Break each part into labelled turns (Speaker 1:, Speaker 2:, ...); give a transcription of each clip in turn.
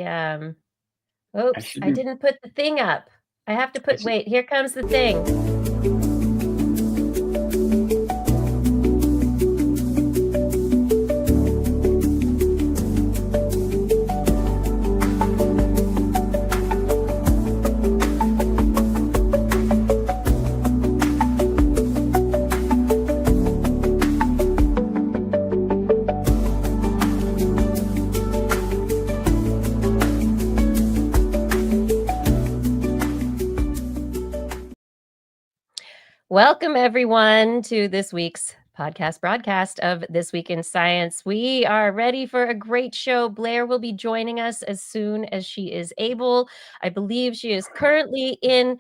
Speaker 1: Oops, I didn't put the thing up. I have to put, wait, here comes the thing. Welcome, everyone, to this week's podcast broadcast of This Week in Science. We are ready for a great show. Blair will be joining us as soon as she is able. I believe she is currently in,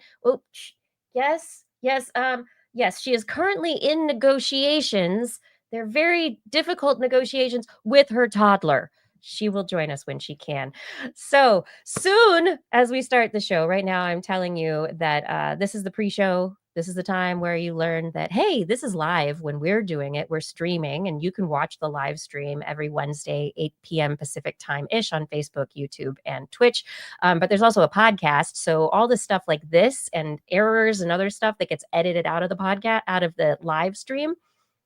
Speaker 1: yes, she is currently in negotiations. They're very difficult negotiations with her toddler. She will join us when she can. So soon as we start the show, right now I'm telling you that this is the pre-show. This is the time where you learn that, hey, this is live when we're doing it. We're streaming, and you can watch the live stream every Wednesday, 8 p.m. Pacific time-ish on Facebook, YouTube, and Twitch. But there's also a podcast. So all the stuff like this and errors and other stuff that gets edited out of the podcast, out of the live stream,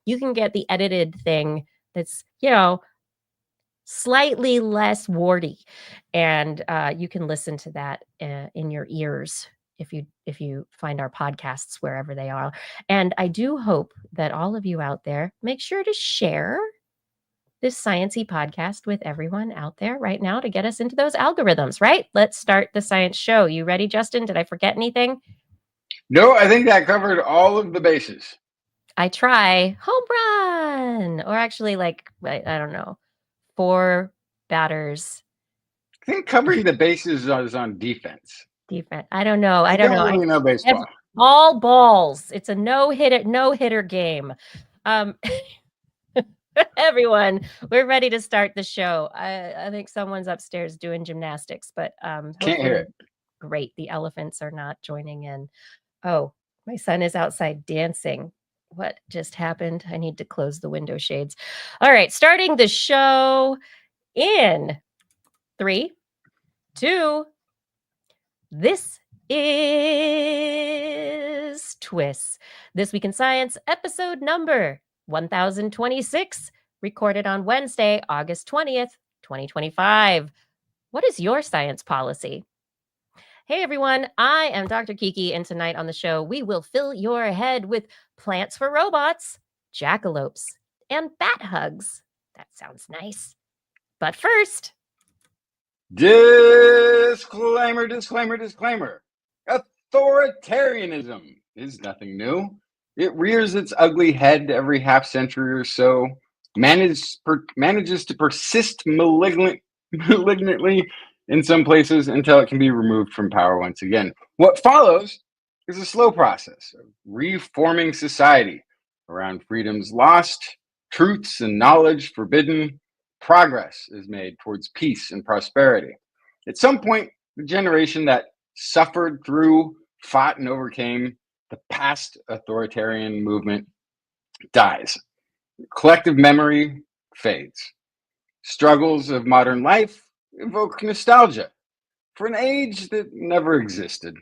Speaker 1: you can get the edited thing that's, slightly less warty. And you can listen to that in your ears if you find our podcasts wherever they are. And I do hope that all of you out there make sure to share this Science-y podcast with everyone out there right now to get us into those algorithms, right? Let's start the science show. You ready, Justin? Did I forget anything?
Speaker 2: No, I think that covered all of the bases.
Speaker 1: I try. Home run! Or actually, I don't know, 4 batters.
Speaker 2: I think covering the bases is on defense.
Speaker 1: Defense. I don't know.
Speaker 2: I don't really know baseball.
Speaker 1: All balls. It's a no-hitter game. Everyone, we're ready to start the show. I think someone's upstairs doing gymnastics, but
Speaker 2: can't hear it.
Speaker 1: Great. The elephants are not joining in. Oh, my son is outside dancing. What just happened? I need to close the window shades. All right, starting the show in 3, 2. This is TWIS, This Week in Science, episode number 1026, recorded on Wednesday, August 20th, 2025. What is your science policy? Hey, everyone, I am Dr. Kiki, and tonight on the show, we will fill your head with plants for robots, jackalopes, and bat hugs. That sounds nice. But first...
Speaker 2: Disclaimer. Authoritarianism is nothing new. It rears its ugly head every half century or so, manages to persist malignantly in some places until it can be removed from power once again. What follows is a slow process of reforming society around freedoms lost, truths and knowledge forbidden. Progress is made towards peace and prosperity. At some point, the generation that suffered through, fought, and overcame the past authoritarian movement dies. Collective memory fades. Struggles of modern life evoke nostalgia for an age that never existed.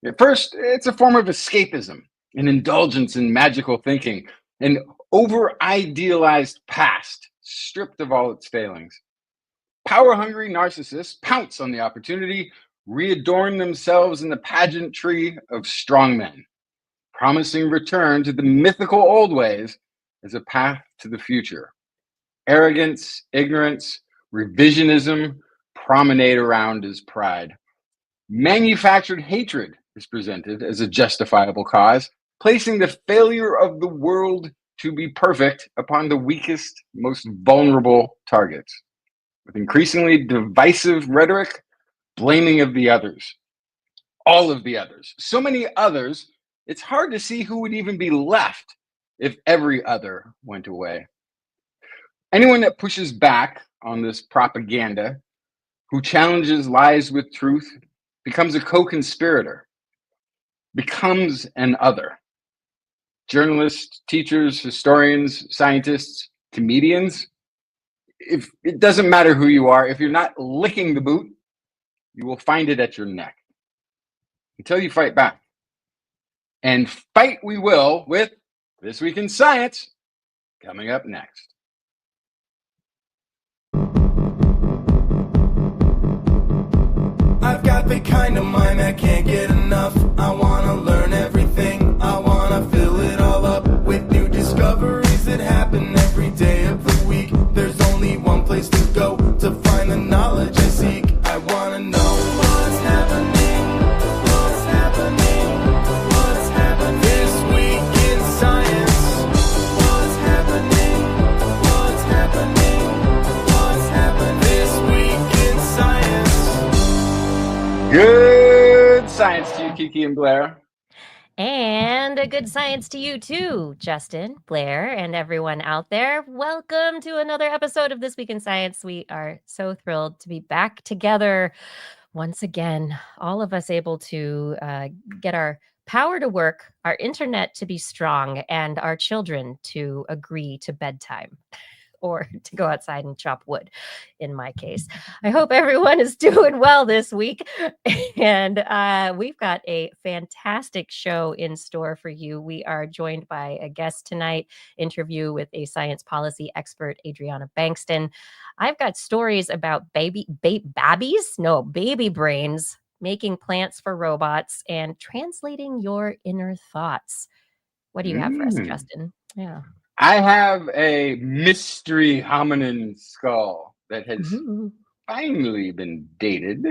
Speaker 2: At first, it's a form of escapism, an indulgence in magical thinking, an over-idealized past stripped of all its failings. Power-hungry narcissists pounce on the opportunity, readorn themselves in the pageantry of strongmen, promising return to the mythical old ways as a path to the future. Arrogance, ignorance, revisionism promenade around as pride. Manufactured hatred is presented as a justifiable cause, placing the failure of the world to be perfect upon the weakest, most vulnerable targets. With increasingly divisive rhetoric, blaming of the others. All of the others. So many others, it's hard to see who would even be left if every other went away. Anyone that pushes back on this propaganda, who challenges lies with truth, becomes a co-conspirator, becomes an other. Journalists, teachers, historians, scientists, comedians, if it doesn't matter who you are, if you're not licking the boot you will find it at your neck until you fight back. And fight we will with This Week in Science coming up next.
Speaker 3: I've got the kind of mind that can't get enough. I wanna learn everything. I wanna fill it all up with new discoveries that happen every day of the week. There's only one place to go to find the knowledge I seek. I wanna know what's happening, what's happening, what's happening this week in science. What's happening, what's happening, what's happening this week in science.
Speaker 2: Good science to you, Kiki and Blair.
Speaker 1: And a good science to you too, Justin, Blair, and everyone out there. Welcome to another episode of This Week in Science. We are so thrilled to be back together once again, all of us able to get our power to work, our internet to be strong, and our children to agree to bedtime. Or to go outside and chop wood, in my case. I hope everyone is doing well this week. And we've got a fantastic show in store for you. We are joined by a guest tonight, interview with a science policy expert, Adriana Bankston. I've got stories about baby brains, making plants for robots, and translating your inner thoughts. What do you have for us, Justin? Yeah.
Speaker 2: I have a mystery hominin skull that has finally been dated.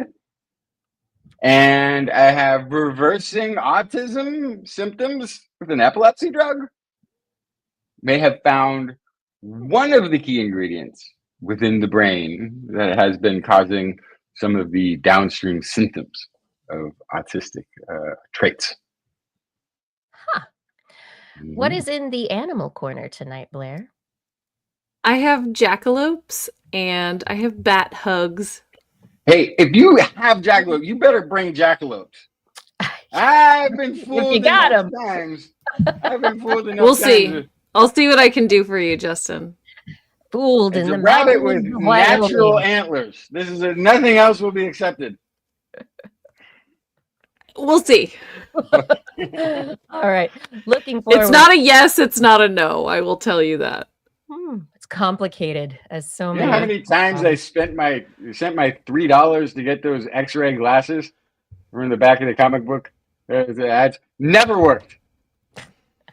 Speaker 2: And I have reversing autism symptoms with an epilepsy drug. May have found one of the key ingredients within the brain that has been causing some of the downstream symptoms of autistic traits.
Speaker 1: What is in the animal corner tonight, Blair?
Speaker 4: I have jackalopes and I have bat hugs.
Speaker 2: Hey, if you have jackalope, you better bring jackalopes. I've been fooled enough times. I've been fooled enough
Speaker 4: We'll
Speaker 2: times.
Speaker 4: see. I'll see what I can do for you, Justin.
Speaker 1: Fooled
Speaker 2: It's
Speaker 1: in
Speaker 2: a
Speaker 1: the
Speaker 2: rabbit with
Speaker 1: mountains of
Speaker 2: natural
Speaker 1: Wyoming.
Speaker 2: antlers. This is nothing else will be accepted.
Speaker 4: We'll see.
Speaker 1: All right. Looking forward.
Speaker 4: It's not a yes, it's not a no. I will tell you that.
Speaker 1: It's complicated as so
Speaker 2: You
Speaker 1: many.
Speaker 2: know how many times I sent my $3 to get those X-ray glasses? Were in the back of the comic book. The ads never worked.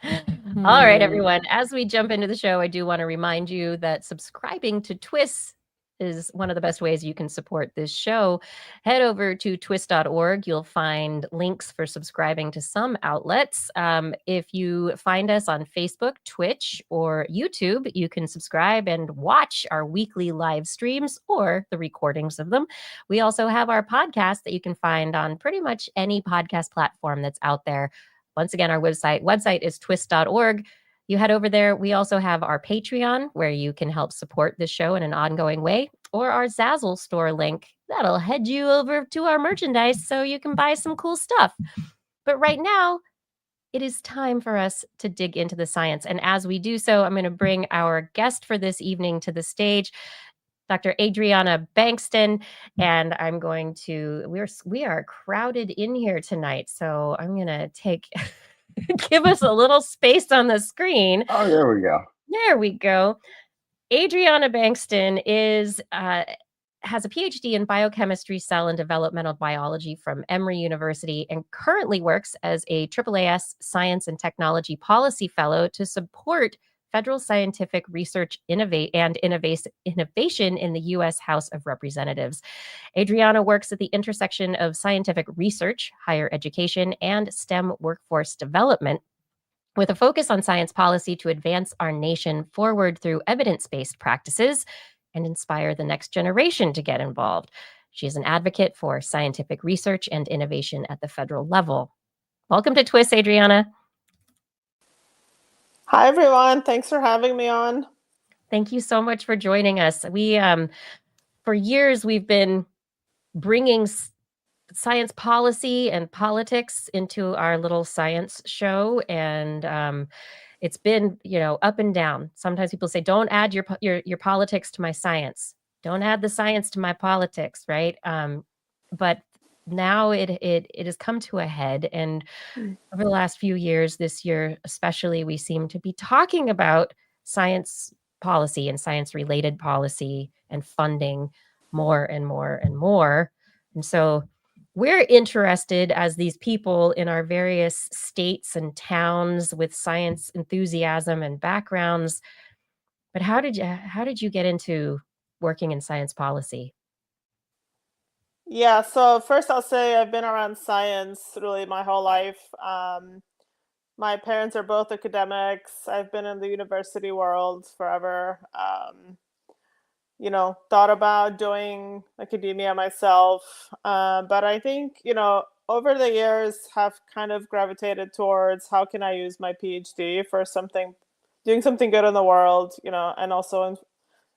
Speaker 1: All right, everyone. As we jump into the show, I do want to remind you that subscribing to TWIS is one of the best ways you can support this show. Head over to twis.org. You'll find links for subscribing to some outlets. If you find us on Facebook, Twitch, or YouTube, you can subscribe and watch our weekly live streams or the recordings of them. We also have our podcast that you can find on pretty much any podcast platform that's out there. Once again, our website is twis.org. You head over there. We also have our Patreon where you can help support this show in an ongoing way, or our Zazzle Store link. That'll head you over to our merchandise so you can buy some cool stuff. But right now, it is time for us to dig into the science. And as we do so, I'm going to bring our guest for this evening to the stage, Dr. Adriana Bankston, and I'm going to, we are crowded in here tonight, so I'm going to give us a little space on the screen.
Speaker 2: Oh, there we go.
Speaker 1: There we go. Adriana Bankston has a Ph.D. in Biochemistry, Cell and Developmental Biology from Emory University and currently works as a AAAS Science and Technology Policy Fellow to support federal scientific research innovation in the U.S. House of Representatives. Adriana works at the intersection of scientific research, higher education, and STEM workforce development, with a focus on science policy to advance our nation forward through evidence-based practices and inspire the next generation to get involved. She is an advocate for scientific research and innovation at the federal level. Welcome to TWIS, Adriana.
Speaker 5: Hi, everyone. Thanks for having me on.
Speaker 1: Thank you so much for joining us. We, for years, we've been bringing science policy and politics into our little science show, and it's been, up and down. Sometimes people say, "Don't add your politics to my science. Don't add the science to my politics." Right? but now it has come to a head. And over the last few years, this year especially, we seem to be talking about science policy and science-related policy and funding more and more and more. And so we're interested as these people in our various states and towns with science enthusiasm and backgrounds. But how did you get into working in science policy?
Speaker 5: Yeah, so first I'll say I've been around science really my whole life. My parents are both academics. I've been in the university world forever. Thought about doing academia myself. But I think, over the years have kind of gravitated towards how can I use my PhD for doing something good in the world, and also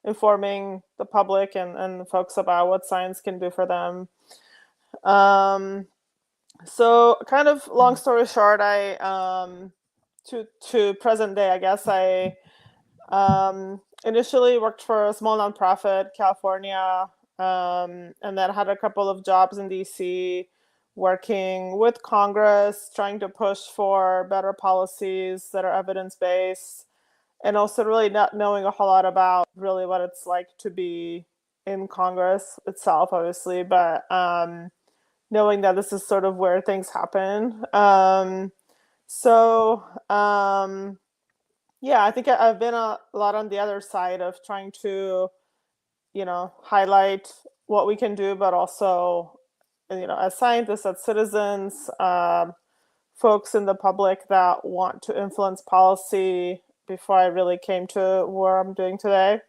Speaker 5: informing the public and folks about what science can do for them. So kind of long story short, to present day, I guess I initially worked for a small nonprofit, California, and then had a couple of jobs in DC, working with Congress, trying to push for better policies that are evidence-based, and also really not knowing a whole lot about really what it's like to be in Congress itself, obviously, but knowing that this is sort of where things happen. Yeah, I think I've been a lot on the other side of trying to, highlight what we can do, but also, as scientists, as citizens, folks in the public that want to influence policy before I really came to where I'm doing today.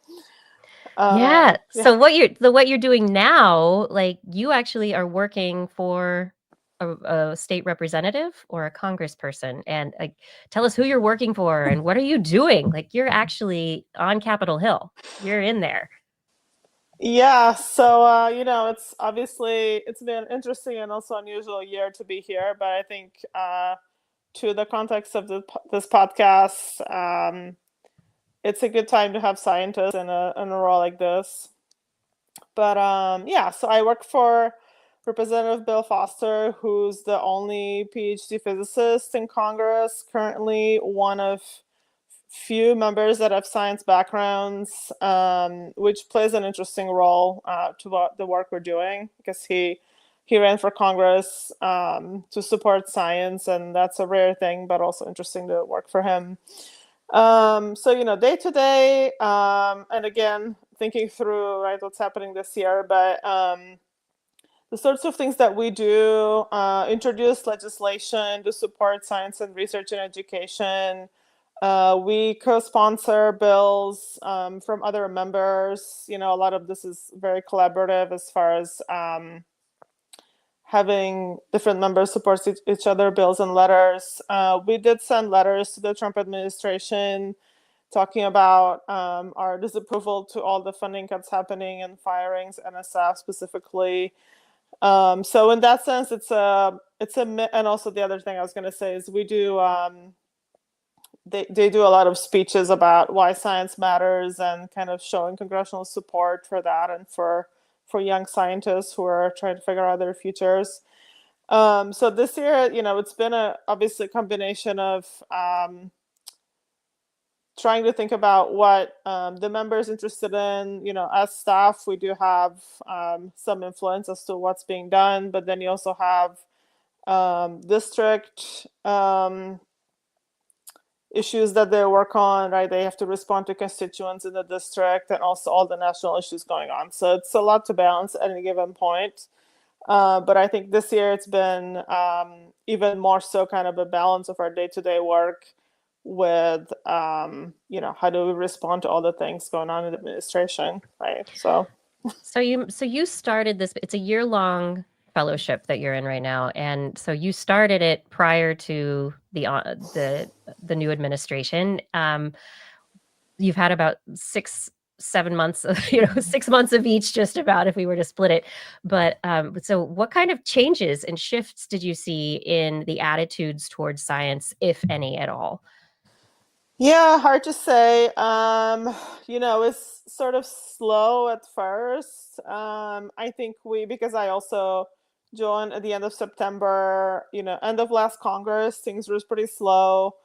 Speaker 1: Yeah. So what you're doing now, like you actually are working for a state representative or a congressperson, and like tell us who you're working for and what are you doing? Like you're actually on Capitol Hill. You're in there.
Speaker 5: Yeah, so it's been interesting and also unusual year to be here, but I think to the context of this podcast, it's a good time to have scientists in a role like this. But so I work for Representative Bill Foster, who's the only PhD physicist in Congress, currently one of few members that have science backgrounds, which plays an interesting role to the work we're doing, because he ran for Congress to support science, and that's a rare thing, but also interesting to work for him. Day to day, and again, thinking through what's happening this year, but the sorts of things that we do, introduce legislation to support science and research and education. We co-sponsor bills from other members. A lot of this is very collaborative as far as having different members support each other, bills and letters. We did send letters to the Trump administration talking about our disapproval to all the funding cuts happening and firings, NSF specifically. So in that sense, and also the other thing I was going to say is we do, they do a lot of speeches about why science matters and kind of showing congressional support for that and for young scientists who are trying to figure out their futures. So this year, it's been obviously a combination of trying to think about what the members interested in. As staff, we do have some influence as to what's being done, but then you also have district issues that they work on, right? They have to respond to constituents in the district and also all the national issues going on. So it's a lot to balance at any given point. But I think this year it's been even more so kind of a balance of our day-to-day work with, how do we respond to all the things going on in the administration, right? So
Speaker 1: you started this, it's a year-long fellowship that you're in right now, and so you started it prior to the new administration. You've had about 6-7 months of 6 months of each, just about, if we were to split it. But so what kind of changes and shifts did you see in the attitudes towards science, if any at all?
Speaker 5: Yeah, hard to say. It's sort of slow at first. I think because I also joined at the end of September, end of last Congress, things were pretty slow.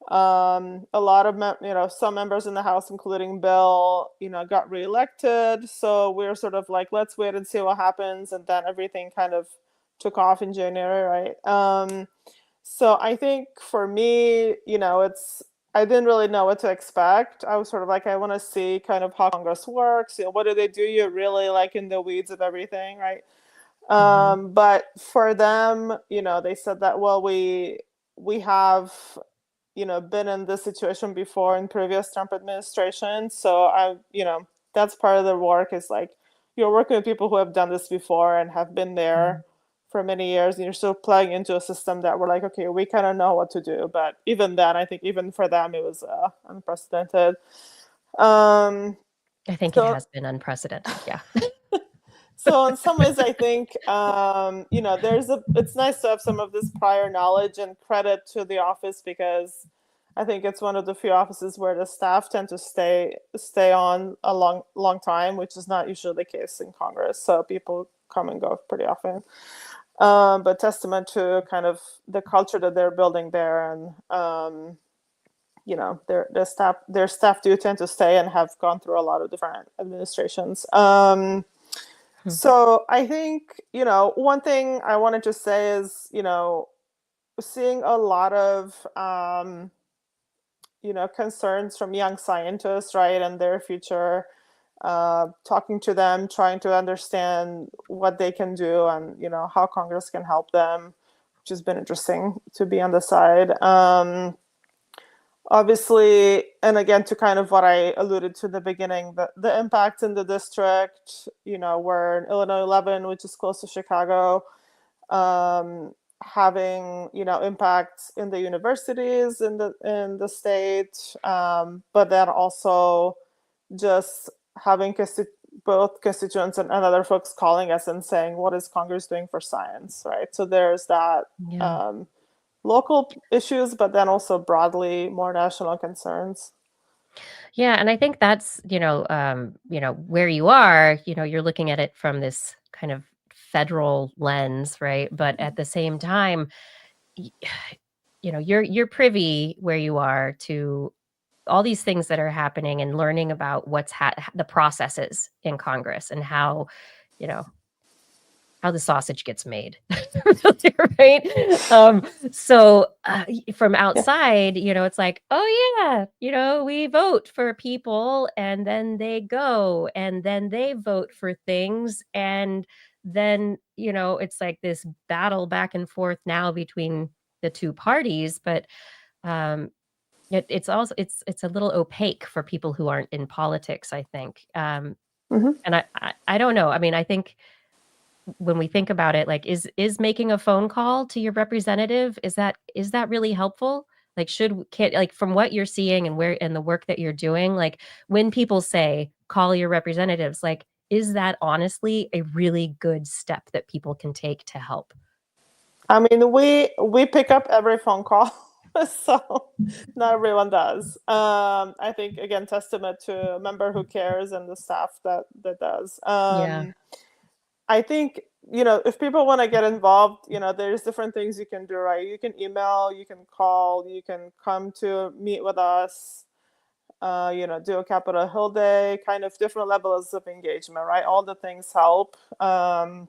Speaker 5: A lot of, some members in the House, including Bill, got reelected. So we're sort of like, let's wait and see what happens. And then everything kind of took off in January, right? So I think for me, I didn't really know what to expect. I was sort of like, I want to see kind of how Congress works. What do they do? You're really like in the weeds of everything, right? But for them, they said that, well, we have, been in this situation before in previous Trump administration. So that's part of the work is like, you're working with people who have done this before and have been there for many years, and you're still plugging into a system that we're like, okay, we kind of know what to do. But even then, I think even for them, it was unprecedented.
Speaker 1: I think it
Speaker 5: So-
Speaker 1: has been unprecedented. Yeah.
Speaker 5: So in some ways, I think, it's nice to have some of this prior knowledge and credit to the office, because I think it's one of the few offices where the staff tend to stay on a long time, which is not usually the case in Congress. So people come and go pretty often. But testament to kind of the culture that they're building there, and their staff do tend to stay and have gone through a lot of different administrations. So I think, one thing I wanted to say is, seeing a lot of, concerns from young scientists, right, and their future, talking to them, trying to understand what they can do and, how Congress can help them, which has been interesting to be on the side. Obviously, and again, to kind of what I alluded to in the beginning, the impact in the district, we're in Illinois 11, which is close to Chicago, having, impacts in the universities in the state, but then also just having both constituents and other folks calling us and saying, what is Congress doing for science, right? So there's that.
Speaker 1: Yeah.
Speaker 5: Local issues, but then also broadly more national concerns.
Speaker 1: Yeah, and I think that's, where you are, you're looking at it from this kind of federal lens, right? But at the same time, y- you're privy where you are to all these things that are happening and learning about what's the processes in Congress and how, you know, how the sausage gets made, right? From outside, it's like, oh yeah, we vote for people and then they go and then they vote for things. And then, it's like this battle back and forth now between the two parties. But it's also, it's a little opaque for people who aren't in politics, I think. And I don't know. I mean, I think when we think about it, like, is making a phone call to your representative, is that really helpful? Like, like, from what you're seeing and the work that you're doing, like, when people say call your representatives, like, is that honestly a really good step that people can take to help?
Speaker 5: I mean, we pick up every phone call, so not everyone does. I think, again, testament to a member who cares and the staff that does.
Speaker 1: Yeah.
Speaker 5: I think, if people want to get involved, there's different things you can do, right? You can email, you can call, you can come to meet with us, do a Capitol Hill Day, kind of different levels of engagement, right? All the things help. From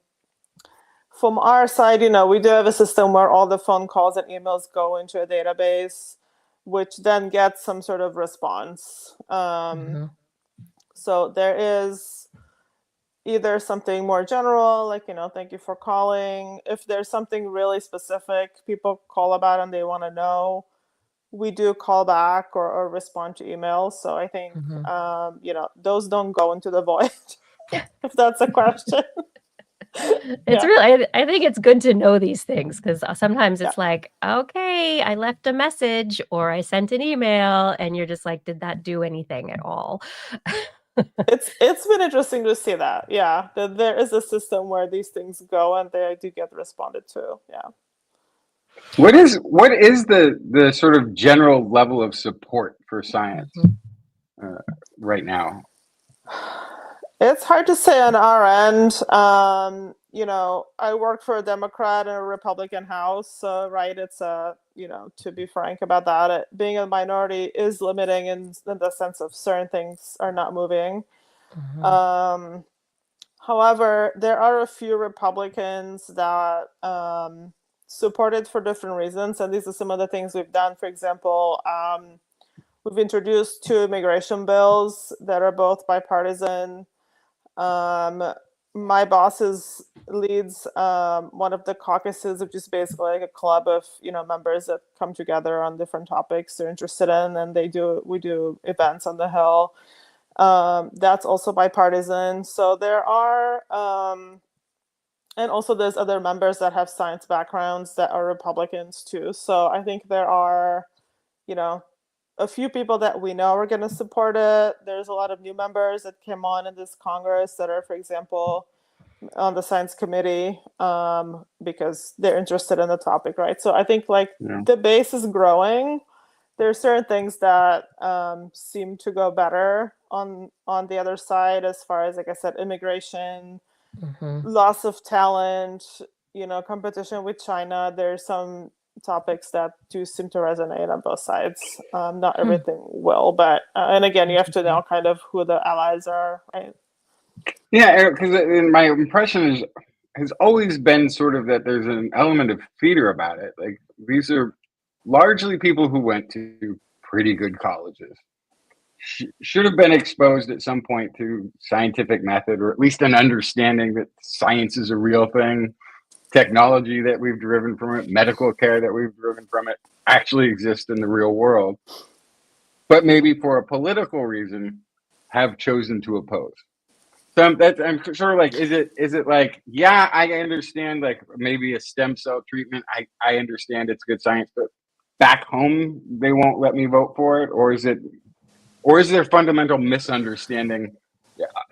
Speaker 5: our side, we do have a system where all the phone calls and emails go into a database, which then gets some sort of response. So there is either something more general, like, thank you for calling. If there's something really specific people call about and they want to know, we do call back or respond to emails. So I think, those don't go into the void, if that's a question.
Speaker 1: It's really, I think it's good to know these things, because sometimes it's like, okay, I left a message or I sent an email and you're just like, did that do anything at all?
Speaker 5: It's been interesting to see that. Yeah, that there is a system where these things go and they do get responded to. Yeah.
Speaker 2: What is the sort of general level of support for science right now?
Speaker 5: It's hard to say on our end. I work for a Democrat and a Republican House, so right, it's to be frank about that, being a minority is limiting in the sense of certain things are not moving. However, there are a few Republicans that support it for different reasons, and these are some of the things we've done. For example, we've introduced 2 immigration bills that are both bipartisan. My boss leads one of the caucuses, which is basically like a club of members that come together on different topics they're interested in, and we do events on the Hill. That's also bipartisan. So there are, and also there's other members that have science backgrounds that are Republicans too. So I think there are, a few people that we know are going to support it. There's a lot of new members that came on in this Congress that are, for example, on the science committee because they're interested in the topic, right? So I think the base is growing. There are certain things that seem to go better on the other side, as far as, like I said, immigration, loss of talent, competition with China. There's some topics that do seem to resonate on both sides. Not everything will, but and again, you have to know kind of who the allies are, right?
Speaker 2: Yeah, because my impression has always been sort of that there's an element of theater about it. Like, these are largely people who went to pretty good colleges, should have been exposed at some point to scientific method, or at least an understanding that science is a real thing. Technology that we've driven from it, medical care that we've driven from it, actually exist in the real world, but maybe for a political reason have chosen to oppose. So I'm sort of like, is it like, yeah, I understand, like maybe a stem cell treatment, I understand it's good science, but back home they won't let me vote for it? Or is there fundamental misunderstanding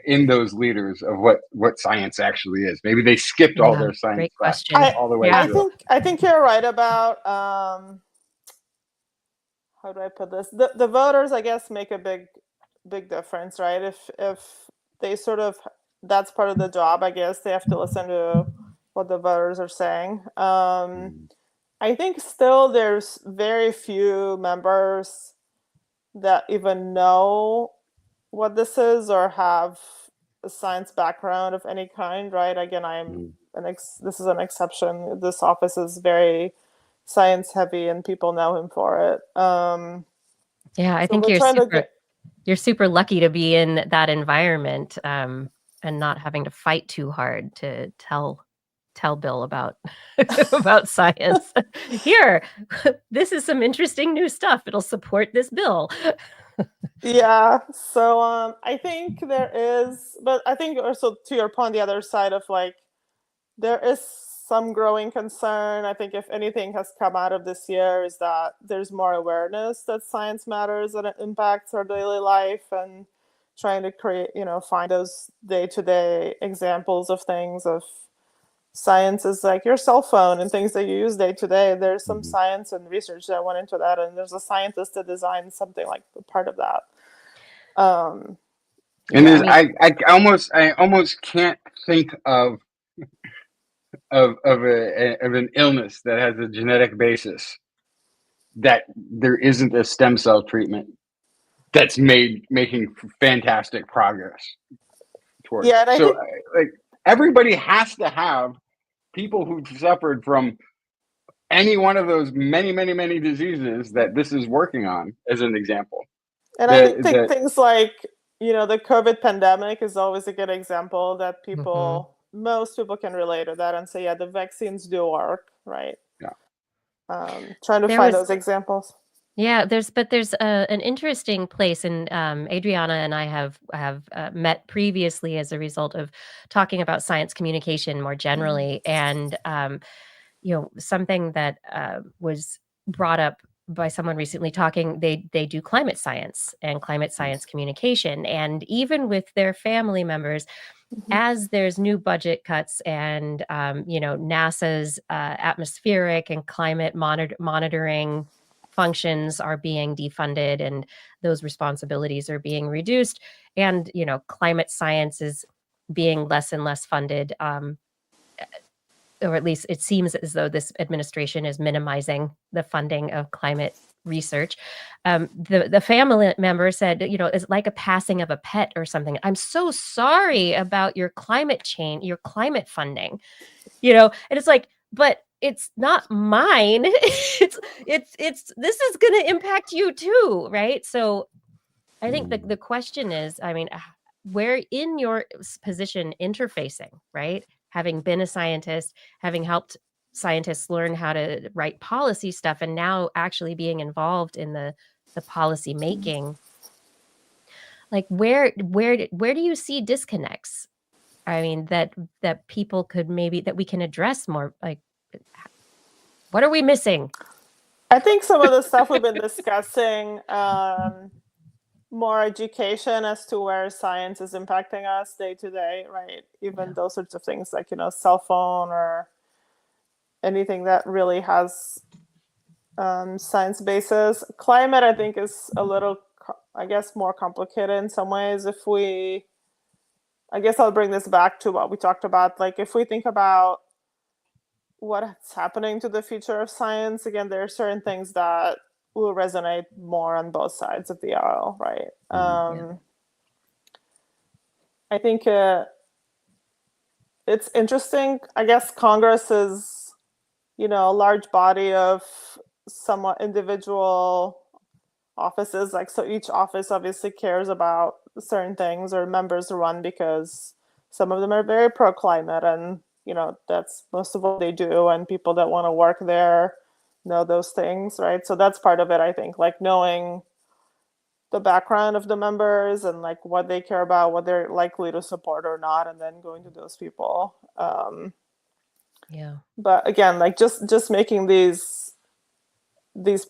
Speaker 2: in those leaders of what science actually is? Maybe they skipped all their science
Speaker 1: great
Speaker 2: class
Speaker 1: question.
Speaker 2: all the way
Speaker 1: Yeah.
Speaker 5: I think you're right about how do I put this? The voters, I guess, make a big difference, right? If they sort of, that's part of the job, I guess. They have to listen to what the voters are saying. I think still there's very few members that even know what this is or have a science background of any kind, right? Again, this is an exception. This office is very science heavy and people know him for it.
Speaker 1: Yeah, I
Speaker 5: so
Speaker 1: think
Speaker 5: we're
Speaker 1: you're super lucky to be in that environment and not having to fight too hard to tell Bill about about science. Here, this is some interesting new stuff. It'll support this bill.
Speaker 5: Yeah. So I think there is, but I think also to your point, the other side of like, there is some growing concern. I think if anything has come out of this year is that there's more awareness that science matters and it impacts our daily life, and trying to create, find those day-to-day examples of things of science is like your cell phone and things that you use day to day. There's some science and research that went into that, and there's a scientist that designed something like part of that.
Speaker 2: And I almost can't think of an illness that has a genetic basis that there isn't a stem cell treatment that's making fantastic progress towards.
Speaker 5: Yeah, and I think,
Speaker 2: like, everybody has to have people who've suffered from any one of those many diseases that this is working on as an example.
Speaker 5: And I think things like, the COVID pandemic is always a good example that most people can relate to that and say, yeah, the vaccines do work, right?
Speaker 2: Yeah.
Speaker 5: Trying to find those examples.
Speaker 1: Yeah, there's an interesting place, and Adriana and I have met previously as a result of talking about science communication more generally, and something that was brought up by someone recently talking. They do climate science and climate science communication, and even with their family members, as there's new budget cuts and NASA's atmospheric and climate monitoring functions are being defunded and those responsibilities are being reduced, and climate science is being less and less funded, or at least it seems as though this administration is minimizing the funding of climate research. The family member said, it's like a passing of a pet or something. I'm so sorry about your climate change, your climate funding, and it's like, but it's not mine. it's this is going to impact you too, right? So I think the question is, where in your position interfacing, right? Having been a scientist, having helped scientists learn how to write policy stuff, and now actually being involved in the policy making, like where do you see disconnects? That people could that we can address more, like what are we missing?
Speaker 5: I think some of the stuff we've been discussing, more education as to where science is impacting us day to day, right? Even those sorts of things like, cell phone or anything that really has science basis. Climate, I think, is a little, more complicated in some ways. I guess I'll bring this back to what we talked about. Like, if we think about what's happening to the future of science, again, there are certain things that will resonate more on both sides of the aisle, right? I think it's interesting. I guess Congress is, a large body of somewhat individual offices. Like, so each office obviously cares about certain things, or members run because some of them are very pro-climate, and, that's most of what they do. And people that want to work there know those things, right? So that's part of it, I think, like knowing the background of the members and like what they care about, what they're likely to support or not, and then going to those people. But again, like just making these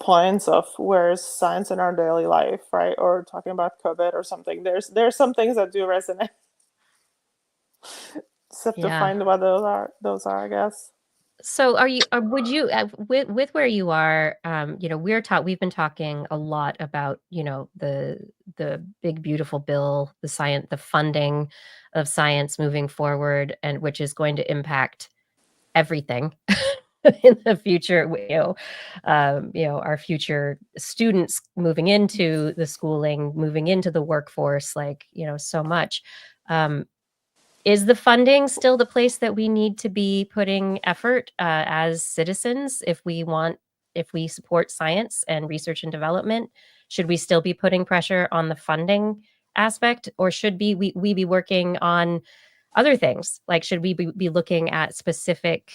Speaker 5: points of where's science in our daily life, right? Or talking about COVID or something. There's some things that do resonate. Just have to find what those are, I guess.
Speaker 1: So would you, with where you are, we've been talking a lot about, the big, beautiful bill, the funding of science moving forward, and which is going to impact everything in the future, our future students moving into the schooling, moving into the workforce, like, so much. Is the funding still the place that we need to be putting effort as citizens if we support science and research and development? Should we still be putting pressure on the funding aspect, or should we be working on other things? Like, should we be looking at specific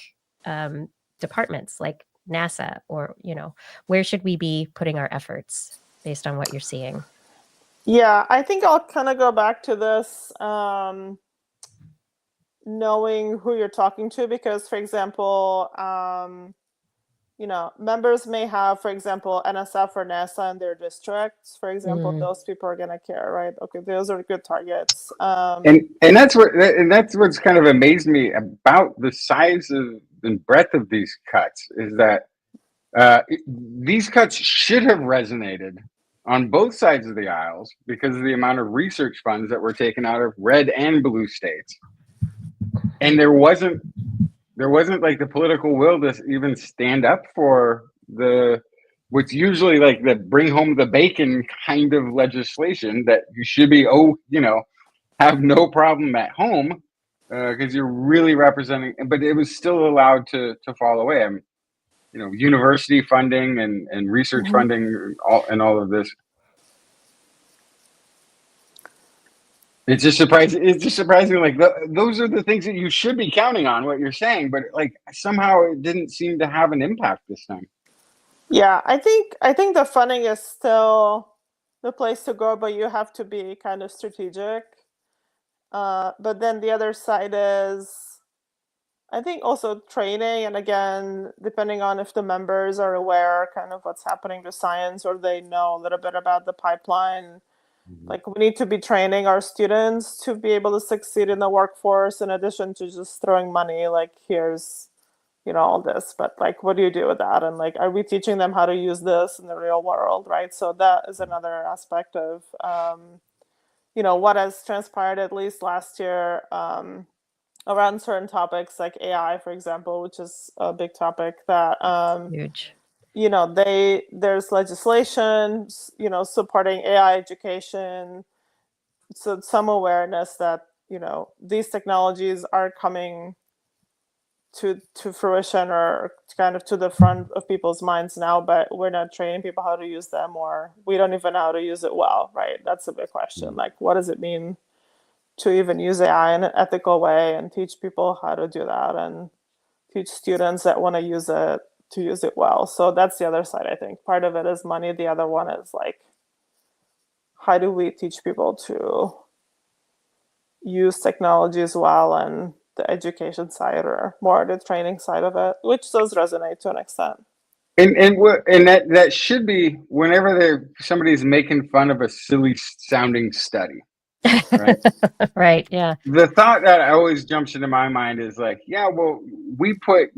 Speaker 1: departments like NASA, or, where should we be putting our efforts based on what you're seeing?
Speaker 5: Yeah, I think I'll kind of go back to this. Knowing who you're talking to, because, for example, members may have, for example, NSF or NASA in their districts. For example, those people are gonna care, right? Okay, those are good targets.
Speaker 2: And that's what's kind of amazed me about the size and breadth of these cuts is that these cuts should have resonated on both sides of the aisles because of the amount of research funds that were taken out of red and blue states. And there wasn't like the political will to even stand up for what's usually like the bring home the bacon kind of legislation that you should be, have no problem at home because you're really representing, but it was still allowed to fall away. University funding and research funding and all of this. It's just surprising. Like those are the things that you should be counting on. What you're saying, but like somehow it didn't seem to have an impact this time.
Speaker 5: Yeah, I think the funding is still the place to go, but you have to be kind of strategic. But then the other side is, I think, also training, and again, depending on if the members are aware kind of what's happening to science, or they know a little bit about the pipeline. Like, we need to be training our students to be able to succeed in the workforce, in addition to just throwing money, like, here's, all this. But, like, what do you do with that? And, like, are we teaching them how to use this in the real world, right? So that is another aspect of, what has transpired, at least last year, around certain topics like AI, for example, which is a big topic that,
Speaker 1: Huge.
Speaker 5: there's legislation, supporting AI education. So some awareness that, these technologies are coming to fruition, or kind of to the front of people's minds now, but we're not training people how to use them, or we don't even know how to use it well, right? That's a big question. Like, what does it mean to even use AI in an ethical way, and teach people how to do that, and teach students that want to use it well. So that's the other side, I think. Part of it is money. The other one is, like, how do we teach people to use technology as well, and the education side, or more the training side of it, which does resonate to an extent.
Speaker 2: And that should be whenever somebody's making fun of a silly sounding study, right?
Speaker 1: Right. Yeah.
Speaker 2: The thought that always jumps into my mind is like, yeah, well, we put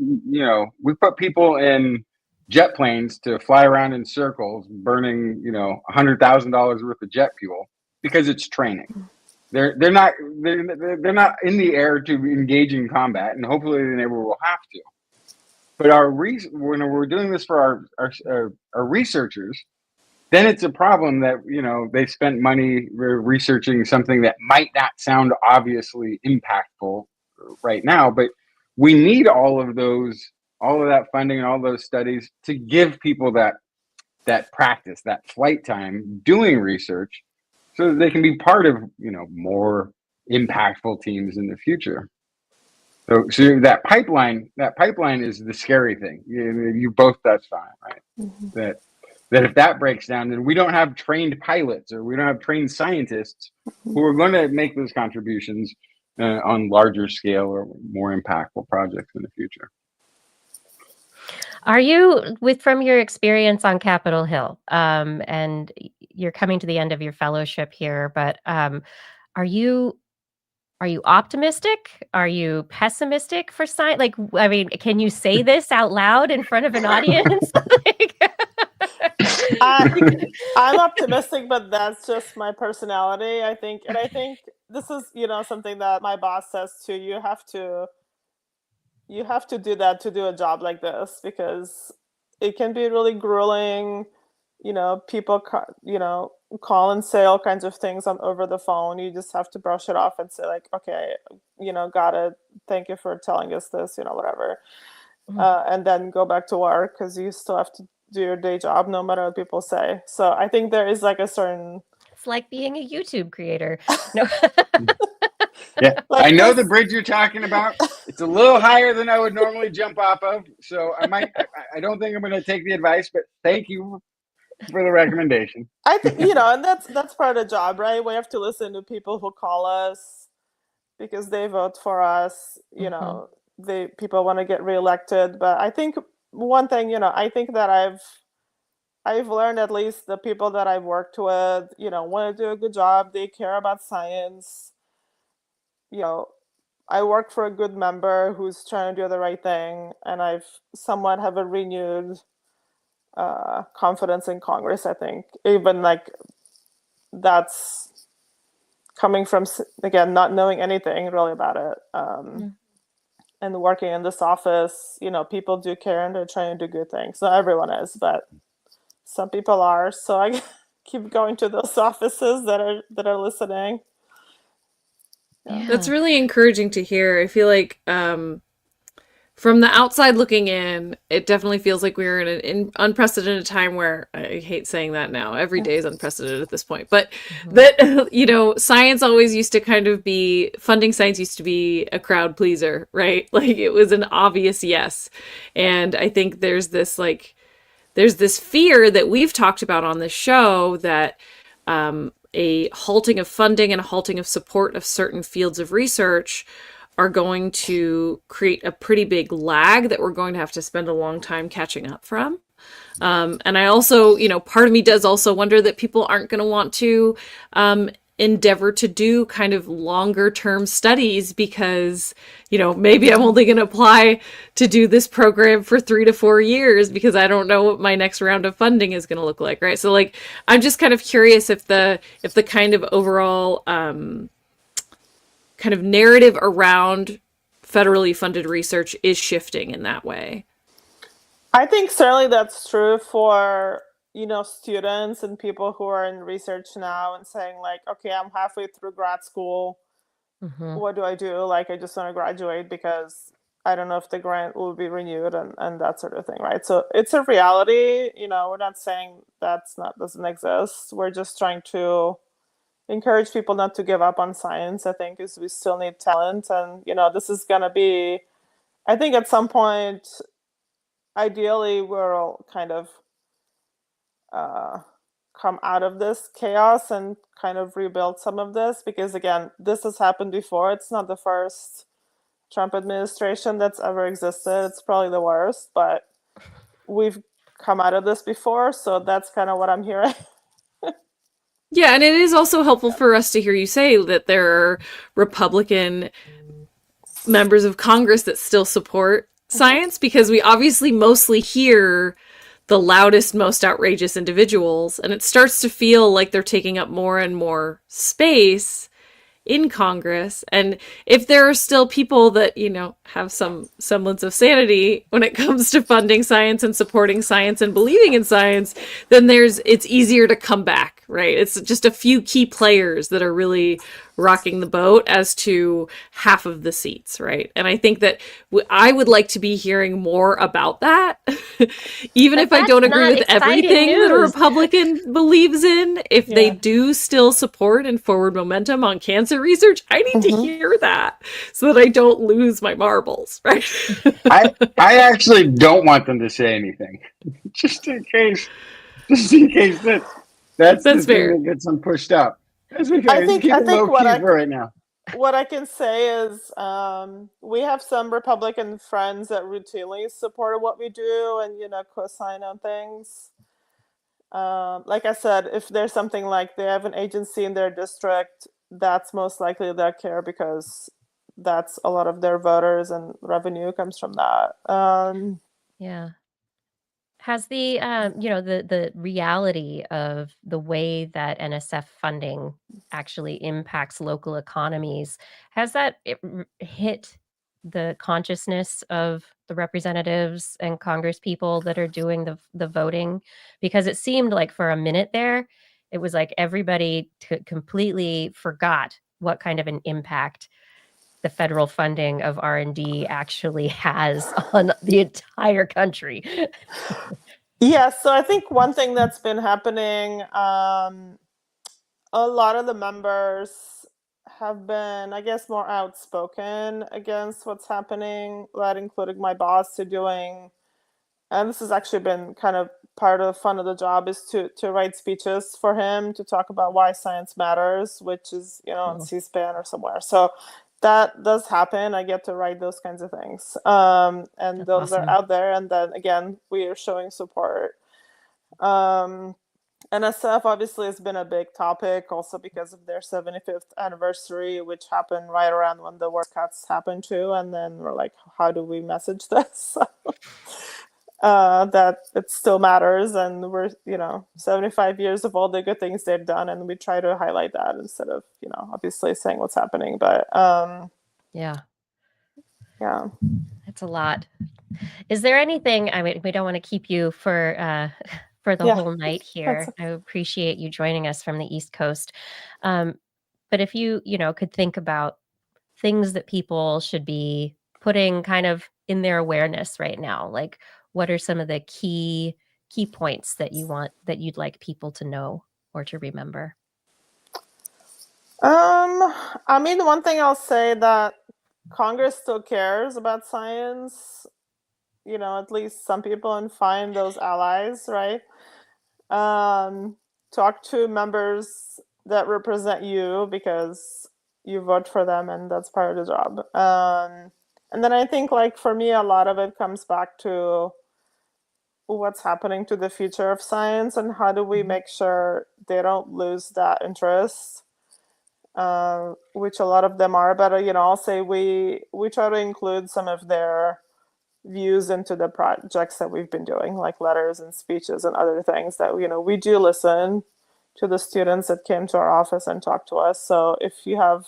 Speaker 2: people in jet planes to fly around in circles, burning $100,000 worth of jet fuel, because it's training. They're not in the air to engage in combat, and hopefully they never will have to. But when we're doing this for our researchers, then it's a problem that they spent money researching something that might not sound obviously impactful right now, but we need all of that funding and all those studies to give people that practice, that flight time doing research, so that they can be part of more impactful teams in the future. So that pipeline is the scary thing. You both touched on it, right? Mm-hmm. That if that breaks down, then we don't have trained pilots, or we don't have trained scientists who are going to make those contributions on larger scale or more impactful projects in the future.
Speaker 1: Are you, from your experience on Capitol Hill, and you're coming to the end of your fellowship here, but are you optimistic? Are you pessimistic for science? Like, I mean, can you say this out loud in front of an audience?
Speaker 5: I'm optimistic, but that's just my personality, I think. And I think this is, something that my boss says too. You have to do that to do a job like this, because it can be really grueling. People, call and say all kinds of things over the phone. You just have to brush it off and say, like, okay, got it. Thank you for telling us this, whatever. Mm-hmm. And then go back to work, because you still have to do your day job no matter what people say. So I think there is like a certain...
Speaker 1: It's like being a YouTube creator. No.
Speaker 2: Yeah, like I know the bridge you're talking about. It's a little higher than I would normally jump off of, so I don't think I'm going to take the advice, but thank you for the recommendation.
Speaker 5: I think, and that's part of the job, right? We have to listen to people who call us because they vote for us. Mm-hmm. People want to get reelected. But I think one thing, I think that I've learned, at least the people that I've worked with, want to do a good job. They care about science. I work for a good member who's trying to do the right thing, and I've somewhat have a renewed confidence in Congress, I think. Even like that's coming from, again, not knowing anything really about it. And working in this office, people do care and they're trying to do good things. Not everyone is, but some people are. So I keep going to those offices that are listening.
Speaker 4: Yeah. That's really encouraging to hear. I feel like from the outside looking in, it definitely feels like we're in an unprecedented time where, I hate saying that now, every day is unprecedented at this point, but that, science always used to kind of be, funding science used to be a crowd pleaser, right? Like it was an obvious yes. And I think there's this fear that we've talked about on this show that a halting of funding and a halting of support of certain fields of research are going to create a pretty big lag that we're going to have to spend a long time catching up from. And I also, part of me does also wonder that people aren't going to want to endeavor to do kind of longer term studies because, maybe I'm only going to apply to do this program for 3 to 4 years because I don't know what my next round of funding is going to look like, right? So like, I'm just kind of curious if the kind of overall kind of narrative around federally funded research is shifting in that way.
Speaker 5: I think certainly that's true for, students and people who are in research now and saying like, okay, I'm halfway through grad school. What do I do? Like, I just want to graduate because I don't know if the grant will be renewed and that sort of thing, right? So it's a reality, we're not saying doesn't exist. We're just trying to encourage people not to give up on science, I think, because we still need talent. And, this is going to be, I think at some point, ideally, we'll kind of come out of this chaos and kind of rebuild some of this, because again, this has happened before. It's not the first Trump administration that's ever existed. It's probably the worst, but we've come out of this before, so that's kind of what I'm hearing.
Speaker 4: Yeah, and it is also helpful for us to hear you say that there are Republican members of Congress that still support science, because we obviously mostly hear the loudest, most outrageous individuals, and it starts to feel like they're taking up more and more space in Congress. And if there are still people that, have some semblance of sanity when it comes to funding science and supporting science and believing in science, then it's easier to come back, right? It's just a few key players that are really rocking the boat as to half of the seats, right? And I think that I would like to be hearing more about that, even if I don't agree with everything that a Republican believes in. If they do still support and forward momentum on cancer research, I need to hear that so that I don't lose my marbles, right?
Speaker 2: I actually don't want them to say anything, just in case that's the
Speaker 4: fair.
Speaker 2: thing that gets them pushed up. That's okay.
Speaker 5: I think
Speaker 2: for right now.
Speaker 5: What I can say is we have some Republican friends that routinely support what we do and, co-sign on things. Like I said, if there's something like they have an agency in their district, that's most likely they'll care because that's a lot of their voters and revenue comes from that.
Speaker 1: Yeah. Has the the reality of the way that NSF funding actually impacts local economies, has that hit the consciousness of the representatives and Congress people that are doing the voting? Because it seemed like for a minute there, it was like everybody completely forgot what kind of an impact the federal funding of R&D actually has on the entire country.
Speaker 5: Yeah, so I think one thing that's been happening, a lot of the members have been, I guess, more outspoken against what's happening, that including my boss, to doing, and this has actually been kind of part of the fun of the job, is to write speeches for him to talk about why science matters, which is, on C-SPAN or somewhere. So that does happen. I get to write those kinds of things. And
Speaker 1: That's
Speaker 5: those
Speaker 1: awesome.
Speaker 5: are out there. And then again, we are showing support. NSF obviously has been a big topic also because of their 75th anniversary, which happened right around when the work cuts happened too. And then we're like, how do we message this? That it still matters, and we're 75 years of all the good things they've done, and we try to highlight that instead of obviously saying what's happening. But
Speaker 1: yeah,
Speaker 5: it's
Speaker 1: a lot. Is there anything, I mean, we don't want to keep you for the whole night here. I appreciate you joining us from the East Coast, but if you could think about things that people should be putting kind of in their awareness right now, like what are some of the key points that you'd like people to know or to remember?
Speaker 5: I mean, one thing I'll say that Congress still cares about science, at least some people, and find those allies, right? Talk to members that represent you because you vote for them, and that's part of the job. And then I think, like, for me, a lot of it comes back to what's happening to the future of science, and how do we make sure they don't lose that interest, which a lot of them are. But I'll say we try to include some of their views into the projects that we've been doing, like letters and speeches and other things that we do listen to the students that came to our office and talked to us. So if you have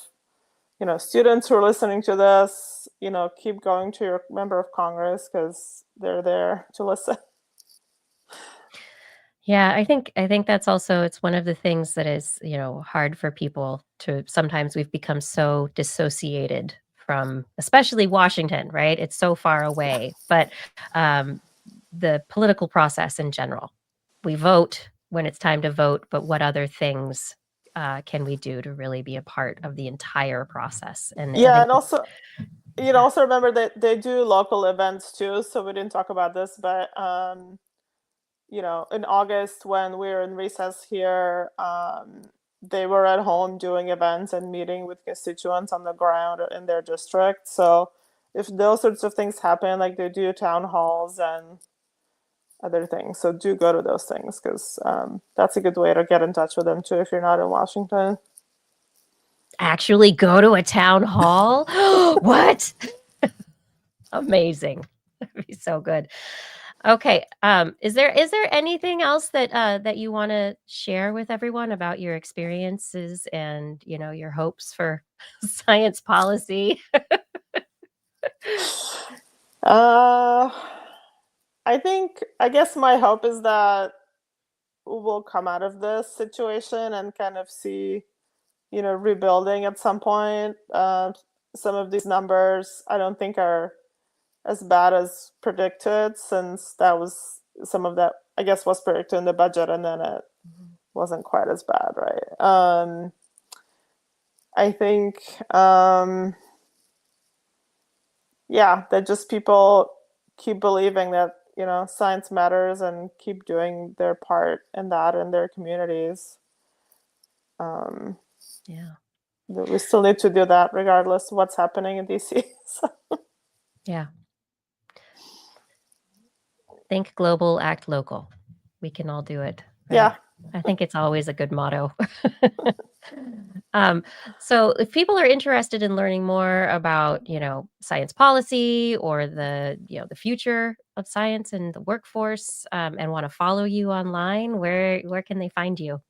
Speaker 5: students who are listening to this, keep going to your member of Congress, because they're there to listen.
Speaker 1: Yeah, I think that's also, it's one of the things that is, hard for people to, sometimes we've become so dissociated from, especially Washington, right? It's so far away, but the political process in general, we vote when it's time to vote, but what other things can we do to really be a part of the entire process? And I
Speaker 5: Yeah,
Speaker 1: think
Speaker 5: and also, also remember that they do local events too. So we didn't talk about this, but in August when we were in recess here, they were at home doing events and meeting with constituents on the ground in their district. So if those sorts of things happen, like they do town halls and other things, so do go to those things, because that's a good way to get in touch with them too if you're not in Washington.
Speaker 1: actually go to a town hall. What? Amazing. That'd be so good. Okay. Is there anything else that that you want to share with everyone about your experiences and your hopes for science policy?
Speaker 5: I guess my hope is that we'll come out of this situation and kind of see, rebuilding at some point. Some of these numbers I don't think are as bad as predicted, since that was some of that, I guess, was predicted in the budget, and then it wasn't quite as bad, right? I think, that just people keep believing that, science matters and keep doing their part in that in their communities.
Speaker 1: Yeah.
Speaker 5: We still need to do that regardless of what's happening in DC. So.
Speaker 1: Yeah. Think global, act local. We can all do it. Right?
Speaker 5: Yeah.
Speaker 1: I think it's always a good motto. So if people are interested in learning more about, science policy or the future of science and the workforce, and want to follow you online, where can they find you?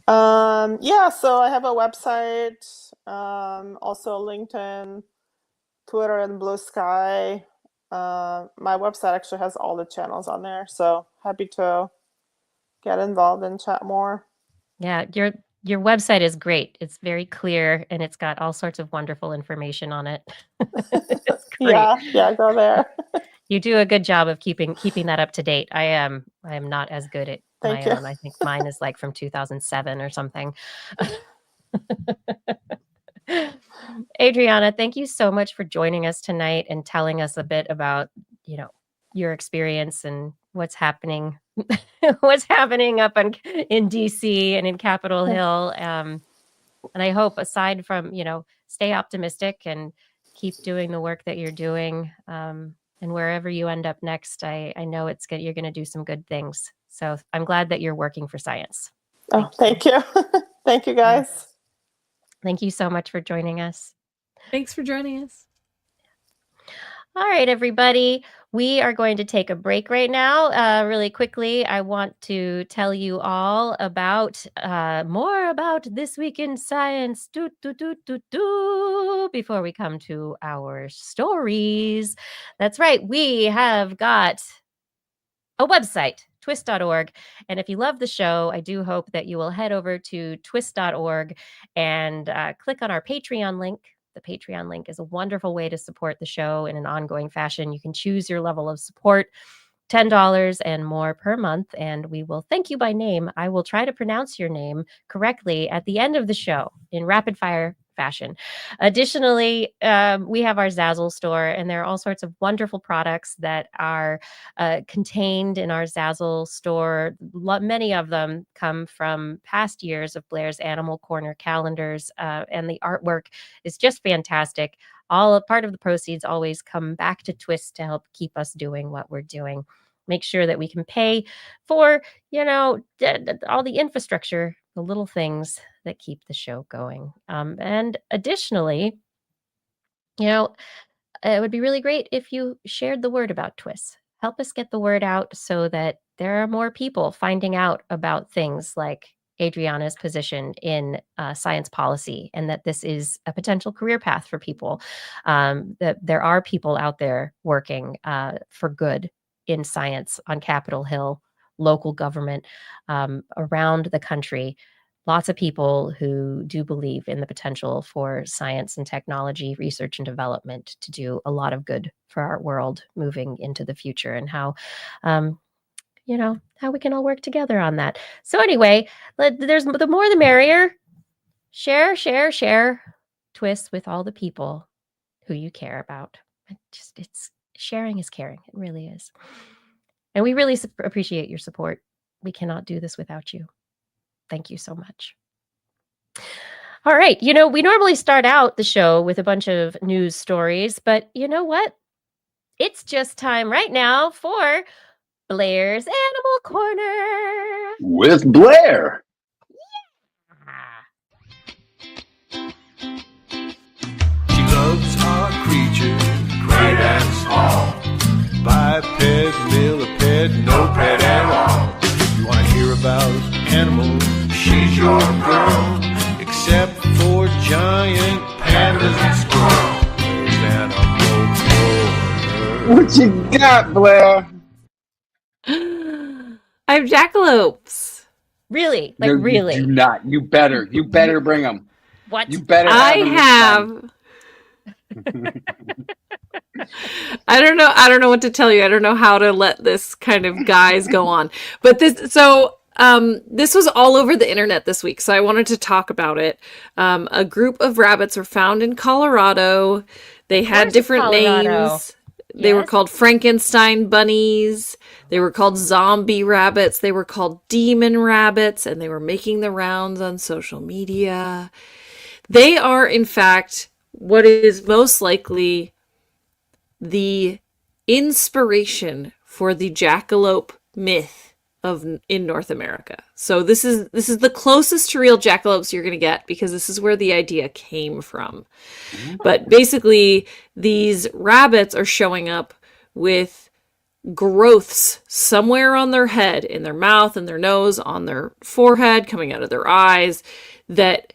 Speaker 5: So I have a website, also LinkedIn, Twitter, and Blue Sky. My website actually has all the channels on there, so happy to get involved and chat more.
Speaker 1: Yeah, your website is great. It's very clear and it's got all sorts of wonderful information on it. It's great.
Speaker 5: Yeah, go there.
Speaker 1: You do a good job of keeping that up to date. I am not as good at
Speaker 5: Thank
Speaker 1: my
Speaker 5: you.
Speaker 1: own. I think mine is like from 2007 or something. Adriana, thank you so much for joining us tonight and telling us a bit about, your experience and what's happening up in DC and in Capitol Hill. And I hope, aside from, stay optimistic and keep doing the work that you're doing. And wherever you end up next, I know you're going to do some good things. So I'm glad that you're working for science.
Speaker 5: Thank you. Thank you, guys.
Speaker 1: Thank you so much for joining us.
Speaker 4: Thanks for joining us.
Speaker 1: All right, everybody. We are going to take a break right now. Really quickly, I want to tell you all about more about This Week in Science before we come to our stories. That's right. We have got a website, TWIS.org. And if you love the show, I do hope that you will head over to TWIS.org and click on our Patreon link. The Patreon link is a wonderful way to support the show in an ongoing fashion. You can choose your level of support, $10 and more per month, and we will thank you by name. I will try to pronounce your name correctly at the end of the show in rapid fire fashion. Additionally, we have our Zazzle store, and there are all sorts of wonderful products that are contained in our Zazzle store. Many of them come from past years of Blair's Animal Corner calendars, and the artwork is just fantastic. All a part of the proceeds always come back to TWIS to help keep us doing what we're doing. make sure that we can pay for, all the infrastructure, the little things that keep the show going. And additionally, it would be really great if you shared the word about TWIS. Help us get the word out so that there are more people finding out about things like Adriana's position in science policy, and that this is a potential career path for people, that there are people out there working for good in science on Capitol Hill, local government, around the country. Lots of people who do believe in the potential for science and technology, research and development to do a lot of good for our world moving into the future, and how we can all work together on that. So anyway, there's the more the merrier. Share TWIS with all the people who you care about. It's sharing is caring. It really is. And we really appreciate your support. We cannot do this without you. Thank you so much. All right. We normally start out the show with a bunch of news stories, but you know what? It's just time right now for Blair's Animal Corner.
Speaker 2: With Blair.
Speaker 3: She loves our creatures, great and small. Biped, millipede, no pet at all. You want to hear about animals? She's your girl. Except for giant pandas and squirrels. There's Animal Corner.
Speaker 2: What you got, Blair?
Speaker 4: I have jackalopes.
Speaker 1: Really?
Speaker 2: No,
Speaker 1: really?
Speaker 2: You do not. You better bring them.
Speaker 1: What?
Speaker 2: You better.
Speaker 4: I don't know what to tell you. I don't know how to let this kind of guise go on. But this was all over the internet this week, so I wanted to talk about it. A group of rabbits were found in Colorado. They had different names. They were called Frankenstein bunnies. They were called zombie rabbits. They were called demon rabbits, and they were making the rounds on social media. They are, in fact, what is most likely the inspiration for the jackalope myth in North America. So this is the closest to real jackalopes you're going to get, because this is where the idea came from. But basically, these rabbits are showing up with growths somewhere on their head, in their mouth, in their nose, on their forehead, coming out of their eyes, that,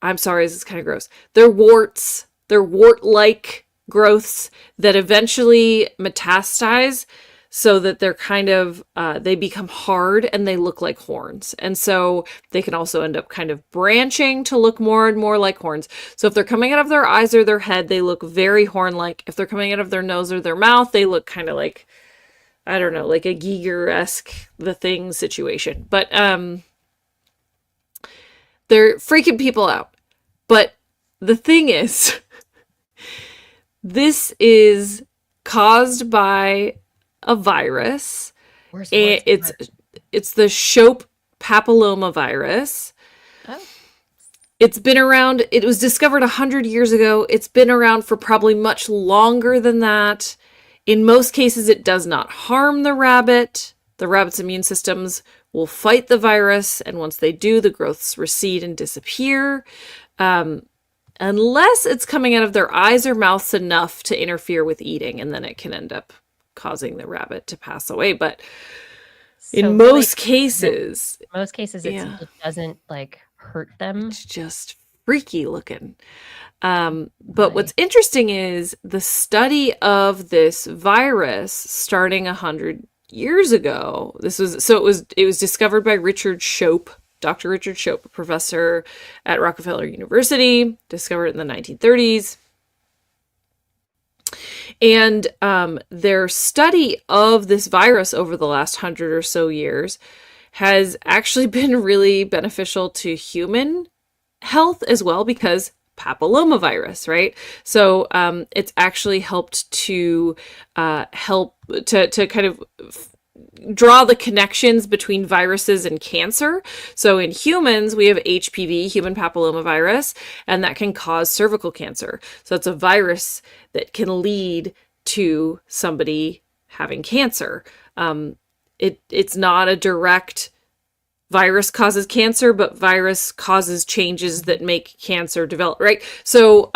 Speaker 4: I'm sorry, this is kind of gross. They're warts. They're wart-like growths that eventually metastasize, so that they're kind of, they become hard and they look like horns. And so they can also end up kind of branching to look more and more like horns. So if they're coming out of their eyes or their head, they look very horn-like. If they're coming out of their nose or their mouth, they look kind of like, I don't know, like a Giger-esque The Thing situation. But they're freaking people out. But the thing is, this is caused by a virus. It's the Shope papilloma virus. Oh. It's been around. It was discovered 100 years ago. It's been around for probably much longer than that. In most cases, it does not harm the rabbit. The rabbit's immune systems will fight the virus, and once they do, the growths recede and disappear. Unless it's coming out of their eyes or mouths enough to interfere with eating, and then it can end up causing the rabbit to pass away. But in most cases, it doesn't like hurt them. It's just freaky looking. But what's interesting is the study of this virus starting 100 years ago. It was discovered by Richard Shope, Dr. Richard Shope, a professor at Rockefeller University, discovered it in the 1930s. And their study of this virus over the last 100 or so years has actually been really beneficial to human health as well, because papillomavirus, right? So it's actually helped to help to kind of draw the connections between viruses and cancer. So in humans, we have HPV, human papillomavirus, and that can cause cervical cancer. So it's a virus that can lead to somebody having cancer. It's not a direct virus causes cancer, but virus causes changes that make cancer develop, right? So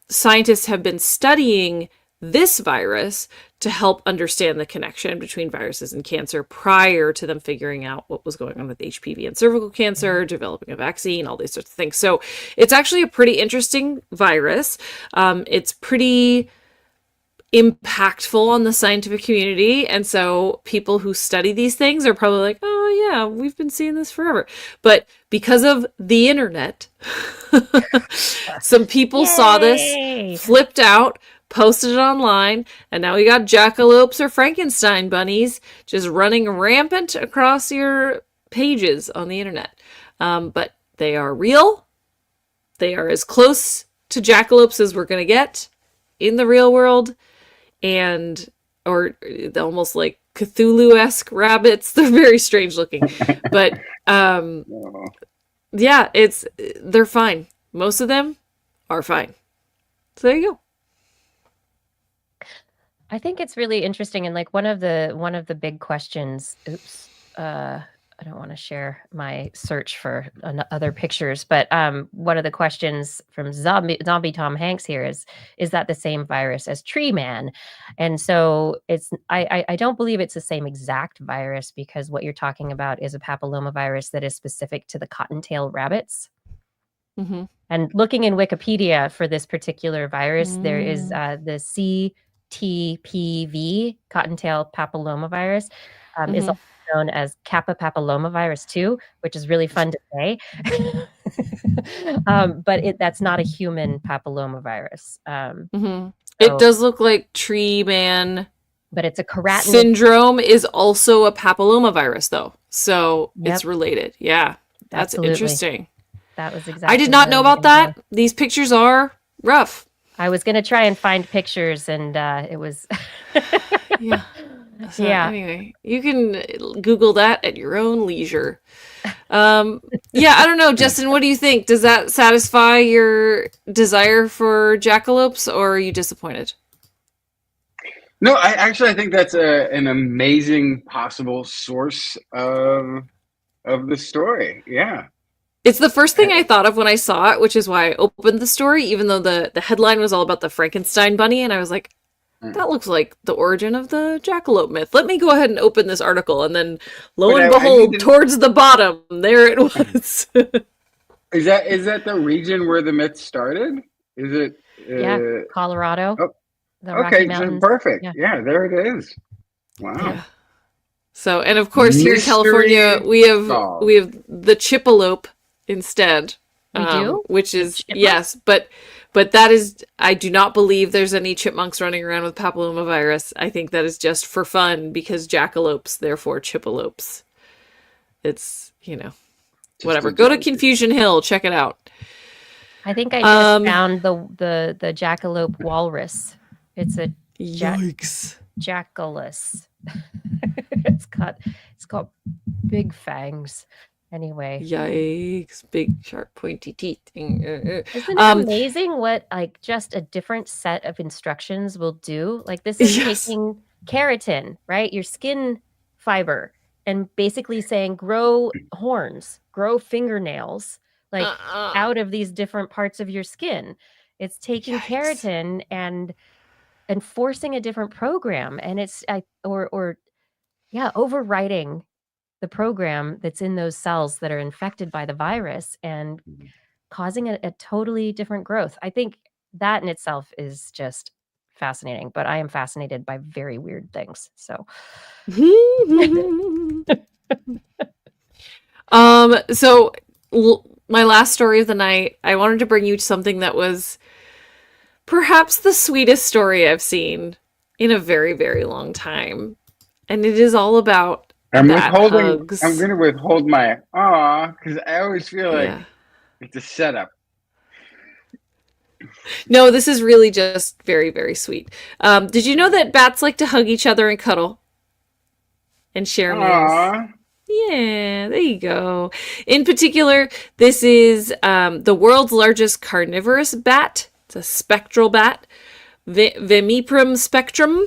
Speaker 4: scientists have been studying this virus to help understand the connection between viruses and cancer prior to them figuring out what was going on with HPV and cervical cancer, developing a vaccine, all these sorts of things. So it's actually a pretty interesting virus. It's pretty impactful on the scientific community. And so people who study these things are probably like, oh yeah, we've been seeing this forever. But because of the internet, some people saw this, flipped out, posted it online, and now we got jackalopes or Frankenstein bunnies just running rampant across your pages on the internet. But they are real. They are as close to jackalopes as we're going to get in the real world. And, or almost like Cthulhu-esque rabbits. They're very strange looking. But, yeah, they're fine. Most of them are fine. So there you go.
Speaker 1: I think it's really interesting, and like one of the big questions. I don't want to share my search for other pictures, but one of the questions from Zombie Tom Hanks here is that the same virus as Tree Man? And so I don't believe it's the same exact virus, because what you're talking about is a papillomavirus that is specific to the cottontail rabbits.
Speaker 4: Mm-hmm.
Speaker 1: And looking in Wikipedia for this particular virus, there is the CTPV, cottontail papillomavirus, is also known as Kappa papillomavirus 2, which is really fun to say. But that's not a human papillomavirus.
Speaker 4: It does look like Tree Man,
Speaker 1: but it's a keratin
Speaker 4: syndrome is also a papillomavirus, though. So it's related. Yeah, that's interesting.
Speaker 1: That was exactly.
Speaker 4: I did not know about that. These pictures are rough.
Speaker 1: I was going to try and find pictures, and it was.
Speaker 4: Yeah. So anyway, you can Google that at your own leisure. Yeah, I don't know, Justin, what do you think? Does that satisfy your desire for jackalopes, or are you disappointed?
Speaker 2: No, I think that's an amazing possible source of the story. Yeah.
Speaker 4: It's the first thing I thought of when I saw it, which is why I opened the story, even though the headline was all about the Frankenstein bunny, and I was like, that looks like the origin of the jackalope myth. Let me go ahead and open this article, and then lo and behold, towards the bottom, there it was.
Speaker 2: Is that the region where the myth started? Is it
Speaker 1: Colorado?
Speaker 2: Oh,
Speaker 1: the Rocky Mountains.
Speaker 2: Perfect. Yeah, there it is. Wow. Yeah.
Speaker 4: So, and of course, here in California, we have the chippelope instead.
Speaker 1: We do?
Speaker 4: Which is yes, but that is, I do not believe there's any chipmunks running around with papillomavirus. I think that is just for fun, because jackalopes, therefore chippelopes. It's, whatever. Go to Confusion Hill, check it out.
Speaker 1: I think I just found the jackalope walrus. It's a
Speaker 4: yikes.
Speaker 1: Jackalus. It's got big fangs. Anyway.
Speaker 4: Yikes. Big, sharp, pointy teeth.
Speaker 1: Isn't it amazing what just a different set of instructions will do? Like, this is taking keratin, right? Your skin fiber, and basically saying grow horns, grow fingernails, like out of these different parts of your skin. It's taking keratin and forcing a different program. And it's overwriting the program that's in those cells that are infected by the virus and causing a totally different growth. I think that in itself is just fascinating, but I am fascinated by very weird things. So,
Speaker 4: so my last story of the night, I wanted to bring you something that was perhaps the sweetest story I've seen in a very, very long time. And it is all about hugs.
Speaker 2: I'm going to withhold my because I always feel like it's a setup.
Speaker 4: No, this is really just very, very sweet. Did you know that bats like to hug each other and cuddle and share meals? Yeah, there you go. In particular, this is the world's largest carnivorous bat. It's a spectral bat, Vimiprum spectrum.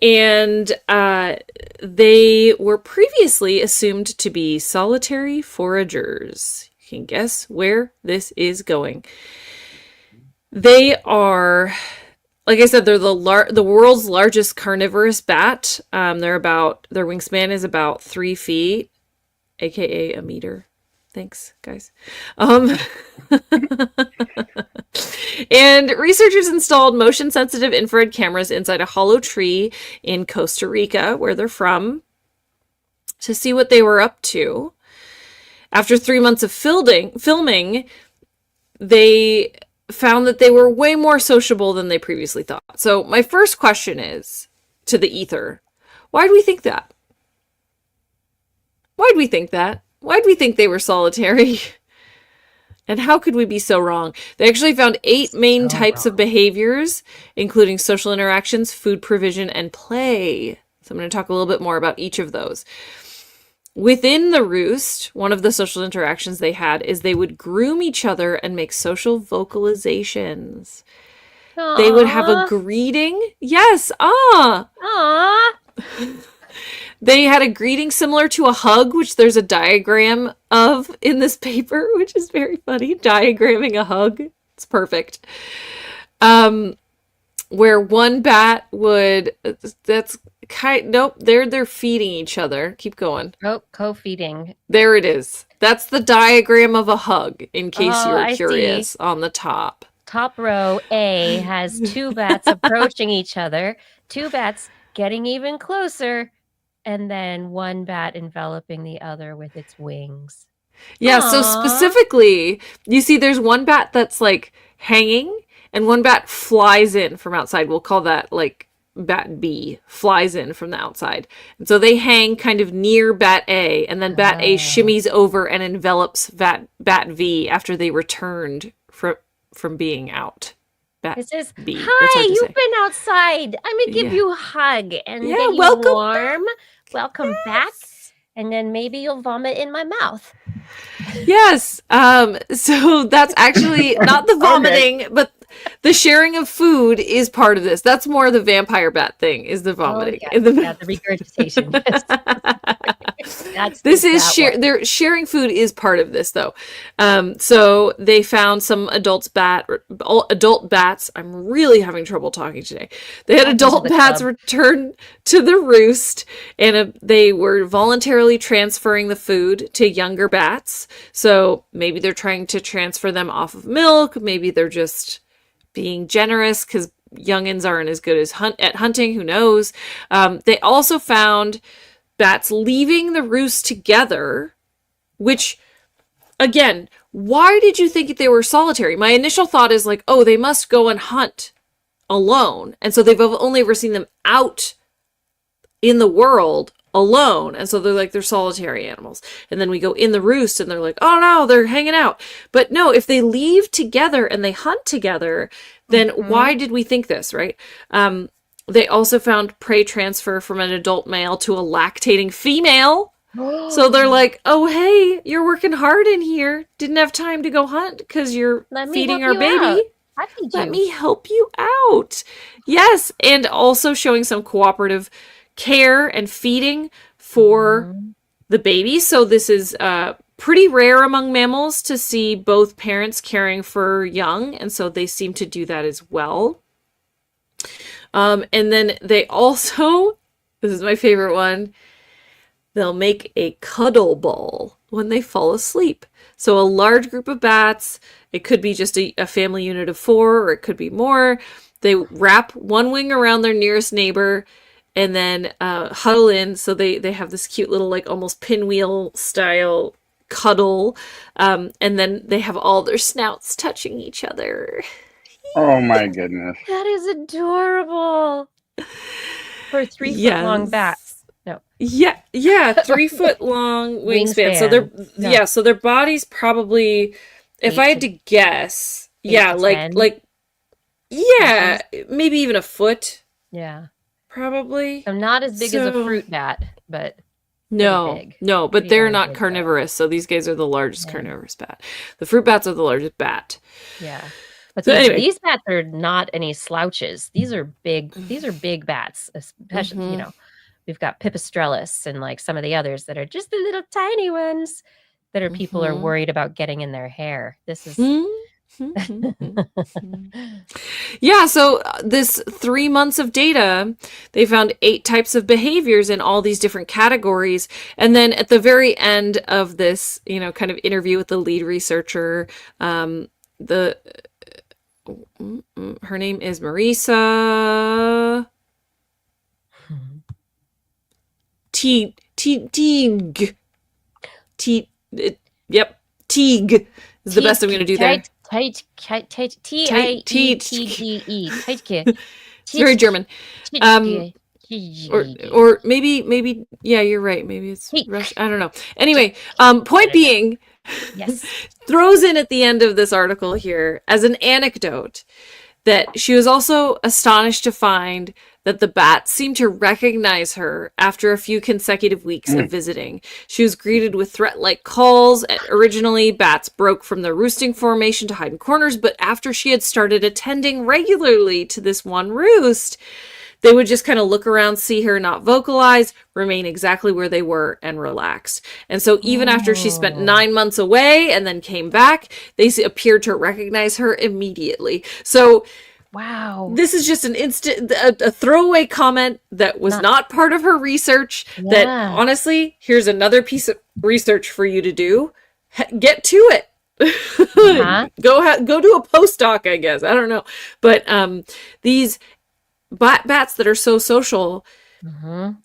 Speaker 4: And they were previously assumed to be solitary foragers. You can guess where this is going. They are, like I said, they're the world's largest carnivorous bat. Their wingspan is about 3 feet, aka a meter. Thanks, guys. And researchers installed motion-sensitive infrared cameras inside a hollow tree in Costa Rica, where they're from, to see what they were up to. After 3 months of filming, they found that they were way more sociable than they previously thought. So my first question is to the ether, why do we think that? Why do we think that? Why do we think they were solitary? And how could we be so wrong? They actually found 8 main types of behaviors, including social interactions, food provision, and play. So I'm going to talk a little bit more about each of those. Within the roost, one of the social interactions they had is they would groom each other and make social vocalizations.
Speaker 1: Aww.
Speaker 4: They would have a greeting. Yes,
Speaker 1: Aww.
Speaker 4: They had a greeting similar to a hug, which there's a diagram of in this paper, which is very funny. Diagramming a hug. It's perfect. Where one bat would, they're feeding each other. Keep going.
Speaker 1: Oh, co-feeding.
Speaker 4: There it is. That's the diagram of a hug, in case
Speaker 1: I
Speaker 4: you're curious,
Speaker 1: see.
Speaker 4: on the top.
Speaker 1: Top row A has 2 bats approaching each other, 2 bats getting even closer, and then 1 bat enveloping the other with its wings.
Speaker 4: Yeah,
Speaker 1: Aww.
Speaker 4: so specifically, you see there's 1 bat that's like hanging, and 1 bat flies in from outside. We'll call that like bat B, flies in from the outside. And so they hang kind of near bat A, and then bat A shimmies over and envelops bat V after they returned from being out.
Speaker 1: It says,
Speaker 4: B.
Speaker 1: hi, you've been outside. I'm going to give you a hug and get you
Speaker 4: welcome
Speaker 1: warm. Welcome back. And then maybe you'll vomit in my mouth.
Speaker 4: Yes. So that's actually not the vomiting, but the sharing of food is part of this. That's more the vampire bat thing, is the vomiting.
Speaker 1: Oh, yeah, the regurgitation.
Speaker 4: They're sharing food is part of this, though. So they found some adult bats. I'm really having trouble talking today. They had adult bats return to the roost, and they were voluntarily transferring the food to younger bats. So maybe they're trying to transfer them off of milk. Maybe they're just being generous because youngins aren't as good at hunting. Who knows? They also found bats leaving the roost together, which, again, why did you think they were solitary? My initial thought is like, oh, they must go and hunt alone. And so they've only ever seen them out in the world alone. And so they're solitary animals. And then we go in the roost and they're like, oh no, they're hanging out. But no, if they leave together and they hunt together, then why did we think this, right? They also found prey transfer from an adult male to a lactating female. So they're like, oh, hey, you're working hard in here. Didn't have time to go hunt because you're feeding our baby. Let me help you out. Yes. And also showing some cooperative care and feeding for the baby. So this is pretty rare among mammals to see both parents caring for young. And so they seem to do that as well. And then they also, this is my favorite one, they'll make a cuddle ball when they fall asleep. So a large group of bats, it could be just a family unit of 4, or it could be more. They wrap one wing around their nearest neighbor and then huddle in. So they have this cute little, like, almost pinwheel style cuddle. And then they have all their snouts touching each other.
Speaker 2: Oh my goodness.
Speaker 1: That is adorable. For 3 foot long bats. No.
Speaker 4: Yeah, 3 foot long wingspan. So their body's probably, if I had to guess, maybe even a foot.
Speaker 1: Yeah.
Speaker 4: Probably.
Speaker 1: So not as big as a fruit bat, but
Speaker 4: but they're not carnivorous. So these guys are the largest carnivorous bat. The fruit bats are the largest bat.
Speaker 1: Yeah. But
Speaker 4: So anyway.
Speaker 1: these bats are not any slouches. These are big bats, especially, you know, we've got Pipistrellus and like some of the others that are just the little tiny ones that are people are worried about getting in their hair. This is
Speaker 4: yeah, so this 3 months of data, they found 8 types of behaviors in all these different categories. And then at the very end of this, you know, kind of interview with the lead researcher, her name is Marisa Teague. Yep, Teague is the best I'm going to do there.
Speaker 1: T-I-E-T-G-E.
Speaker 4: It's very German. Or maybe, yeah, you're right. Maybe it's Russian. I don't know. Anyway, point being,
Speaker 1: yes,
Speaker 4: throws in at the end of this article here as an anecdote that she was also astonished to find that the bats seemed to recognize her after a few consecutive weeks of visiting. She was greeted with threat-like calls. Originally, bats broke from their roosting formation to hide in corners, but after she had started attending regularly to this one roost, they would just kind of look around, see her, not vocalize, remain exactly where they were, and relax. And so even after she spent 9 months away and then came back, they appeared to recognize her immediately. So
Speaker 1: wow,
Speaker 4: this is just an instant, a throwaway comment that was not part of her research.
Speaker 1: Yeah.
Speaker 4: That honestly, here's another piece of research for you to do. Get to it. Go do a postdoc, I guess. I don't know. But these bats that are so social,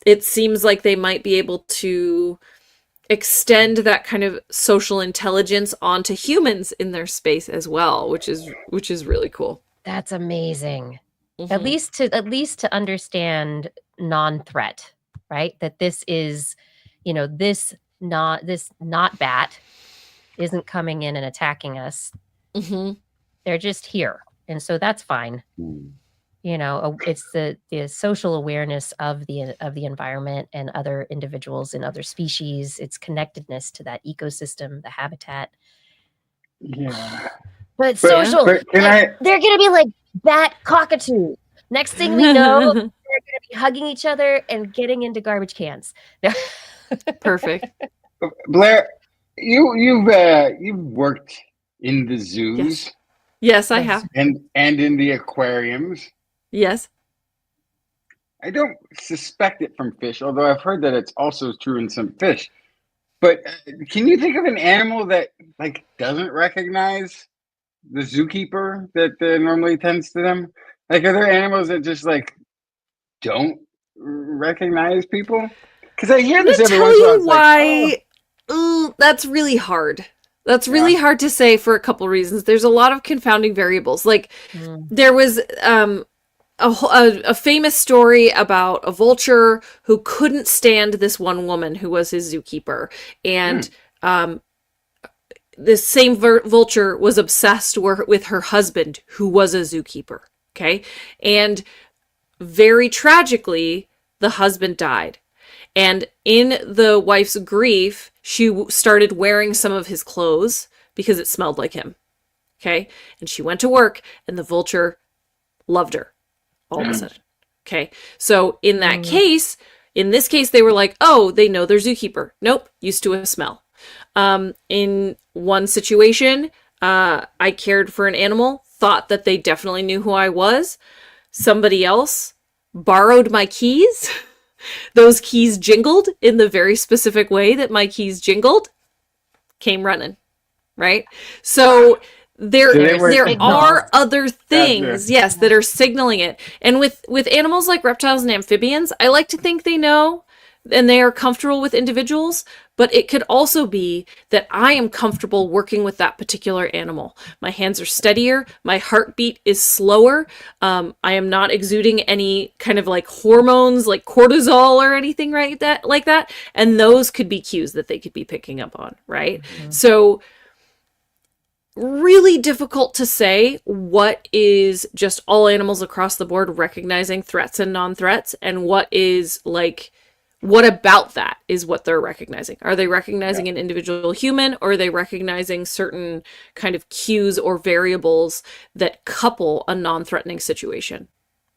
Speaker 4: it seems like they might be able to extend that kind of social intelligence onto humans in their space as well, which is really cool.
Speaker 1: That's amazing. At least to understand non-threat, right? That this is, you know, this not bat isn't coming in and attacking us. They're just here, and so that's fine. You know, it's the social awareness of the environment and other individuals and other species. It's connectedness to that ecosystem, the habitat.
Speaker 2: Yeah.
Speaker 1: But social,
Speaker 2: they're going
Speaker 1: to be like bat cockatoo. Next thing we know, they're going to be hugging each other and getting into garbage cans.
Speaker 4: Perfect.
Speaker 2: Blair, you've worked in the zoos.
Speaker 4: Yes, I have.
Speaker 2: And in the aquariums.
Speaker 4: Yes.
Speaker 2: I don't suspect it from fish, although I've heard that it's also true in some fish. But can you think of an animal that like doesn't recognize the zookeeper that normally tends to them? Like, are there animals that just like don't recognize people? Because I hear this every once in a while.
Speaker 4: Why? That's really hard. That's really hard to say for a couple reasons. There's a lot of confounding variables. Like there was a famous story about a vulture who couldn't stand this one woman who was his zookeeper, and this same vulture was obsessed with her husband, who was a zookeeper. Okay. And very tragically, the husband died. And in the wife's grief, she started wearing some of his clothes because it smelled like him. Okay. And she went to work, and the vulture loved her all of a sudden. Okay. So in that case, in this case, they were like, oh, they know their zookeeper. Nope. Used to a smell. In one situation, I cared for an animal, thought that they definitely knew who I was. Somebody else borrowed my keys. Those keys jingled in the very specific way that my keys jingled, came running, right? So there are other things, yes, that are signaling it. And with animals like reptiles and amphibians, I like to think they know and they are comfortable with individuals, but it could also be that I am comfortable working with that particular animal. My hands are steadier, my heartbeat is slower, I am not exuding any kind of like hormones like cortisol or anything like that, and those could be cues that they could be picking up on, right? So really difficult to say what is just all animals across the board recognizing threats and non-threats, and what is like what about that is what they're recognizing? Are they recognizing an individual human, or are they recognizing certain kind of cues or variables that couple a non-threatening situation?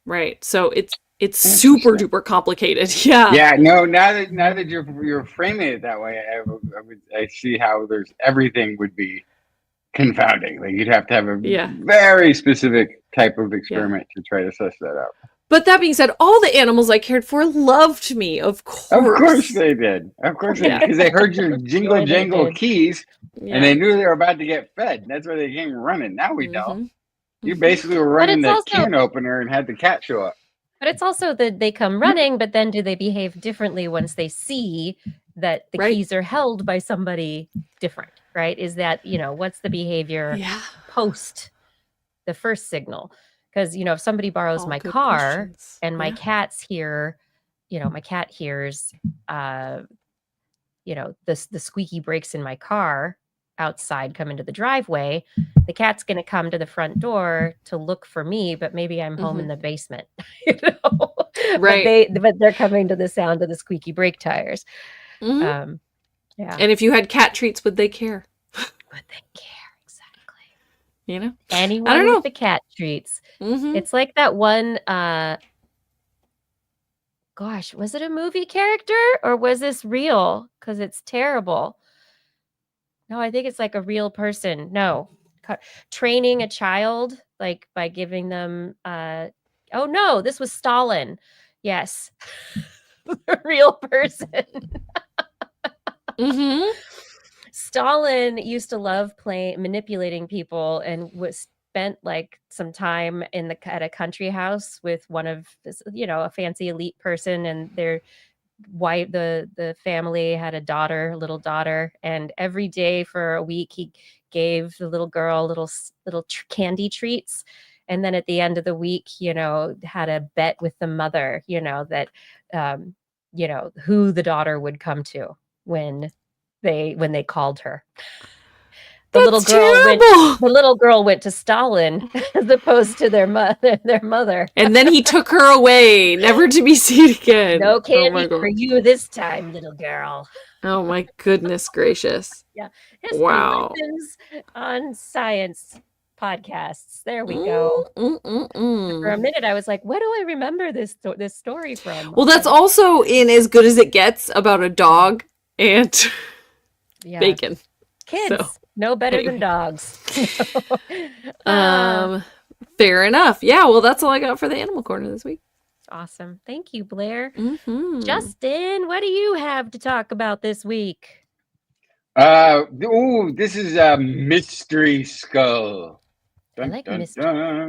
Speaker 4: Right. So it's super duper complicated. Yeah.
Speaker 2: Yeah. No. Now that you're framing it that way, I see how there's everything would be confounding. Like you'd have to have a very specific type of experiment to try to suss that out.
Speaker 4: But that being said, all the animals I cared for loved me, of course.
Speaker 2: Of course they did. Of course they did. Because they heard your jingle jangle keys and they knew they were about to get fed. That's why they came running. Now we know. You basically were running the can opener and had the cat show up.
Speaker 1: But it's also that they come running, but then do they behave differently once they see that the keys are held by somebody different, right? Is that, what's the behavior post the first signal? Because, if somebody borrows my car and my cat's here, my cat hears, the squeaky brakes in my car outside come into the driveway, the cat's going to come to the front door to look for me, but maybe I'm home in the basement,
Speaker 4: Right.
Speaker 1: But they're coming to the sound of the squeaky brake tires.
Speaker 4: And if you had cat treats, would they care?
Speaker 1: Would they care?
Speaker 4: Anyone
Speaker 1: I don't know. With the cat treats. It's like that one, gosh, was it a movie character or was this real? Because it's terrible. No, I think it's like a real person. No, training a child, like by giving them, oh no, this was Stalin. Yes. A real person. Stalin used to love manipulating people and spent like some time at a country house with one of this, a fancy elite person, and their wife, the family had a little daughter, and every day for a week he gave the little girl little candy treats, and then at the end of the week, had a bet with the mother, that who the daughter would come to when they called her. The little girl went to Stalin as opposed to their mother.
Speaker 4: And then he took her away, never to be seen again.
Speaker 1: No candy for you this time, little girl.
Speaker 4: Oh my goodness gracious.
Speaker 1: Yeah. Wow. Lessons on science podcasts. There we go. For a minute, I was like, what do I remember this story from?
Speaker 4: Well, that's also in As Good as It Gets about a dog and bacon.
Speaker 1: Kids no better than dogs.
Speaker 4: Fair enough. Yeah, well, that's all I got for the Animal Corner this week.
Speaker 1: Awesome. Thank you, Blair. Justin, what do you have to talk about this week?
Speaker 2: This is a mystery skull.
Speaker 1: Dun, I like mystery.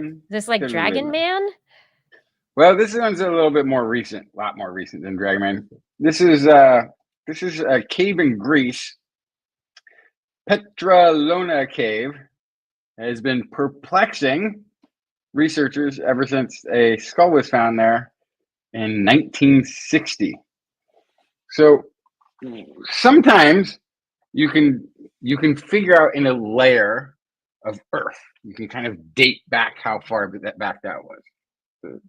Speaker 1: Is this like Dragon Man?
Speaker 2: Well, this one's a little bit more recent, a lot more recent than Dragon Man. This is a cave in Greece. Petralona Cave has been perplexing researchers ever since a skull was found there in 1960. So sometimes you can figure out in a layer of earth, you can kind of date back how far back that was,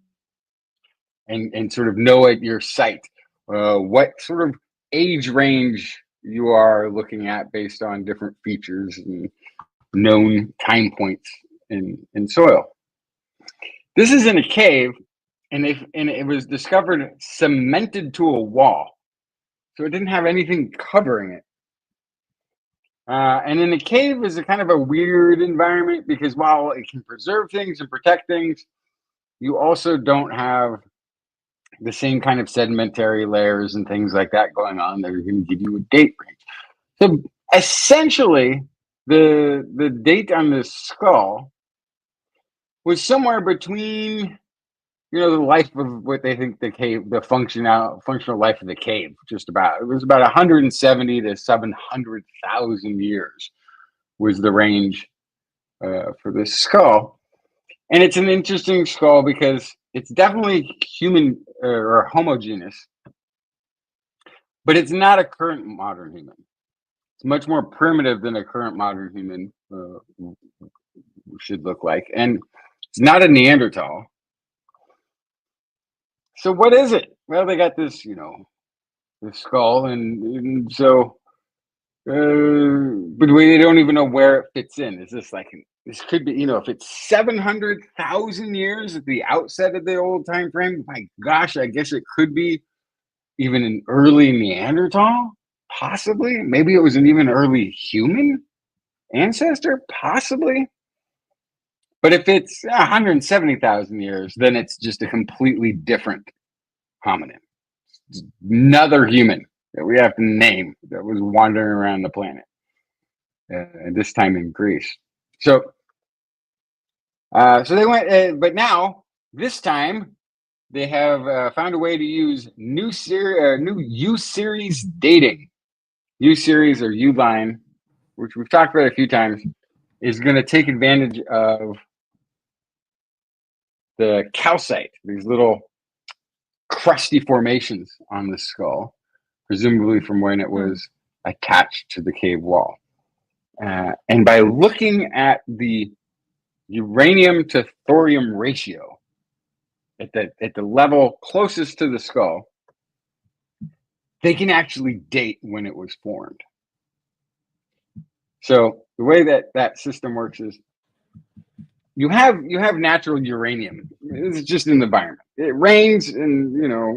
Speaker 2: and sort of know at your sight what sort of age range you are looking at based on different features and known time points in soil. This is in a cave, and it was discovered cemented to a wall, so it didn't have anything covering it. And in a cave is a kind of a weird environment because while it can preserve things and protect things, you also don't have the same kind of sedimentary layers and things like that going on that are going to give you a date range. So essentially, the date on this skull was somewhere between, the life of what they think the cave, the functional life of the cave, it was about 170 to 700,000 years was the range for this skull. And it's an interesting skull because it's definitely human or homogeneous, but it's not a current modern human. It's much more primitive than a current modern human should look like. And it's not a Neanderthal. So what is it? Well, they got this, the skull, and so, but they don't even know where it fits in. Is this like this could be, if it's 700,000 years at the outset of the old time frame? My gosh, I guess it could be even an early Neanderthal, possibly. Maybe it was an even early human ancestor, possibly. But if it's 170,000 years, then it's just a completely different hominin. It's another human that we have to name that was wandering around the planet, this time in Greece. So they went, but now this time they have found a way to use new U-series dating. U-series or U-line, which we've talked about a few times, is going to take advantage of the calcite, these little crusty formations on the skull, presumably from when it was attached to the cave wall. And by looking at the uranium to thorium ratio at the level closest to the skull, they can actually date when it was formed. So the way that system works is you have natural uranium. It's just in the environment. It rains and,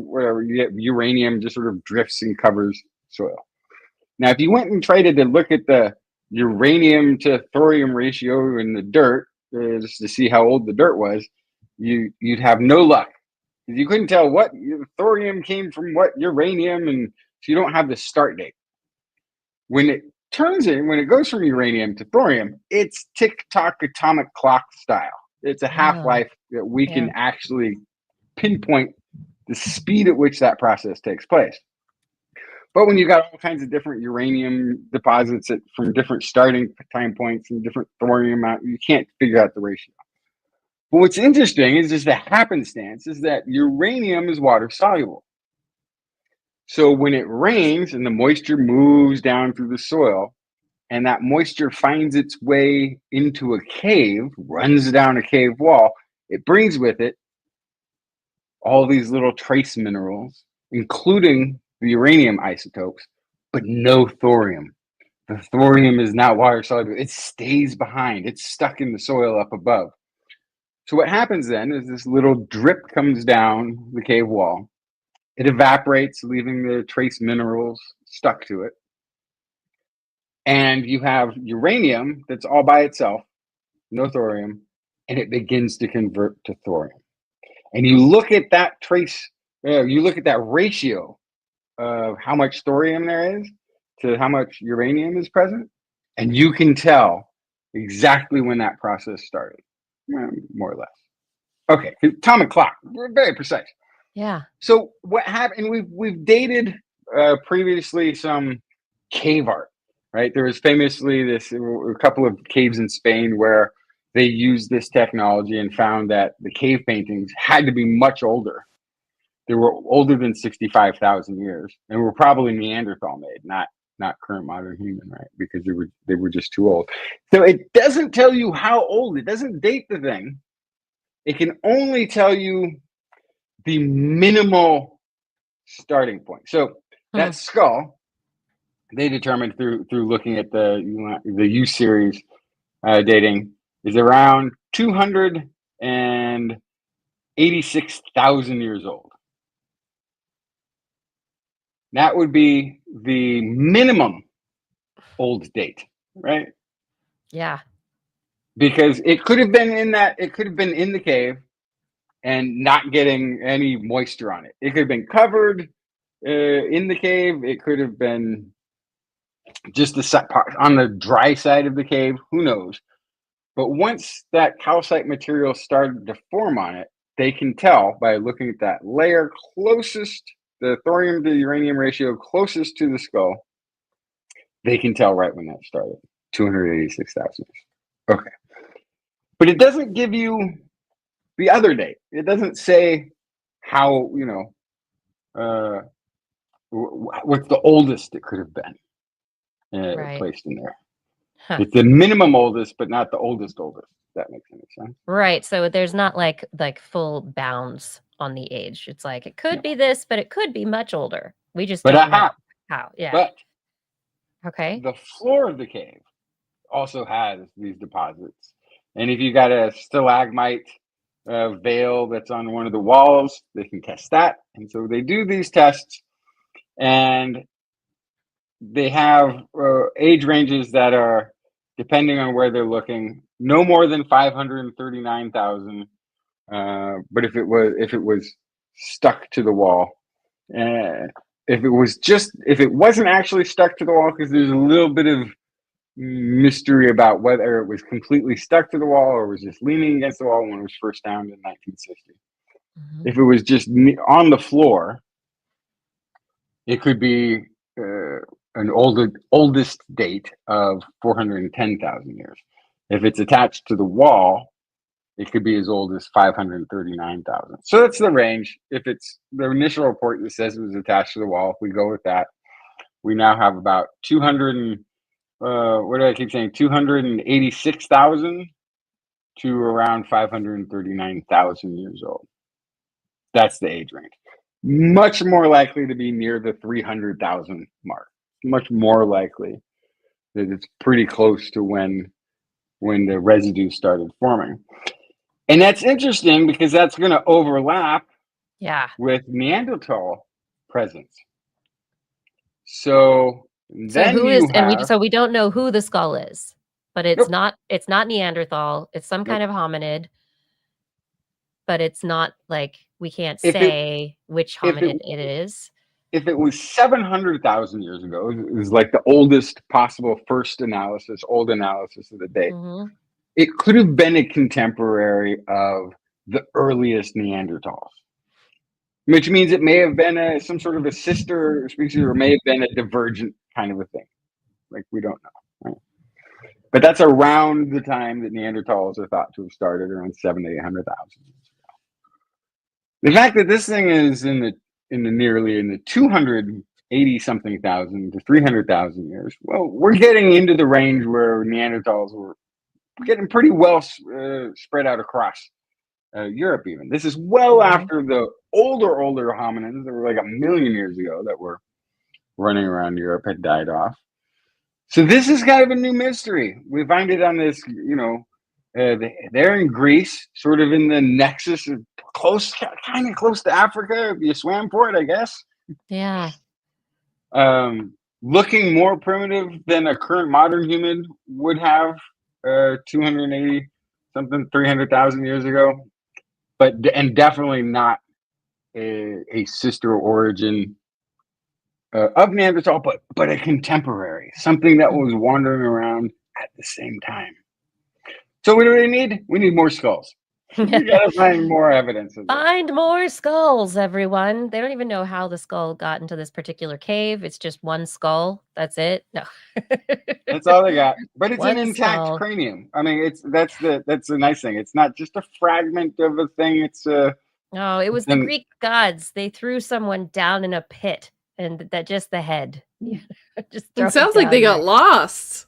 Speaker 2: whatever, you get uranium just sort of drifts and covers soil. Now, if you went and tried to look at the uranium to thorium ratio in the dirt, just to see how old the dirt was, you'd have no luck. You couldn't tell what thorium came from what uranium, and so you don't have the start date. When it goes from uranium to thorium, it's tick-tock atomic clock style. It's a half-life that we can actually pinpoint the speed at which that process takes place. But when you've got all kinds of different uranium deposits from different starting time points and different thorium amount, you can't figure out the ratio. But what's interesting is just the happenstance is that uranium is water soluble. So when it rains and the moisture moves down through the soil, and that moisture finds its way into a cave, runs down a cave wall, it brings with it all these little trace minerals, including the uranium isotopes, but no thorium. The thorium is not water soluble. It stays behind. It's stuck in the soil up above. So what happens then is this little drip comes down the cave wall. It evaporates, leaving the trace minerals stuck to it. And you have uranium that's all by itself, no thorium, and it begins to convert to thorium. And you look at that you look at that ratio of how much thorium there is to how much uranium is present, and you can tell exactly when that process started, more or less. Okay, atomic clock, we're very precise.
Speaker 1: Yeah.
Speaker 2: So what happened? We've dated previously some cave art, right? There was famously a couple of caves in Spain where they used this technology and found that the cave paintings had to be much older. They were older than 65,000 years, and were probably Neanderthal made, not current modern human, right? Because they were just too old. So it doesn't tell you how old. It doesn't date the thing. It can only tell you the minimal starting point. So that skull, they determined through looking at the U-series dating, is around 286,000 years old. That would be the minimum old date, right?
Speaker 1: Yeah.
Speaker 2: Because it could have been in the cave and not getting any moisture on it. It could have been covered in the cave. It could have been just on the dry side of the cave. Who knows? But once that calcite material started to form on it, they can tell by looking at that layer closest, the thorium to uranium ratio closest to the skull. They can tell right when that started, 286,000. Okay. But it doesn't give you the other date. It doesn't say how, what's the oldest it could have been placed in there.
Speaker 1: Huh.
Speaker 2: It's the minimum oldest, but not the oldest. That makes any sense.
Speaker 1: Right. So there's not like full bounds on the age. It's like it could be this, but it could be much older. We just
Speaker 2: But
Speaker 1: don't know how. Yeah.
Speaker 2: But
Speaker 1: Okay.
Speaker 2: the floor of the cave also has these deposits. And if you got a stalagmite veil that's on one of the walls, they can test that. And so they do these tests, and they have age ranges that are, depending on where they're looking, no more than 539,000. But if it was stuck to the wall, if it wasn't actually stuck to the wall, because there's a little bit of mystery about whether it was completely stuck to the wall or was just leaning against the wall when it was first found in 1960.
Speaker 1: Mhm.
Speaker 2: If it was just on the floor, it could be an oldest date of 410,000 years. If it's attached to the wall, it could be as old as 539,000. So that's the range. If it's the initial report that says it was attached to the wall, if we go with that, we now have about 286,000 to around 539,000 years old. That's the age range. Much more likely to be near the 300,000 mark. Much more likely that it's pretty close to when the residue started forming. And that's interesting because that's going to overlap with Neanderthal presence. So then
Speaker 1: so we don't know who the skull is, but it's not Neanderthal. It's some kind of hominid, but it's not like we can't say which hominid it is.
Speaker 2: If it was 700,000 years ago, it was like the oldest possible old analysis of the date.
Speaker 1: Mm-hmm.
Speaker 2: It could have been a contemporary of the earliest Neanderthals, which means it may have been some sort of a sister species, or may have been a divergent kind of a thing. Like, we don't know. Right? But that's around the time that Neanderthals are thought to have started, around 700,000 to 800,000 years ago. The fact that this thing is in the 280-something thousand to 300,000 years, well, we're getting into the range where Neanderthals were getting pretty well spread out across Europe even. This is well after the older hominins that were like 1 million years ago that were running around Europe had died off. So this is kind of a new mystery. We find it on this, they're in Greece, sort of in the nexus of kind of close to Africa. If you swam for it, I guess.
Speaker 1: Yeah.
Speaker 2: Looking more primitive than a current modern human would have 300,000 years ago, and definitely not a sister origin of Neanderthal, but a contemporary, something that was wandering around at the same time. So what do we need? We need more skulls. We gotta find more evidence of this.
Speaker 1: Find more skulls, everyone. They don't even know how the skull got into this particular cave. It's just one skull. That's it. No.
Speaker 2: That's all they got. But it's
Speaker 1: One
Speaker 2: an intact
Speaker 1: skull.
Speaker 2: cranium. I mean, that's the nice thing. It's not just a fragment of a thing. It's
Speaker 1: No, it was the Greek gods. They threw someone down in a pit, and that just the head. Just
Speaker 4: it sounds like they got lost.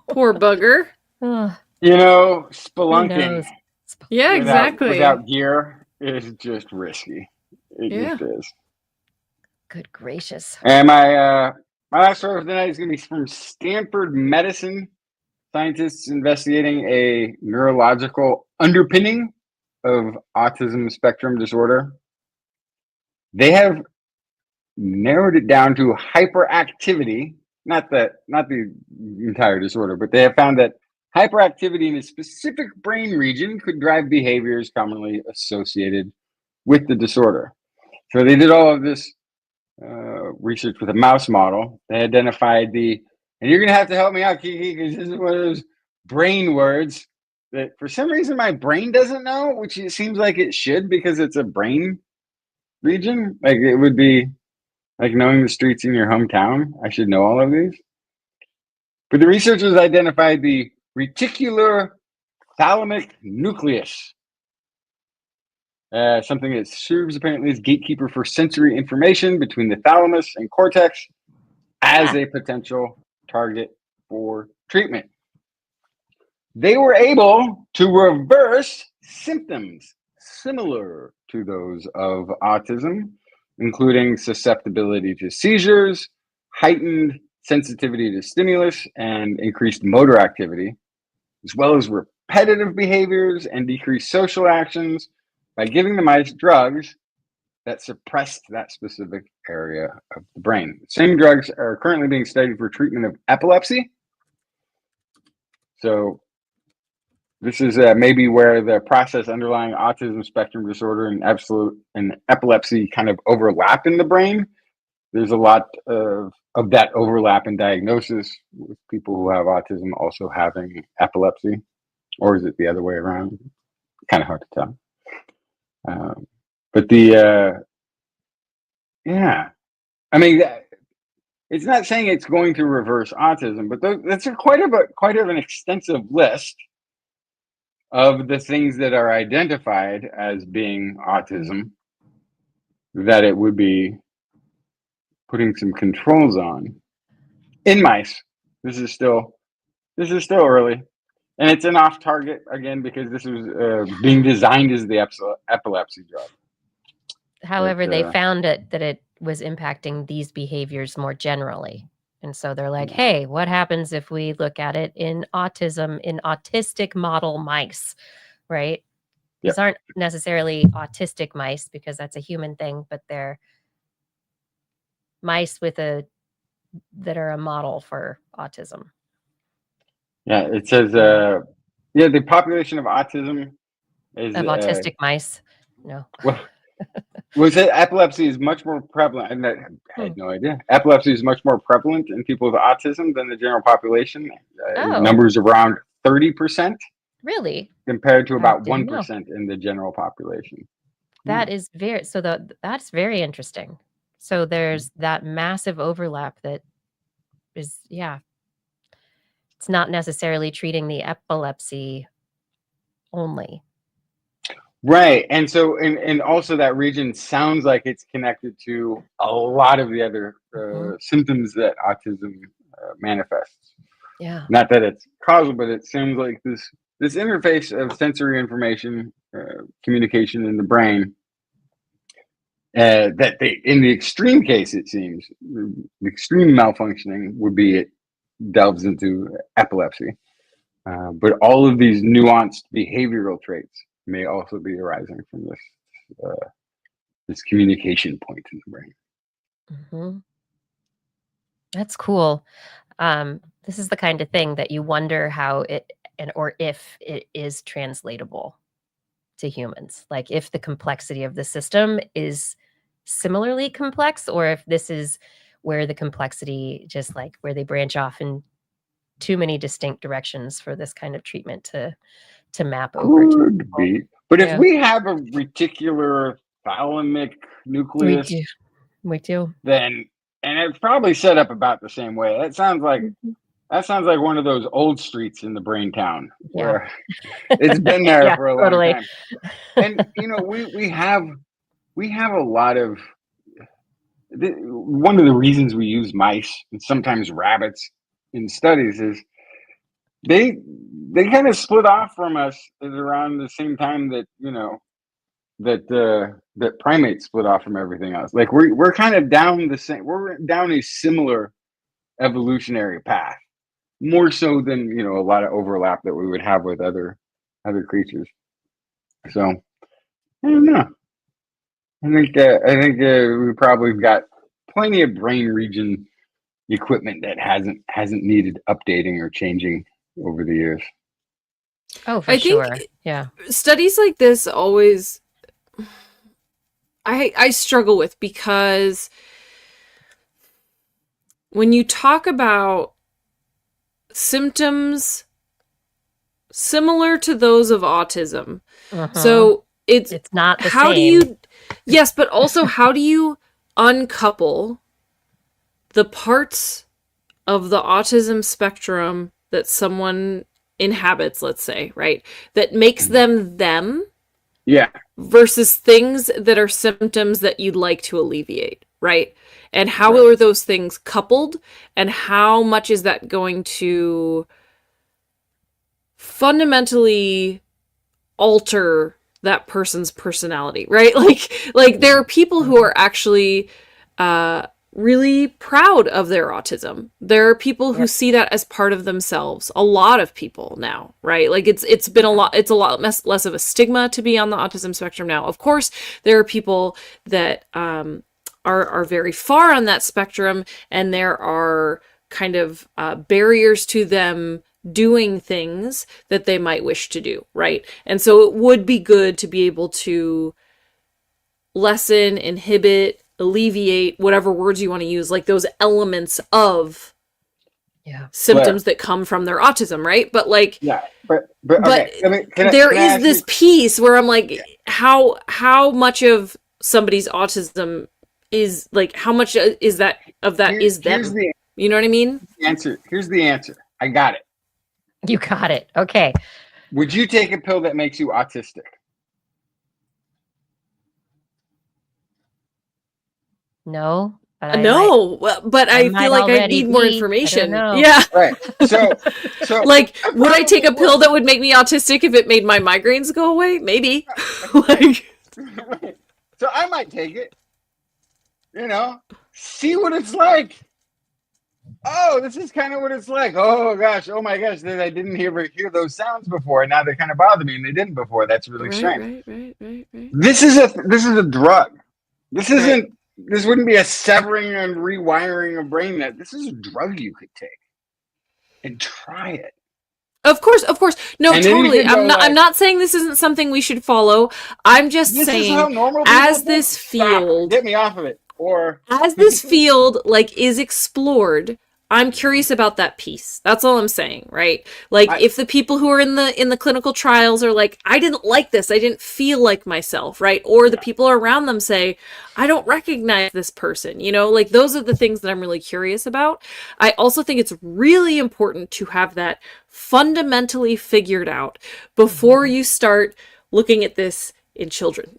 Speaker 4: Poor bugger.
Speaker 2: Spelunking.
Speaker 4: Yeah, exactly.
Speaker 2: Without gear is just risky. It just is.
Speaker 1: Good gracious.
Speaker 2: And my last story of the night is going to be from Stanford Medicine. Scientists investigating a neurological underpinning of autism spectrum disorder. They have narrowed it down to hyperactivity, not the entire disorder, but they have found that hyperactivity in a specific brain region could drive behaviors commonly associated with the disorder. So they did all of this research with a mouse model. They identified and you're going to have to help me out, Kiki, because this is one of those brain words that for some reason my brain doesn't know, which it seems like it should because it's a brain region. Like, it would be like knowing the streets in your hometown. I should know all of these. But the researchers identified the reticular thalamic nucleus, something that serves apparently as gatekeeper for sensory information between the thalamus and cortex, as a potential target for treatment. They were able to reverse symptoms similar to those of autism including susceptibility to seizures, heightened sensitivity to stimulus, and increased motor activity, as well as repetitive behaviors and decreased social actions by giving the mice drugs that suppressed that specific area of the brain. Same drugs are currently being studied for treatment of epilepsy. So this is maybe where the process underlying autism spectrum disorder and epilepsy kind of overlap in the brain. There's a lot of that overlap in diagnosis with people who have autism also having epilepsy, or is it the other way around? Kind of hard to tell. But yeah, I mean, it's not saying it's going to reverse autism, but that's quite of an extensive list of the things that are identified as being autism that it would be putting some controls on in mice. This is still early, and it's an off target again because this was being designed as the epilepsy drug.
Speaker 1: However, they found that it was impacting these behaviors more generally. And so they're like, hey, what happens if we look at it in autism, in autistic model mice, right? These aren't necessarily autistic mice because that's a human thing, but they're mice that are a model for autism.
Speaker 2: Yeah, it says, the population of autism is...
Speaker 1: Of autistic mice? No.
Speaker 2: Well, was it epilepsy is much more prevalent? And I had no idea. Epilepsy is much more prevalent in people with autism than the general population. Numbers around 30%.
Speaker 1: Really?
Speaker 2: Compared to about 1% in the general population.
Speaker 1: That is that's very interesting. So there's that massive overlap that is, it's not necessarily treating the epilepsy only.
Speaker 2: Right. And so, and also that region sounds like it's connected to a lot of the other symptoms that autism manifests.
Speaker 1: Yeah.
Speaker 2: Not that it's causal, but it seems like this interface of sensory information, communication in the brain, in the extreme case, it seems, the extreme malfunctioning would be it delves into epilepsy. But all of these nuanced behavioral traits may also be arising from this communication point in the brain.
Speaker 1: Mm-hmm. That's cool. This is the kind of thing that you wonder how or if it is translatable to humans. Like if the complexity of the system is similarly complex, or if this is where the complexity just like where they branch off in too many distinct directions for this kind of treatment to map over to
Speaker 2: be. But if we have a reticular thalamic nucleus,
Speaker 1: we do.
Speaker 2: Then, and it's probably set up about the same way. That sounds like one of those old streets in the brain town where it's been there for a long time. And we have a lot of one of the reasons we use mice and sometimes rabbits in studies is they kind of split off from us at around the same time that that primates split off from everything else. Like we're kind of down a similar evolutionary path, more so than a lot of overlap that we would have with other creatures. So I don't know. I think we probably got plenty of brain region equipment that hasn't needed updating or changing over the years.
Speaker 1: Oh, for sure. Yeah.
Speaker 4: Studies like this always I struggle with, because when you talk about symptoms similar to those of autism, so it's
Speaker 1: not the
Speaker 4: how
Speaker 1: same.
Speaker 4: Yes, but also how do you uncouple the parts of the autism spectrum that someone inhabits, let's say, right? That makes them them.
Speaker 2: Yeah.
Speaker 4: Versus things that are symptoms that you'd like to alleviate, right? And how are those things coupled? And how much is that going to fundamentally alter that person's personality, right? Like there are people who are actually really proud of their autism. There are people who see that as part of themselves. A lot of people now, right? Like it's been a lot less of a stigma to be on the autism spectrum now. Of course, there are people that are very far on that spectrum, and there are kind of barriers to them doing things that they might wish to do, right? And so it would be good to be able to lessen, inhibit, alleviate, whatever words you want to use, like those elements of symptoms that come from their autism, right? But like,
Speaker 2: but okay.
Speaker 4: There is this piece where I'm like, how much of somebody's autism is like, how much is that of that is them? You know what I mean?
Speaker 2: Here's the answer. I got it.
Speaker 1: You got it. Okay.
Speaker 2: Would you take a pill that makes you autistic?
Speaker 1: No. But
Speaker 4: I feel like I need more information. Yeah.
Speaker 2: Right. So
Speaker 4: like, would I take a pill that would make me autistic if it made my migraines go away? Maybe. Like,
Speaker 2: so I might take it. You know, see what it's like. Oh, this is kind of what it's like. Oh gosh, oh my gosh, I didn't ever hear those sounds before, and now they kind of bother me, and they didn't before. That's really strange.
Speaker 4: Right.
Speaker 2: This is a drug. This isn't. This wouldn't be a severing and rewiring of brain. This is a drug you could take and try it.
Speaker 4: Of course. No, totally. I'm not saying this isn't something we should follow. I'm just saying, as this field,
Speaker 2: get me off of it. Or
Speaker 4: as this field like is explored, I'm curious about that piece. That's all I'm saying, right? Like, if the people who are in the clinical trials are like, I didn't like this, I didn't feel like myself, right? Or the people around them say, I don't recognize this person, you know, like those are the things that I'm really curious about. I also think it's really important to have that fundamentally figured out before you start looking at this in children.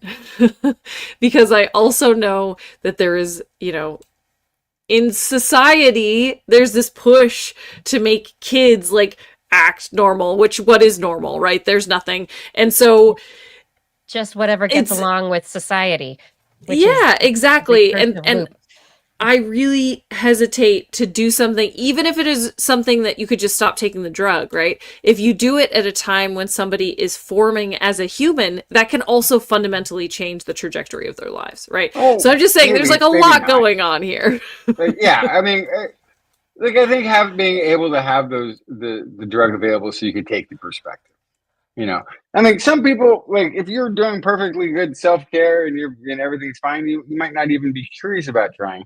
Speaker 4: Because I also know that there is, you know, in society, there's this push to make kids like act normal, what is normal, right? There's nothing. And so
Speaker 1: just whatever gets along with society.
Speaker 4: Yeah, exactly. And I really hesitate to do something, even if it is something that you could just stop taking the drug, right? If you do it at a time when somebody is forming as a human, that can also fundamentally change the trajectory of their lives, right? So I'm just saying there's like a lot going on here.
Speaker 2: Yeah, I mean, like I think being able to have the drug available so you could take the perspective. You know, I mean, some people, like, if you're doing perfectly good self-care and everything's fine, you might not even be curious about trying.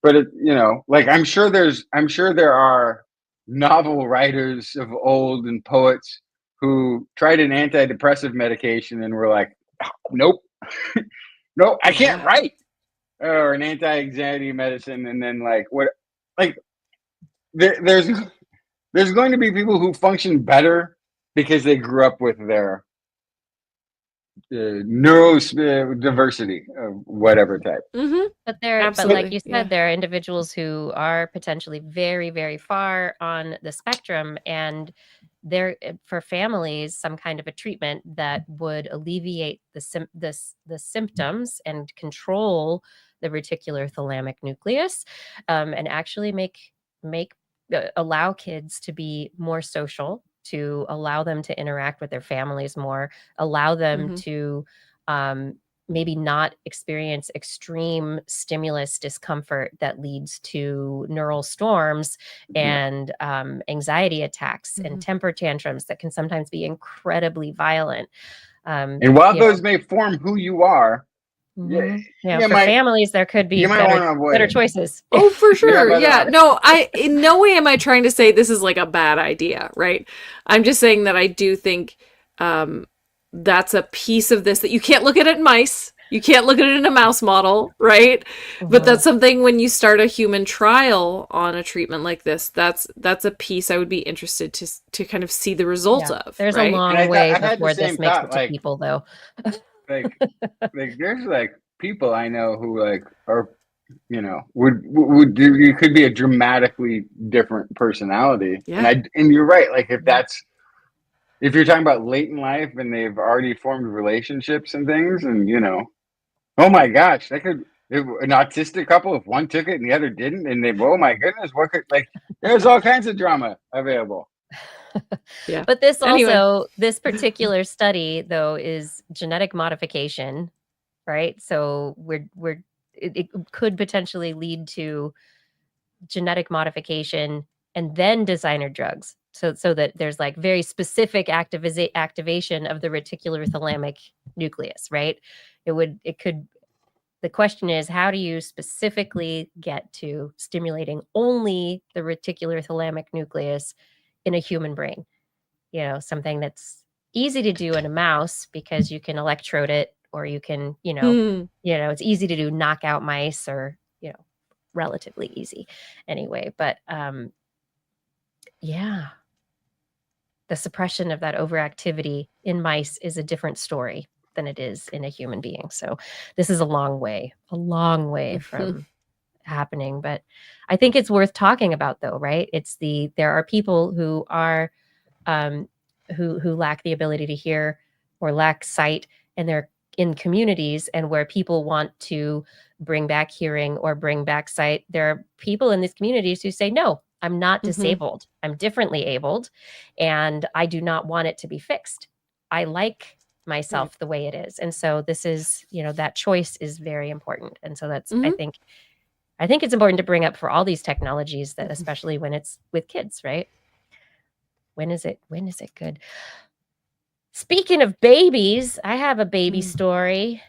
Speaker 2: But you know, like I'm sure there are novel writers of old and poets who tried an antidepressive medication and were like, nope, no, I can't write, or an anti-anxiety medicine, and then like what, like there's going to be people who function better because they grew up with their neurodiversity of whatever type.
Speaker 4: Mm-hmm.
Speaker 1: But like you said, there are individuals who are potentially very, very far on the spectrum, and there for families some kind of a treatment that would alleviate the symptoms and control the reticular thalamic nucleus, and actually allow kids to be more social, to allow them to interact with their families more, allow them to maybe not experience extreme stimulus discomfort that leads to neural storms and anxiety attacks and temper tantrums that can sometimes be incredibly violent.
Speaker 2: And while those may form who you are,
Speaker 1: families, there could be better choices.
Speaker 4: Oh, for sure. Yeah. No, in no way am I trying to say this is like a bad idea, right? I'm just saying that I do think that's a piece of this that you can't look at it in mice. You can't look at it in a mouse model, right? But that's something when you start a human trial on a treatment like this, that's a piece I would be interested to kind of see the results of.
Speaker 1: There's a long way before this makes it to people, though.
Speaker 2: like there's like people I know who like are, you know, would do, you could be a dramatically different personality. And you're right, like if if you're talking about late in life and they've already formed relationships and things, and oh my gosh, an autistic couple, if one took it and the other didn't, and oh my goodness, there's all kinds of drama available.
Speaker 4: Yeah.
Speaker 1: But this
Speaker 4: Anyway.
Speaker 1: also, this particular study though is genetic modification, right? So it could potentially lead to genetic modification and then designer drugs. So that there's like very specific activation of the reticulothalamic nucleus, right? The question is, how do you specifically get to stimulating only the reticulothalamic nucleus in a human brain? Something that's easy to do in a mouse because you can electrode it, or you can, it's easy to do knockout mice, or, relatively easy anyway. But yeah, the suppression of that overactivity in mice is a different story than it is in a human being. So this is a long way from happening, but I think it's worth talking about though, right? There are people who are who lack the ability to hear or lack sight, and they're in communities and where people want to bring back hearing or bring back sight. There are people in these communities who say, no, I'm not disabled. I'm differently abled, and I do not want it to be fixed. I like myself the way it is. And so this is, that choice is very important. And so that's, I think it's important to bring up for all these technologies, that especially when it's with kids, right? When is it good? Speaking of babies, I have a baby story.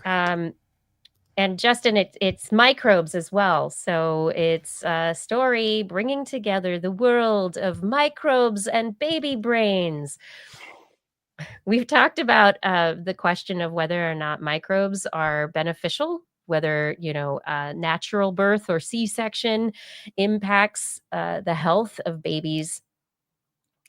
Speaker 1: And Justin, it's microbes as well. So it's a story bringing together the world of microbes and baby brains. We've talked about the question of whether or not microbes are beneficial, whether, natural birth or C-section impacts the health of babies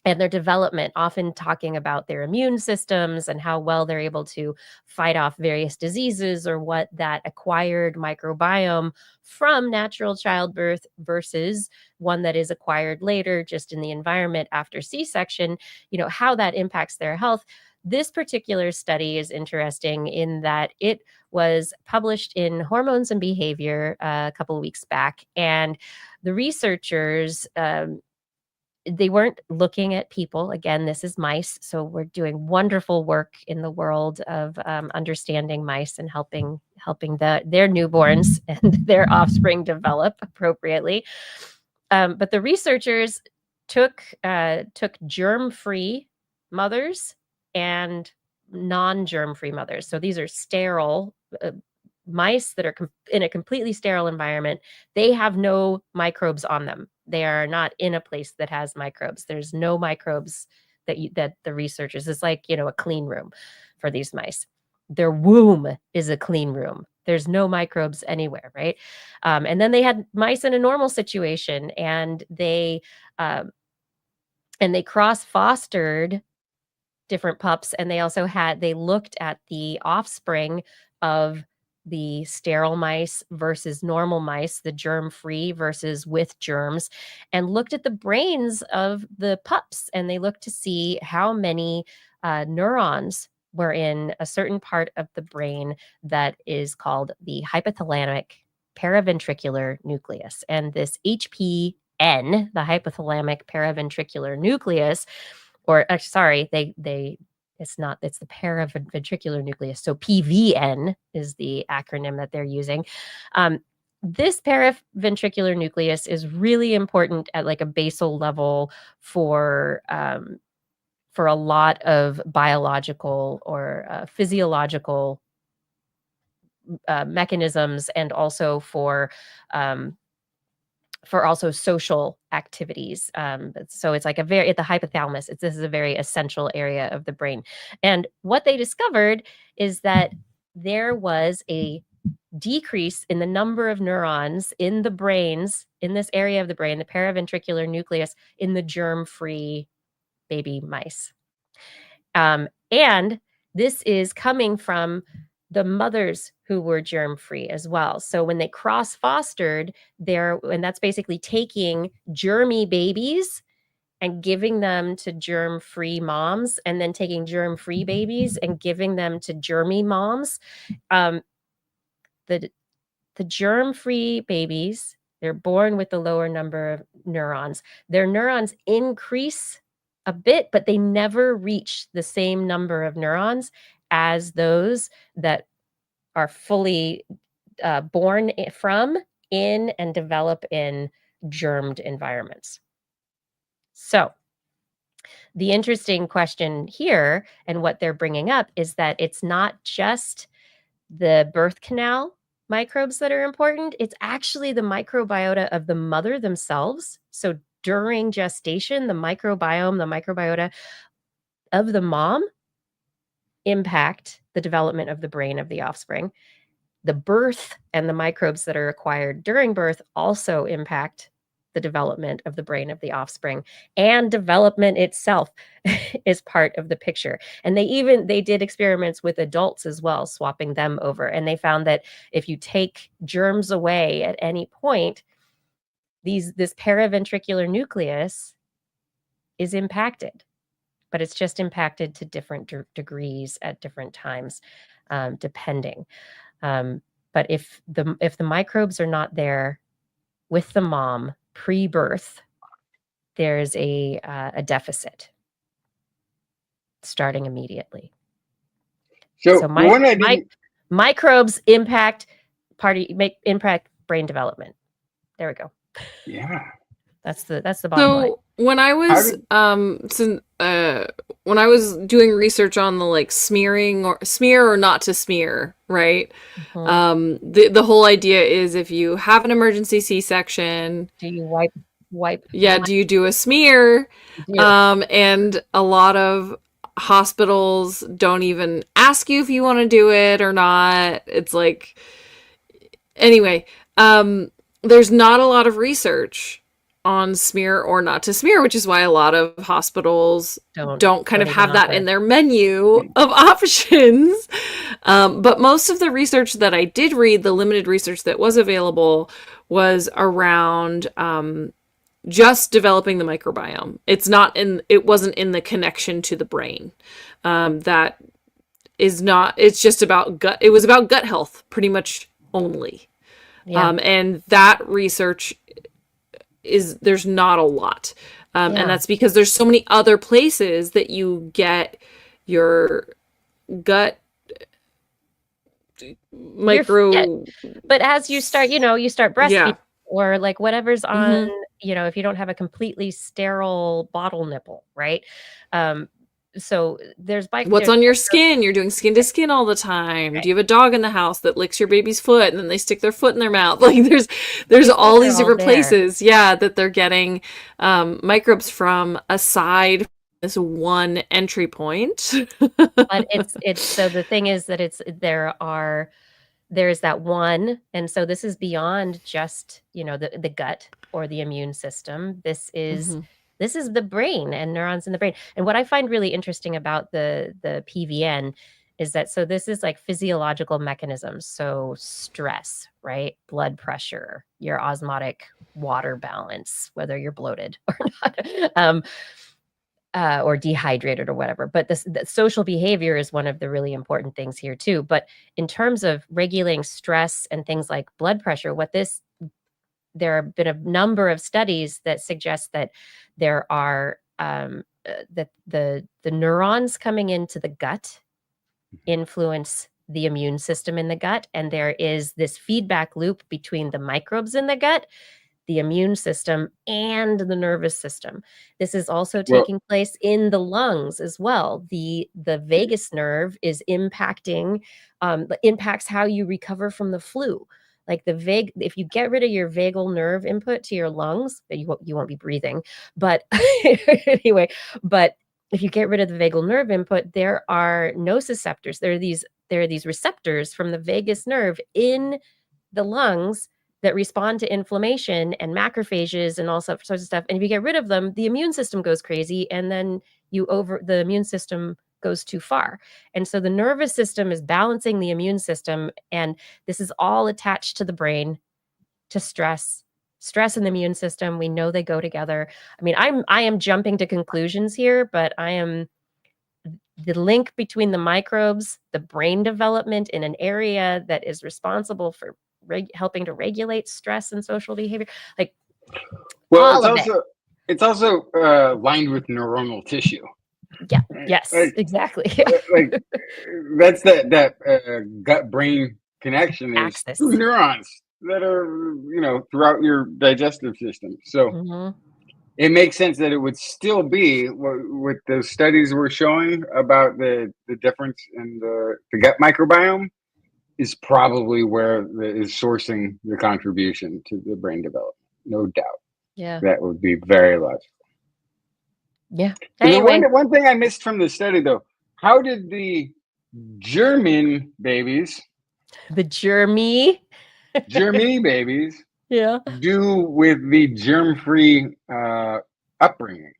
Speaker 1: and their development, often talking about their immune systems and how well they're able to fight off various diseases, or what that acquired microbiome from natural childbirth versus one that is acquired later just in the environment after C-section, how that impacts their health. This particular study is interesting in that it was published in Hormones and Behavior a couple of weeks back, and the researchers they weren't looking at people. Again, this is mice. So we're doing wonderful work in the world of understanding mice and helping their newborns and their offspring develop appropriately. But the researchers took germ-free mothers and non-germ-free mothers. So these are sterile mice that are in a completely sterile environment. They have no microbes on them. They are not in a place that has microbes. There's no microbes that the researchers, it's like, a clean room for these mice. Their womb is a clean room. There's no microbes anywhere, right? And then they had mice in a normal situation, and they cross-fostered different pups, and they looked at the offspring of the sterile mice versus normal mice, the germ-free versus with germs, and looked at the brains of the pups, and they looked to see how many neurons were in a certain part of the brain that is called the hypothalamic paraventricular nucleus. And this HPN, the hypothalamic paraventricular nucleus, it's the paraventricular nucleus. So PVN is the acronym that they're using. This paraventricular nucleus is really important at like a basal level for a lot of biological or physiological mechanisms, and also for social activities. So it's like at the hypothalamus, this is a very essential area of the brain. And what they discovered is that there was a decrease in the number of neurons in the brains, in this area of the brain, the paraventricular nucleus, in the germ-free baby mice. And this is coming from the mothers who were germ-free as well. So when they cross-fostered and that's basically taking germy babies and giving them to germ-free moms, and then taking germ-free babies and giving them to germy moms. The germ-free babies, they're born with a lower number of neurons. Their neurons increase a bit, but they never reach the same number of neurons as those that are fully born from, in, and develop in germed environments. So the interesting question here, and what they're bringing up, is that it's not just the birth canal microbes that are important. It's actually the microbiota of the mother themselves. So during gestation, the microbiome, the microbiota of the mom impact the development of the brain of the offspring. The birth and the microbes that are acquired during birth also impact the development of the brain of the offspring, and development itself is part of the picture. And they did experiments with adults as well, swapping them over. And they found that if you take germs away at any point, this paraventricular nucleus is impacted, but it's just impacted to different degrees at different times, depending. But if the microbes are not there with the mom pre-birth, there's a deficit starting immediately.
Speaker 2: So
Speaker 1: microbes impact brain development. There we go.
Speaker 2: Yeah.
Speaker 1: That's the bottom line.
Speaker 4: When I was when I was doing research on the like smear or not to smear, right?
Speaker 1: Mm-hmm.
Speaker 4: The whole idea is, if you have an emergency C-section,
Speaker 1: do you wipe?
Speaker 4: Yeah, do you do a smear? And a lot of hospitals don't even ask you if you want to do it or not. It's like, anyway, there's not a lot of research on smear or not to smear, which is why a lot of hospitals don't kind of have that in their menu of options. But most of the research that I did read, the limited research that was available, was around just developing the microbiome. It wasn't in the connection to the brain. That is not, it's just about gut. It was about gut health pretty much only. Yeah. And that research there's not a lot. And that's because there's so many other places that you get your gut micro.
Speaker 1: But as you start, you start breastfeeding or like whatever's on, if you don't have a completely sterile bottle nipple, right? So there's
Speaker 4: what's on your skin. You're doing skin to skin all the time. Right. Do you have a dog in the house that licks your baby's foot and then they stick their foot in their mouth? Like there's all these different places, that they're getting microbes from, aside from this one entry point.
Speaker 1: But it's so the thing is that there's that one, and so this is beyond just the gut or the immune system. This is the brain and neurons in the brain. And what I find really interesting about the PVN is that, so this is like physiological mechanisms. So stress, right? Blood pressure, your osmotic water balance, whether you're bloated or not, or dehydrated or whatever. But the social behavior is one of the really important things here too. But in terms of regulating stress and things like blood pressure, there have been a number of studies that suggest that there are that the neurons coming into the gut influence the immune system in the gut, and there is this feedback loop between the microbes in the gut, the immune system, and the nervous system. This is also taking place in the lungs as well. The vagus nerve is impacts how you recover from the flu. Like if you get rid of your vagal nerve input to your lungs, you won't be breathing. But anyway, if you get rid of the vagal nerve input, there are nociceptors. There are these receptors from the vagus nerve in the lungs that respond to inflammation and macrophages and all sorts of stuff. And if you get rid of them, the immune system goes crazy, and then the immune system goes too far. And so the nervous system is balancing the immune system, and this is all attached to the brain, to stress, stress and the immune system, we know they go together. I mean, I am jumping to conclusions here, but the link between the microbes, the brain development in an area that is responsible for helping to regulate stress and social behavior, like
Speaker 2: Well,
Speaker 1: all of it.
Speaker 2: it's also lined with neuronal tissue.
Speaker 1: Yeah. Yes.
Speaker 2: Like,
Speaker 1: exactly.
Speaker 2: like that's that gut brain connection is
Speaker 1: Axis.
Speaker 2: through neurons that are throughout your digestive system. So
Speaker 1: Mhm.
Speaker 2: it makes sense that it would still be what the studies were showing about the difference in the gut microbiome is probably where is sourcing the contribution to the brain development. No doubt.
Speaker 1: Yeah.
Speaker 2: That would be very logical.
Speaker 1: Yeah.
Speaker 2: And
Speaker 1: Anyway,
Speaker 2: one thing I missed from the study, though, how did the German babies,
Speaker 1: the germy.
Speaker 2: babies,
Speaker 1: Yeah.
Speaker 2: do with the germ-free upbringing?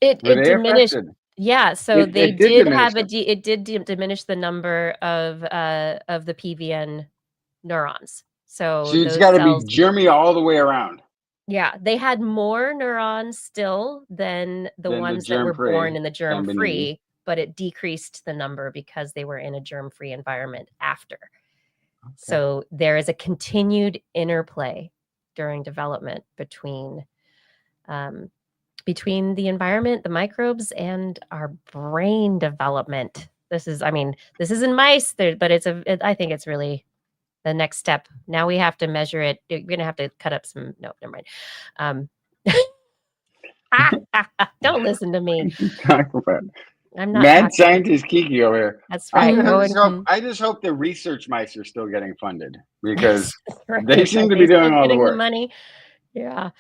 Speaker 1: It
Speaker 2: Were they
Speaker 1: diminished.
Speaker 2: affected?
Speaker 1: Yeah, so
Speaker 2: It
Speaker 1: they
Speaker 2: did
Speaker 1: did
Speaker 2: diminish
Speaker 1: have
Speaker 2: them.
Speaker 1: it did diminish the number of the PVN neurons. So
Speaker 2: So it's
Speaker 1: those
Speaker 2: got to be
Speaker 1: cells,
Speaker 2: germy all the way around.
Speaker 1: yeah, they had more neurons still than the
Speaker 2: Than the
Speaker 1: ones that were
Speaker 2: germ-free
Speaker 1: born in the
Speaker 2: and beneath.
Speaker 1: germ-free, but it decreased the number because they were in a germ-free environment after. So there is a continued interplay during development between the environment, the microbes, and our brain development. This is in mice, but I think it's really the next step. Now we have to measure it. You're going to have to cut up some, no, never mind. Don't listen to me.
Speaker 2: Talk about
Speaker 1: I'm not
Speaker 2: mad
Speaker 1: talking.
Speaker 2: scientist Kiki over here.
Speaker 1: That's right.
Speaker 2: I just hope the research mice are still getting funded because
Speaker 1: Right.
Speaker 2: they seem to
Speaker 1: Are
Speaker 2: be
Speaker 1: they still
Speaker 2: doing all the
Speaker 1: getting
Speaker 2: work.
Speaker 1: money. Yeah.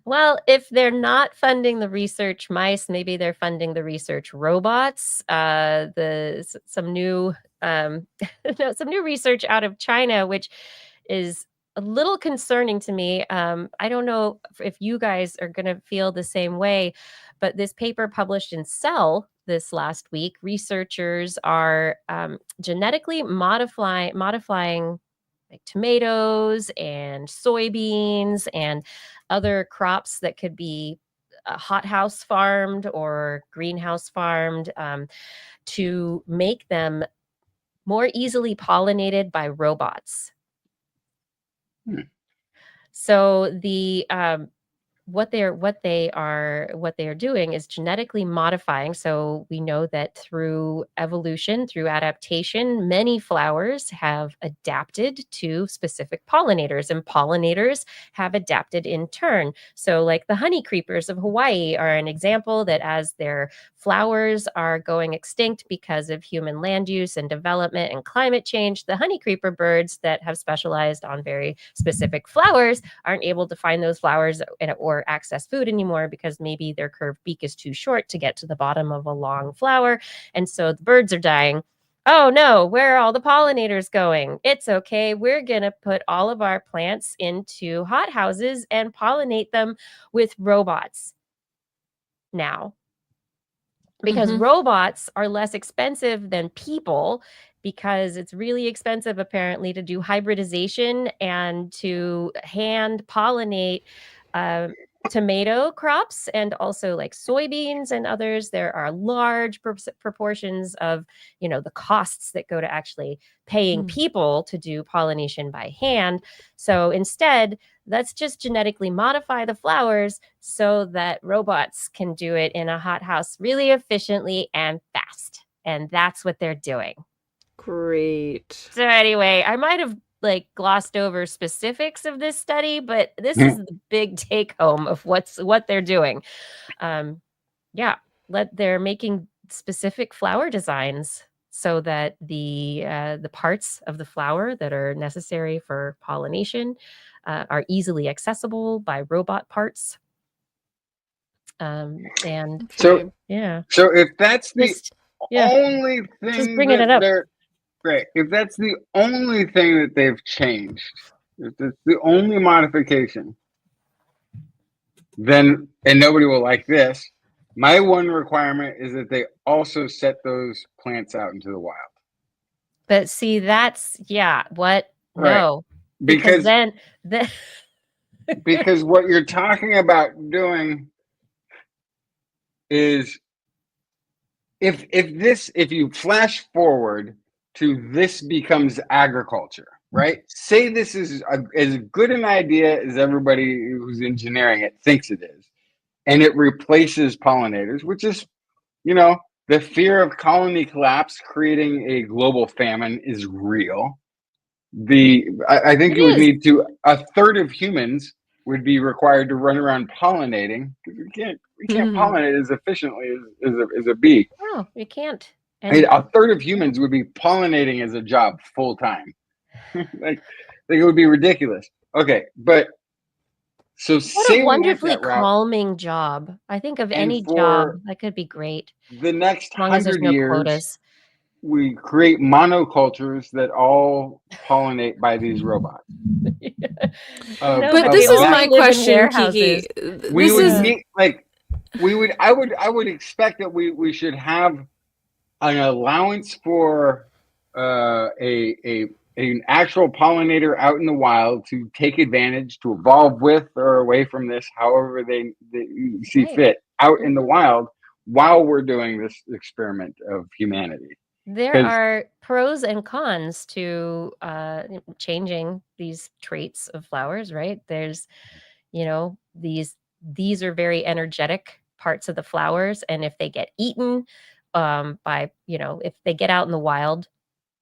Speaker 1: Well, if they're not funding the research mice, maybe they're funding the research robots. Some new some new research out of China, which is a little concerning to me. I don't know if you guys are going to feel the same way, but this paper published in Cell this last week, researchers are genetically modifying like tomatoes and soybeans and other crops that could be hothouse farmed or greenhouse farmed to make them more easily pollinated by robots. So the what they are doing is genetically modifying. So we know that through evolution, through adaptation, many flowers have adapted to specific pollinators, and pollinators have adapted in turn. So like the honey creepers of Hawaii are an example that as their flowers are going extinct because of human land use and development and climate change, the honey creeper birds that have specialized on very specific flowers aren't able to find those flowers or access food anymore because maybe their curved beak is too short to get to the bottom of a long flower. And so the birds are dying. Oh no, where are all the pollinators going? It's okay. We're going to put all of our plants into hothouses and pollinate them with robots now. Because robots are less expensive than people, because it's really expensive apparently to do hybridization and to hand pollinate tomato crops and also like soybeans and others. There are large proportions of, the costs that go to actually paying people to do pollination by hand. So instead, let's just genetically modify the flowers so that robots can do it in a hothouse really efficiently and fast. And that's what they're doing.
Speaker 4: Great.
Speaker 1: So anyway, I might have glossed over specifics of this study, but this is the big take home of what they're doing. They're making specific flower designs so that the parts of the flower that are necessary for pollination are easily accessible by robot parts. So
Speaker 2: if that's the only thing
Speaker 1: just bringing it up.
Speaker 2: Great. If that's the only thing that they've changed, if it's the only modification, then, and nobody will like this, my one requirement is that they also set those plants out into the wild.
Speaker 1: But see, that's, what?
Speaker 2: Right.
Speaker 1: No.
Speaker 2: Because
Speaker 1: then
Speaker 2: because what you're talking about doing is if you flash forward to this becomes agriculture, right? Say this is as good an idea as everybody who's engineering it thinks it is, and it replaces pollinators, which is, the fear of colony collapse creating a global famine is real. I think you would need to, a third of humans would be required to run around pollinating, because we can't pollinate as efficiently as a bee.
Speaker 1: No, you can't.
Speaker 2: And a third of humans would be pollinating as a job full time. like it would be ridiculous. Okay, but so
Speaker 1: what a wonderfully calming job. I think of any job that could be great.
Speaker 2: The next
Speaker 1: as long as there's
Speaker 2: 100
Speaker 1: no
Speaker 2: years,
Speaker 1: quotas.
Speaker 2: We create monocultures that all pollinate by these robots.
Speaker 4: But this is my question, Kiki.
Speaker 2: I would expect that we should have an allowance for an actual pollinator out in the wild to take advantage, to evolve with or away from this, however they see fit, out in the wild, while we're doing this experiment of humanity.
Speaker 1: There are pros and cons to changing these traits of flowers, right? There's, these are very energetic parts of the flowers, and if they get eaten by, if they get out in the wild,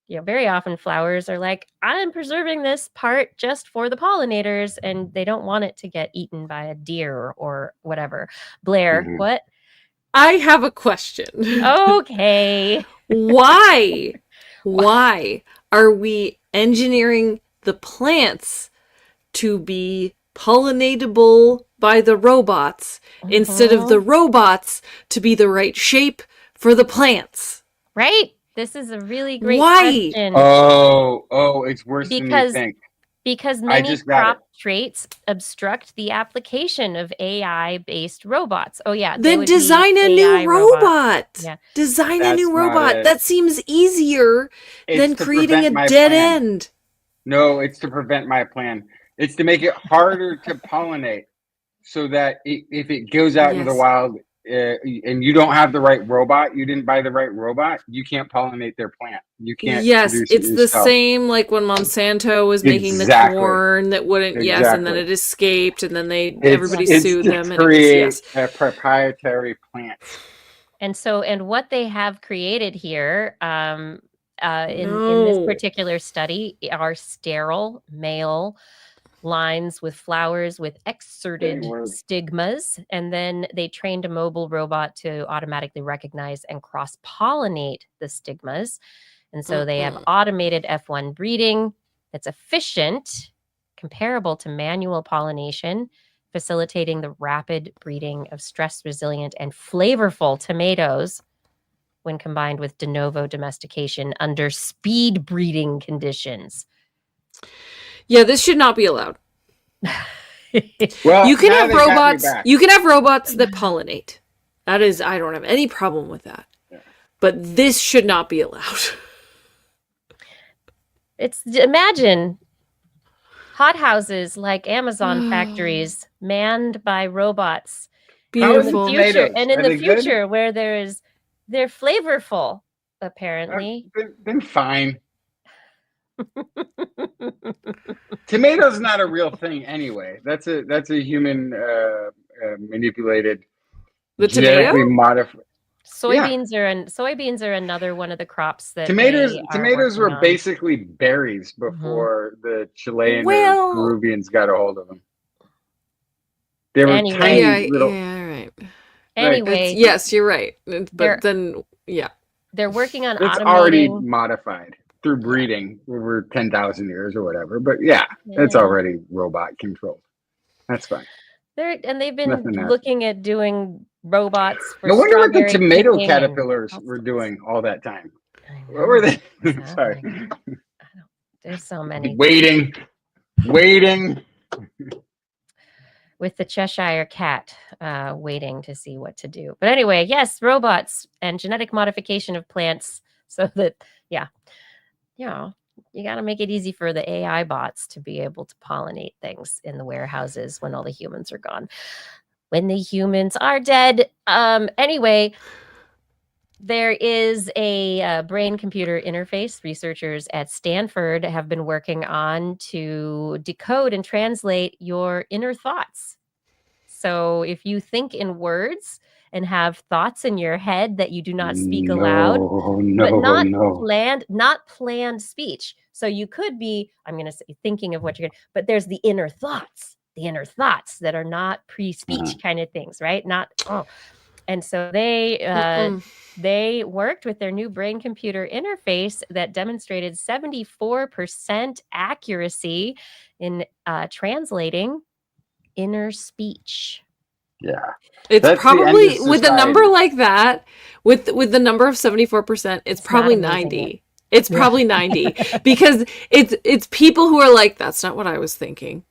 Speaker 1: very often flowers are like, I'm preserving this part just for the pollinators, and they don't want it to get eaten by a deer or whatever. Blair, what?
Speaker 4: I have a question.
Speaker 1: Okay.
Speaker 4: Why are we engineering the plants to be pollinatable by the robots instead of the robots to be the right shape for the plants?
Speaker 1: Right? This is a really great question.
Speaker 2: Oh, it's worse than you think.
Speaker 1: Because many crop traits obstruct the application of AI-based robots. Oh, yeah.
Speaker 4: Then design a new robot. Yeah. Design a new robot. That seems easier than creating a dead end.
Speaker 2: No, it's to prevent my plan. It's to make it harder to pollinate so that if it goes out into the wild and you don't have the right robot, you didn't buy the right robot, you can't pollinate their plant. You can't.
Speaker 4: Yes, it's the same like when Monsanto was making the corn that wouldn't. Yes, and then it escaped, and then everybody sued them.
Speaker 2: And create a proprietary plant.
Speaker 1: And what they have created here in this particular study are sterile male lines with flowers with exserted stigmas, and then they trained a mobile robot to automatically recognize and cross-pollinate the stigmas. And so they have automated F1 breeding that's efficient, comparable to manual pollination, facilitating the rapid breeding of stress-resilient and flavorful tomatoes when combined with de novo domestication under speed breeding conditions.
Speaker 4: Yeah, this should not be allowed.
Speaker 2: Well,
Speaker 4: you can have robots. You can have robots that pollinate. That is, I don't have any problem with that. Yeah. But this should not be allowed.
Speaker 1: Imagine hothouses like Amazon factories manned by robots.
Speaker 4: Beautiful.
Speaker 1: In the future, where they're flavorful, apparently.
Speaker 2: Then fine. Tomato's not a real thing anyway. That's a human manipulated, genetically modified.
Speaker 1: Soybeans are another one of the crops that
Speaker 2: tomatoes were basically berries before the Chilean or Peruvians got a hold of them. They were tiny little.
Speaker 4: Yeah, right.
Speaker 1: Anyway,
Speaker 4: yes, you're right. But
Speaker 1: they're working on
Speaker 2: it's already modified through breeding over 10,000 years or whatever. But it's already robot controlled. That's fine.
Speaker 1: They've been looking at doing robots for
Speaker 2: no wonder what the tomato caterpillars were doing all that time. What were they? Sorry.
Speaker 1: There's so many.
Speaker 2: Waiting.
Speaker 1: With the Cheshire cat waiting to see what to do. But anyway, yes, robots and genetic modification of plants so that, you got to make it easy for the AI bots to be able to pollinate things in the warehouses when all the humans are gone. When the humans are dead. Anyway, there is a brain-computer interface researchers at Stanford have been working on to decode and translate your inner thoughts. So if you think in words and have thoughts in your head that you do not speak aloud, but not planned speech. So you could be, I'm going to say, thinking of what you're going to, but there's the inner thoughts that are not pre-speech kind of things, right? Not, And so they worked with their new brain-computer interface that demonstrated 74% accuracy in translating inner speech.
Speaker 2: Yeah.
Speaker 4: It's
Speaker 2: That's
Speaker 4: probably with a number like that, with the number of 74%, it's probably 90. It's probably 90 because it's people who are like, that's not what I was thinking.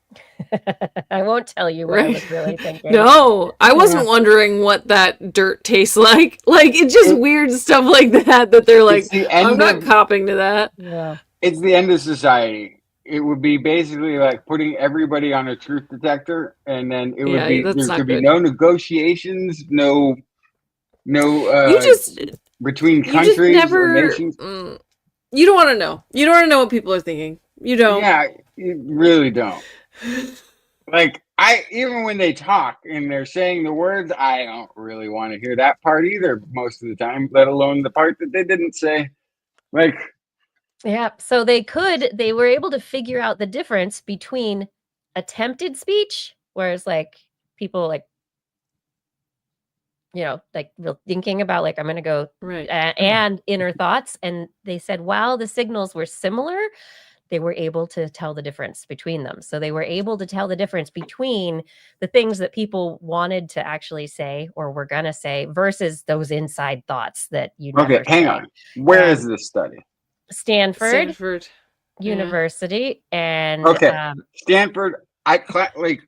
Speaker 1: I won't tell you what I was really thinking.
Speaker 4: No, I wasn't wondering what that dirt tastes like. Like, it's just weird stuff like that they're like, I'm not copying to that.
Speaker 1: Yeah.
Speaker 2: It's the end of society. It would be basically like putting everybody on a truth detector, and then it would be there could be no negotiations, no between countries or nations.
Speaker 4: You don't want to know. You don't want to know what people are thinking. You don't.
Speaker 2: Yeah, you really don't. Like, even when they talk and they're saying the words, I don't really want to hear that part either most of the time, let alone the part that they didn't say. Like,
Speaker 1: yeah, so they were able to figure out the difference between attempted speech, whereas like people like, like real thinking about like, I'm going to go and inner thoughts. And they said, while the signals were similar, they were able to tell the difference between them. So they were able to tell the difference between the things that people wanted to actually say or were going to say versus those inside thoughts that you never
Speaker 2: okay, hang on. Where is this study?
Speaker 1: Stanford University. And
Speaker 2: Stanford,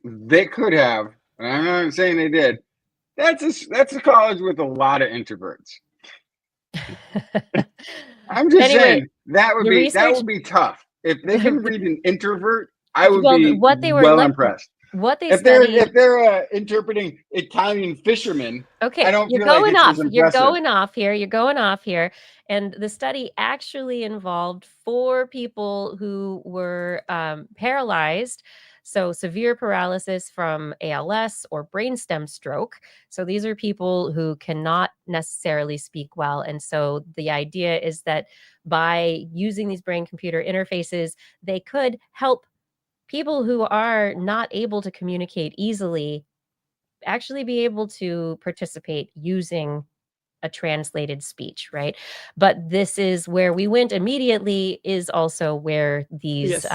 Speaker 2: they could have, and I'm not saying they did. That's a college with a lot of introverts. I'm just saying that would be tough. If they can read an introvert, I would be impressed.
Speaker 1: What they
Speaker 2: if they're interpreting Italian fishermen,
Speaker 1: okay,
Speaker 2: I don't
Speaker 1: you're
Speaker 2: feel
Speaker 1: going
Speaker 2: like
Speaker 1: off.
Speaker 2: it's as
Speaker 1: You're going off here. You're going off here. And the study actually involved 4 people who were paralyzed. So severe paralysis from ALS or brainstem stroke. So these are people who cannot necessarily speak well. And so the idea is that by using these brain-computer interfaces, they could help people who are not able to communicate easily actually be able to participate using a translated speech, right? But this is where we went immediately, is also where these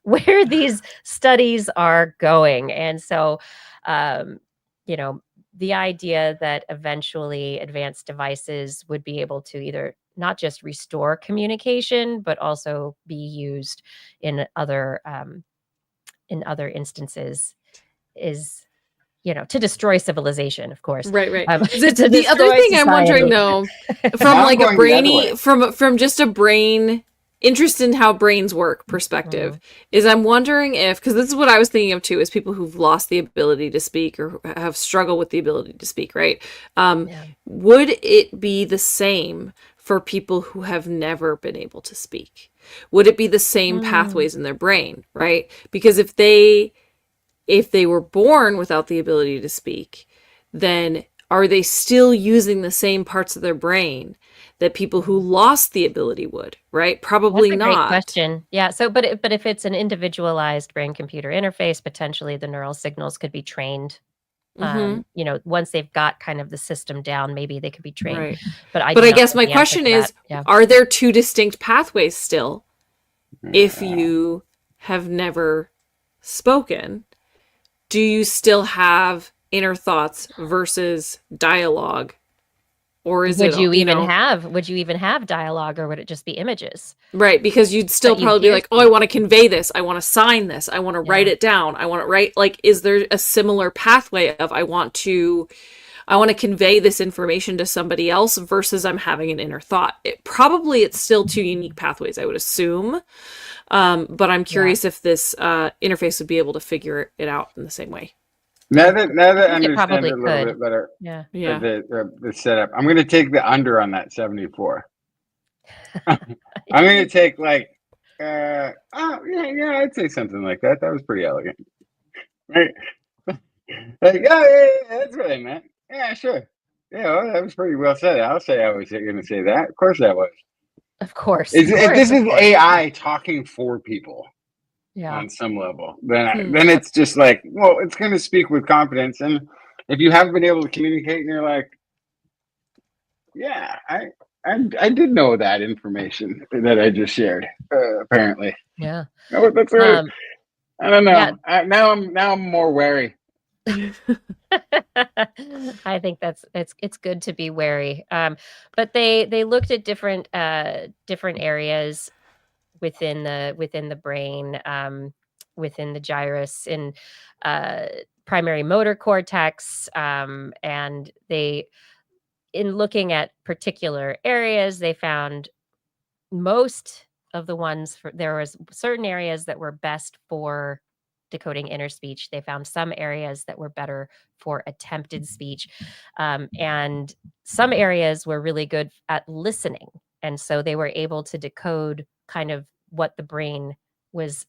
Speaker 1: where these studies are going. And so the idea that eventually advanced devices would be able to either not just restore communication, but also be used in other instances is, to destroy civilization, of course.
Speaker 4: Right. The other thing society. I'm wondering though, from like a brainy, from just a brain interest in how brains work perspective, is I'm wondering if, because this is what I was thinking of too, is people who've lost the ability to speak or have struggled with the ability to speak, right? Would it be the same for people who have never been able to speak? Would it be the same pathways in their brain, right? Because if they were born without the ability to speak, then are they still using the same parts of their brain that people who lost the ability would, right? Probably
Speaker 1: That's a
Speaker 4: not.
Speaker 1: Great question. Yeah. So, but if it's an individualized brain-computer interface, potentially the neural signals could be trained. Once they've got kind of the system down, maybe they could be trained. Right. But I guess my question is,
Speaker 4: are there 2 distinct pathways still if you have never spoken? Do you still have inner thoughts versus dialogue? Or is would you even have dialogue, or would it just be images? Right, because you'd still probably be like, I want to convey this, I want to sign this, I want to write it down, I want to write, like, is there a similar pathway of I want to I want to convey this information to somebody else versus I'm having an inner thought. It's still two unique pathways, I would assume. But I'm curious if this interface would be able to figure it out in the same way.
Speaker 2: Now that I
Speaker 1: think it
Speaker 2: understand
Speaker 1: probably
Speaker 2: it a little
Speaker 1: could.
Speaker 2: bit better,
Speaker 1: Yeah.
Speaker 4: Yeah.
Speaker 2: the setup, I'm going to take the under on that 74. I'm going to take like, I'd say something like that. That was pretty elegant. Right? Like, yeah, that's what I meant. Yeah, sure. Yeah, well, that was pretty well said. I'll say I was going to say that. Of course that was.
Speaker 1: Of course.
Speaker 2: If this is AI talking for people on some level, then it's just like, well, it's going to speak with confidence. And if you haven't been able to communicate and you're like, yeah, I did know that information that I just shared, apparently.
Speaker 1: Yeah.
Speaker 2: Oh, that's right. I don't know.
Speaker 1: Yeah.
Speaker 2: Now I'm more wary.
Speaker 1: I think it's good to be wary. But they looked at different areas within the brain, within the gyrus in primary motor cortex, and in looking at particular areas, they found most of the ones there was certain areas that were best for decoding inner speech. They found some areas that were better for attempted speech, and some areas were really good at listening. And so they were able to decode kind of what the brain was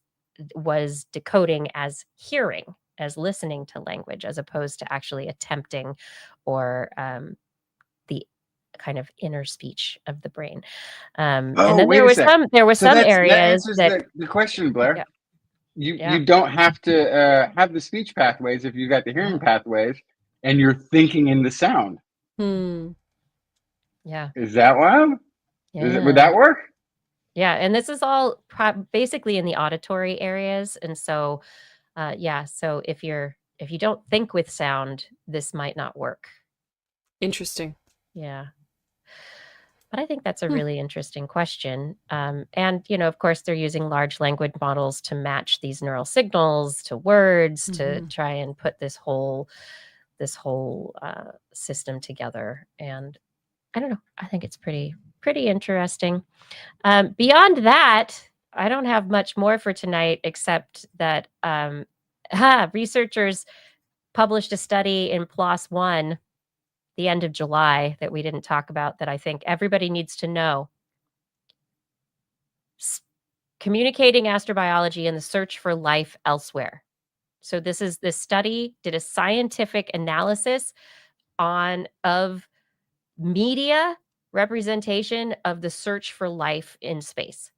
Speaker 1: decoding as hearing, as listening to language, as opposed to actually attempting or the kind of inner speech of the brain. And then there was some areas
Speaker 2: that the question, Blair.
Speaker 1: Yeah.
Speaker 2: You don't have to have the speech pathways if you've got the hearing pathways and you're thinking in the sound.
Speaker 1: Yeah.
Speaker 2: Is that wild?
Speaker 1: Yeah.
Speaker 2: Would that work?
Speaker 1: Yeah, and this is all basically in the auditory areas, and so so if you don't think with sound, this might not work.
Speaker 4: Interesting.
Speaker 1: Yeah. But I think that's a really interesting question. And, of course, they're using large language models to match these neural signals to words to try and put this whole system together. And I don't know. I think it's pretty interesting. Beyond that, I don't have much more for tonight, except that researchers published a study in PLOS One the end of July that we didn't talk about that I think everybody needs to know. Communicating astrobiology and the search for life elsewhere. So this study did a scientific analysis of media representation of the search for life in space.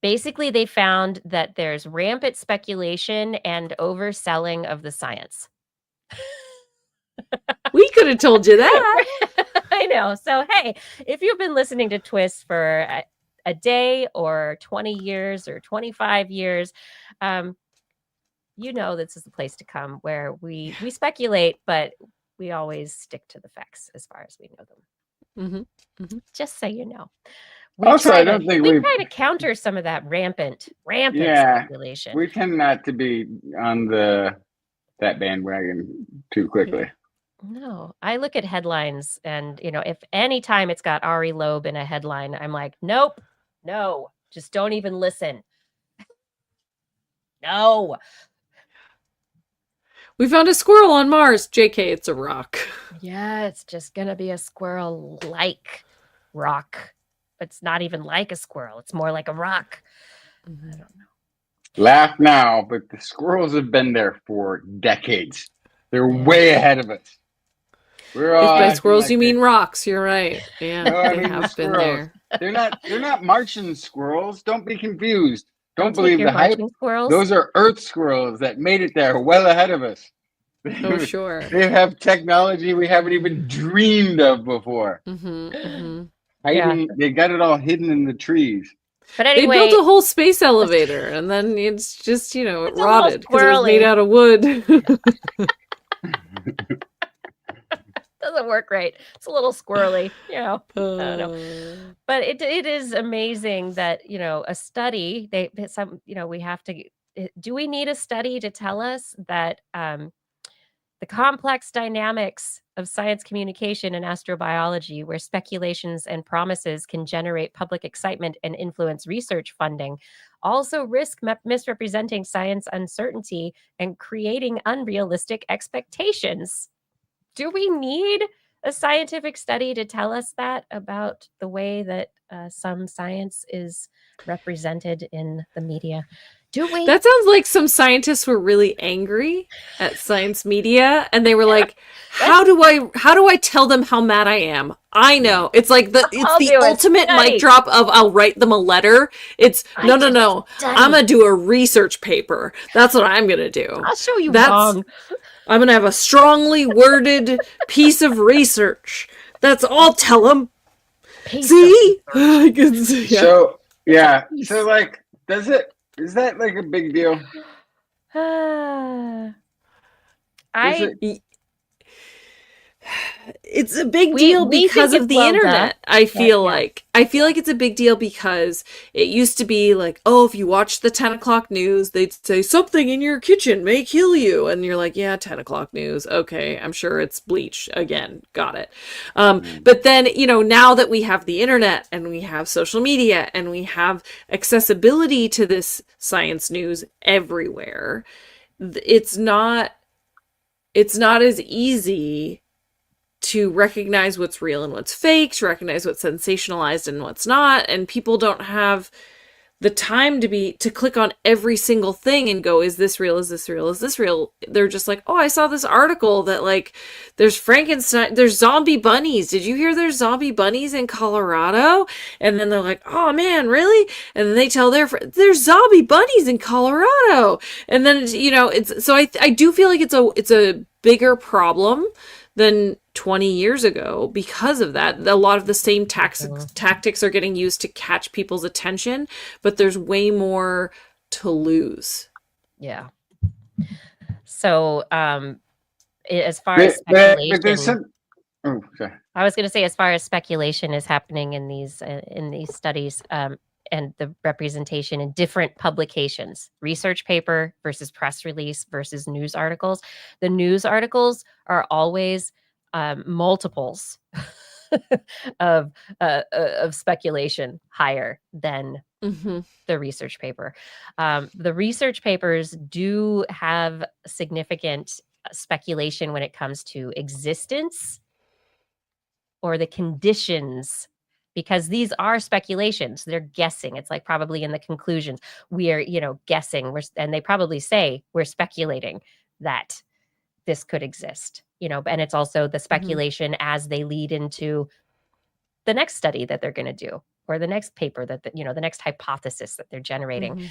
Speaker 1: Basically, they found that there's rampant speculation and overselling of the science.
Speaker 4: We could have told you that.
Speaker 1: I know. So, hey, if you've been listening to TWIS for a day or 20 years or 25 years, this is the place to come where we speculate, but we always stick to the facts as far as we know them. Just so you know. We try to counter some of that rampant speculation.
Speaker 2: We tend not to be on that bandwagon too quickly.
Speaker 1: No, I look at headlines and, if any time it's got Ari Loeb in a headline, I'm like, nope, no, just don't even listen. No.
Speaker 4: We found a squirrel on Mars. JK, it's a rock.
Speaker 1: Yeah, it's just going to be a squirrel-like rock. But it's not even like a squirrel. It's more like a rock. I don't know.
Speaker 2: Laugh now, but the squirrels have been there for decades. They're way ahead of us.
Speaker 4: If by squirrels you mean rocks, you're right. Yeah, they have been there.
Speaker 2: They're not Martian squirrels. Don't be confused. Don't believe the hype.
Speaker 1: Squirrels.
Speaker 2: Those are Earth squirrels that made it there well ahead of us.
Speaker 4: Oh, sure.
Speaker 2: They have technology we haven't even dreamed of before. They got it all hidden in the trees.
Speaker 1: But anyway,
Speaker 4: they built a whole space elevator, and then it's just it rotted because it was made out of wood.
Speaker 1: Doesn't work right. It's a little squirrely, I don't know. But it is amazing that a study. We have to. Do we need a study to tell us that The complex dynamics of science communication and astrobiology, where speculations and promises can generate public excitement and influence research funding, also risk misrepresenting science uncertainty and creating unrealistic expectations. Do we need a scientific study to tell us that about the way that some science is represented in the media? Do we?
Speaker 4: That sounds like some scientists were really angry at science media, and they were like, how do I tell them how mad I am? I know. It's like the ultimate mic drop of I'll write them a letter. It's no. I'm gonna do a research paper. That's what I'm gonna do.
Speaker 1: I'll show you wrong.
Speaker 4: I'm gonna have a strongly worded piece of research. That's all. Tell them. See? I can see. Yeah.
Speaker 2: So yeah. So like, is that like a big deal?
Speaker 4: It's a big deal because of the internet. I feel like it's a big deal because it used to be like, oh, if you watch the 10 o'clock news, they'd say something in your kitchen may kill you. And you're like, yeah, 10 o'clock news. Okay, I'm sure it's bleach again. Got it. But then, now that we have the internet and we have social media and we have accessibility to this science news everywhere, it's not as easy to recognize what's real and what's fake, to recognize what's sensationalized and what's not. And people don't have the time to click on every single thing and go, is this real? Is this real? Is this real? They're just like, oh, I saw this article that like there's Frankenstein, there's zombie bunnies. Did you hear there's zombie bunnies in Colorado? And then they're like, oh man, really? And then they tell their friends, there's zombie bunnies in Colorado. And then, it's, so I do feel like it's a bigger problem than 20 years ago because of that. A lot of the same tactics are getting used to catch people's attention, but there's way more to lose.
Speaker 1: Yeah. So as far as speculation, I was going to say, as far as speculation is happening in these studies, and the representation in different publications, research paper versus press release versus news articles. The news articles are always multiples of speculation higher than the research paper. The research papers do have significant speculation when it comes to existence or the conditions, because these are speculations. They're guessing. It's like probably in the conclusions, we are, guessing. And they probably say we're speculating that this could exist, and it's also the speculation as they lead into the next study that they're going to do, or the next paper that, the next hypothesis that they're generating.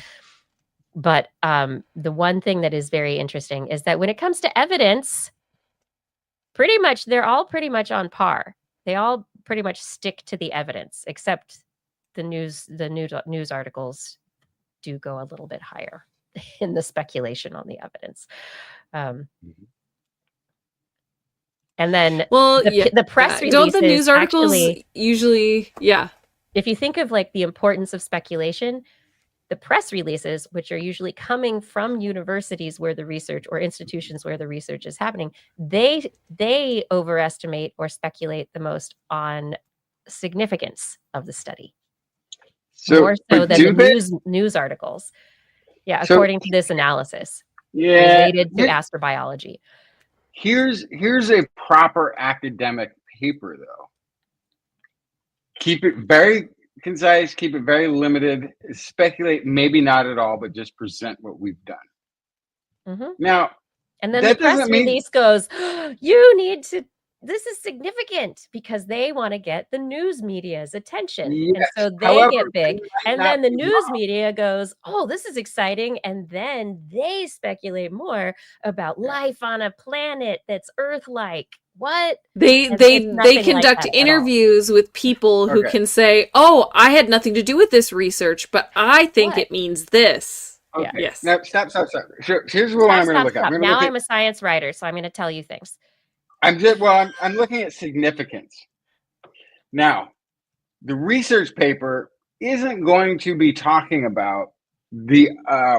Speaker 1: But the one thing that is very interesting is that when it comes to evidence, they're all pretty much on par. They all pretty much stick to the evidence, except the news articles do go a little bit higher in the speculation on the evidence. And then the press releases,
Speaker 4: don't the news articles usually,
Speaker 1: if you think of like the importance of speculation, the press releases, which are usually coming from universities where the research, or institutions where the research is happening, they overestimate or speculate the most on significance of the study, more so than the news articles. Yeah, according to this analysis, related to astrobiology.
Speaker 2: Here's a proper academic paper, though. Keep it very concise, keep it very limited, speculate maybe not at all, but just present what we've done. Now,
Speaker 1: and then the press release goes, this is significant, because they want to get the news media's attention.
Speaker 2: Yes.
Speaker 1: And so they get big. And then the news media goes, oh, this is exciting. And then they speculate more about life on a planet that's Earth-like. What?
Speaker 4: They conduct interviews with people who can say, oh, I had nothing to do with this research, but I think it means this.
Speaker 2: Okay. Yes. Now, stop. Here's what I'm going to look at.
Speaker 1: Now I'm a science writer, so I'm going to tell you things.
Speaker 2: I'm looking at significance. Now, the research paper isn't going to be talking about the